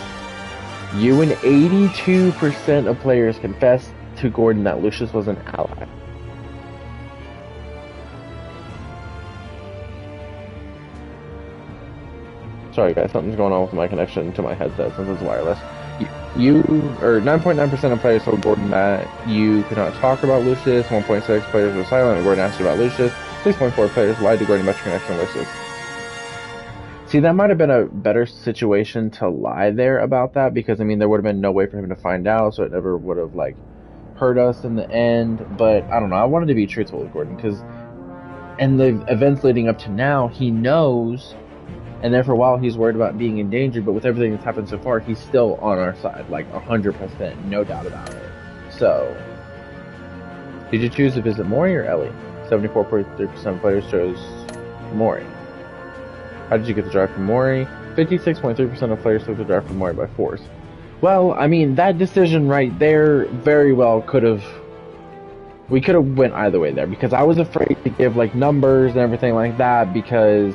You and 82% of players confessed to Gordon that Lucius was an ally. Sorry guys, something's going on with my connection to my headset since it's wireless. You, or 9.9% of players told Gordon that you could not talk about Lucius, 1.6 players were silent when Gordon asked about Lucius, 6.4 players lied to Gordon about your connection to Lucius. See, that might have been a better situation to lie there about that, because, I mean, there would have been no way for him to find out, so it never would have, like, hurt us in the end, but, I don't know, I wanted to be truthful with Gordon, because in the events leading up to now, he knows, and there for a while he's worried about being in danger, but with everything that's happened so far, he's still on our side, like, 100%, no doubt about it. So, did you choose to visit Mori or Ellie? 74.3% of players chose Mori. How did you get the drive from Mori? 56.3% of players took the drive from Mori by force. Well, I mean, that decision right there very well could have... We could have went either way there, because I was afraid to give, like, numbers and everything like that, because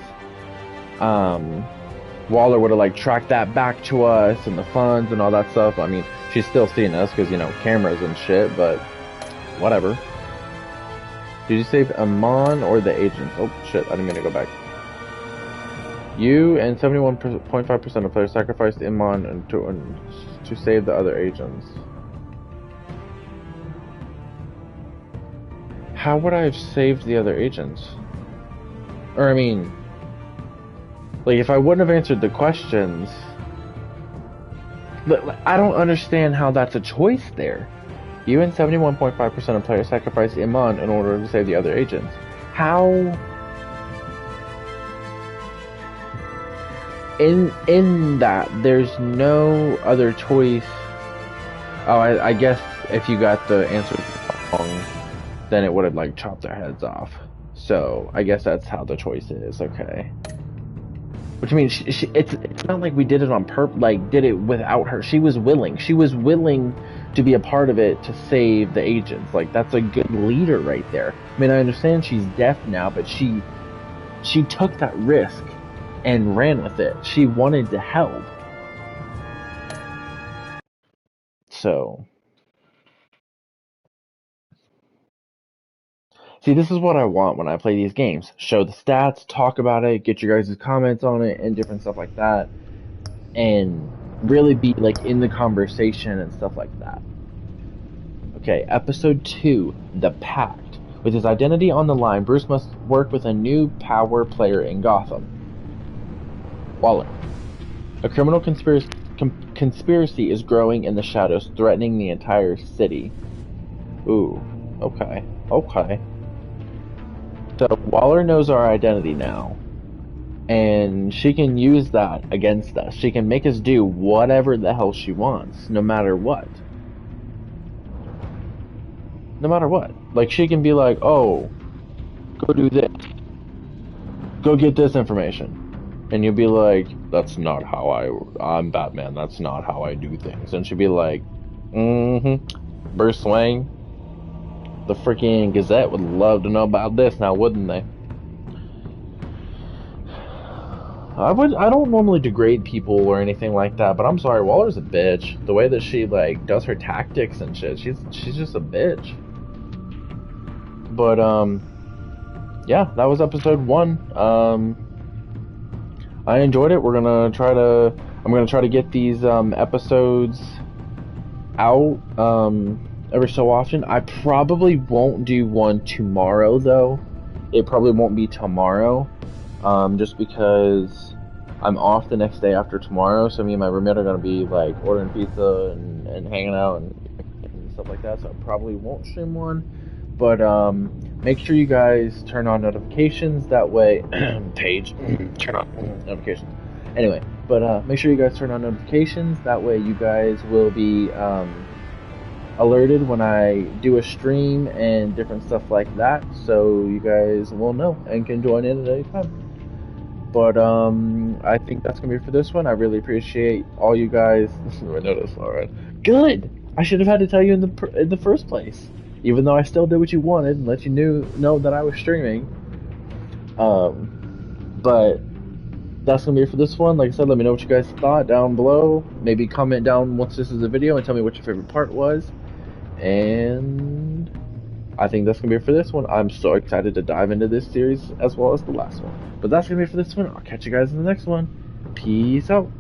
Waller would have, like, tracked that back to us, and the funds and all that stuff. I mean, she's still seeing us, because, you know, cameras and shit, but whatever. Did you save Amon or the agents? Oh, shit, I didn't mean to go back. You and 71.5% of players sacrificed Iman to save the other agents. How would I have saved the other agents? Or, I mean, like, if I wouldn't have answered the questions... I don't understand how that's a choice there. You and 71.5% of players sacrificed Iman in order to save the other agents. How... In that, there's no other choice. Oh, I guess if you got the answer wrong, then it would have, like, chopped their heads off. So, I guess that's how the choice is, okay. Which means, it's not like we did it on purpose, like, did it without her. She was willing. She was willing to be a part of it to save the agents. Like, that's a good leader right there. I mean, I understand she's deaf now, but she took that risk and ran with it. She wanted to help. So, see, this is what I want when I play these games. Show the stats, talk about it, get your guys' comments on it, and different stuff like that. And really be, like, in the conversation and stuff like that. Okay, episode 2, The Pact. With his identity on the line, Bruce must work with a new power player in Gotham. Waller. A criminal conspiracy is growing in the shadows, threatening the entire city. Ooh, okay. So Waller knows our identity now, and she can use that against us. She can make us do whatever the hell she wants, no matter what. No matter what. Like, she can be like, oh, go do this. Go get this information. And you'll be like, that's not how I'm Batman, that's not how I do things. And she'll be like, Bruce Wayne, the freaking Gazette would love to know about this now, wouldn't they? I don't normally degrade people or anything like that, but I'm sorry, Waller's a bitch. The way that she, like, does her tactics and shit, she's just a bitch. But, yeah, that was episode 1. I enjoyed it. I'm gonna try to get these, episodes out, every so often. I probably won't do one tomorrow, though. It probably won't be tomorrow, just because I'm off the next day after tomorrow, so me and my roommate are gonna be, like, ordering pizza and hanging out and stuff like that, so I probably won't stream one. But, make sure you guys turn on notifications, that way, Paige, turn on notifications. Anyway, but, make sure you guys turn on notifications, that way you guys will be, alerted when I do a stream and different stuff like that, so you guys will know and can join in at any time. But, I think that's gonna be it for this one. I really appreciate all you guys. I noticed, alright. Good! I should have had to tell you in the first place, even though I still did what you wanted and let you know that I was streaming. But that's gonna be it for this one. Like I said, let me know what you guys thought down below. Maybe comment down once this is a video and tell me what your favorite part was. And I think that's gonna be it for this one. I'm so excited to dive into this series as well as the last one. But that's gonna be it for this one. I'll catch you guys in the next one. Peace out.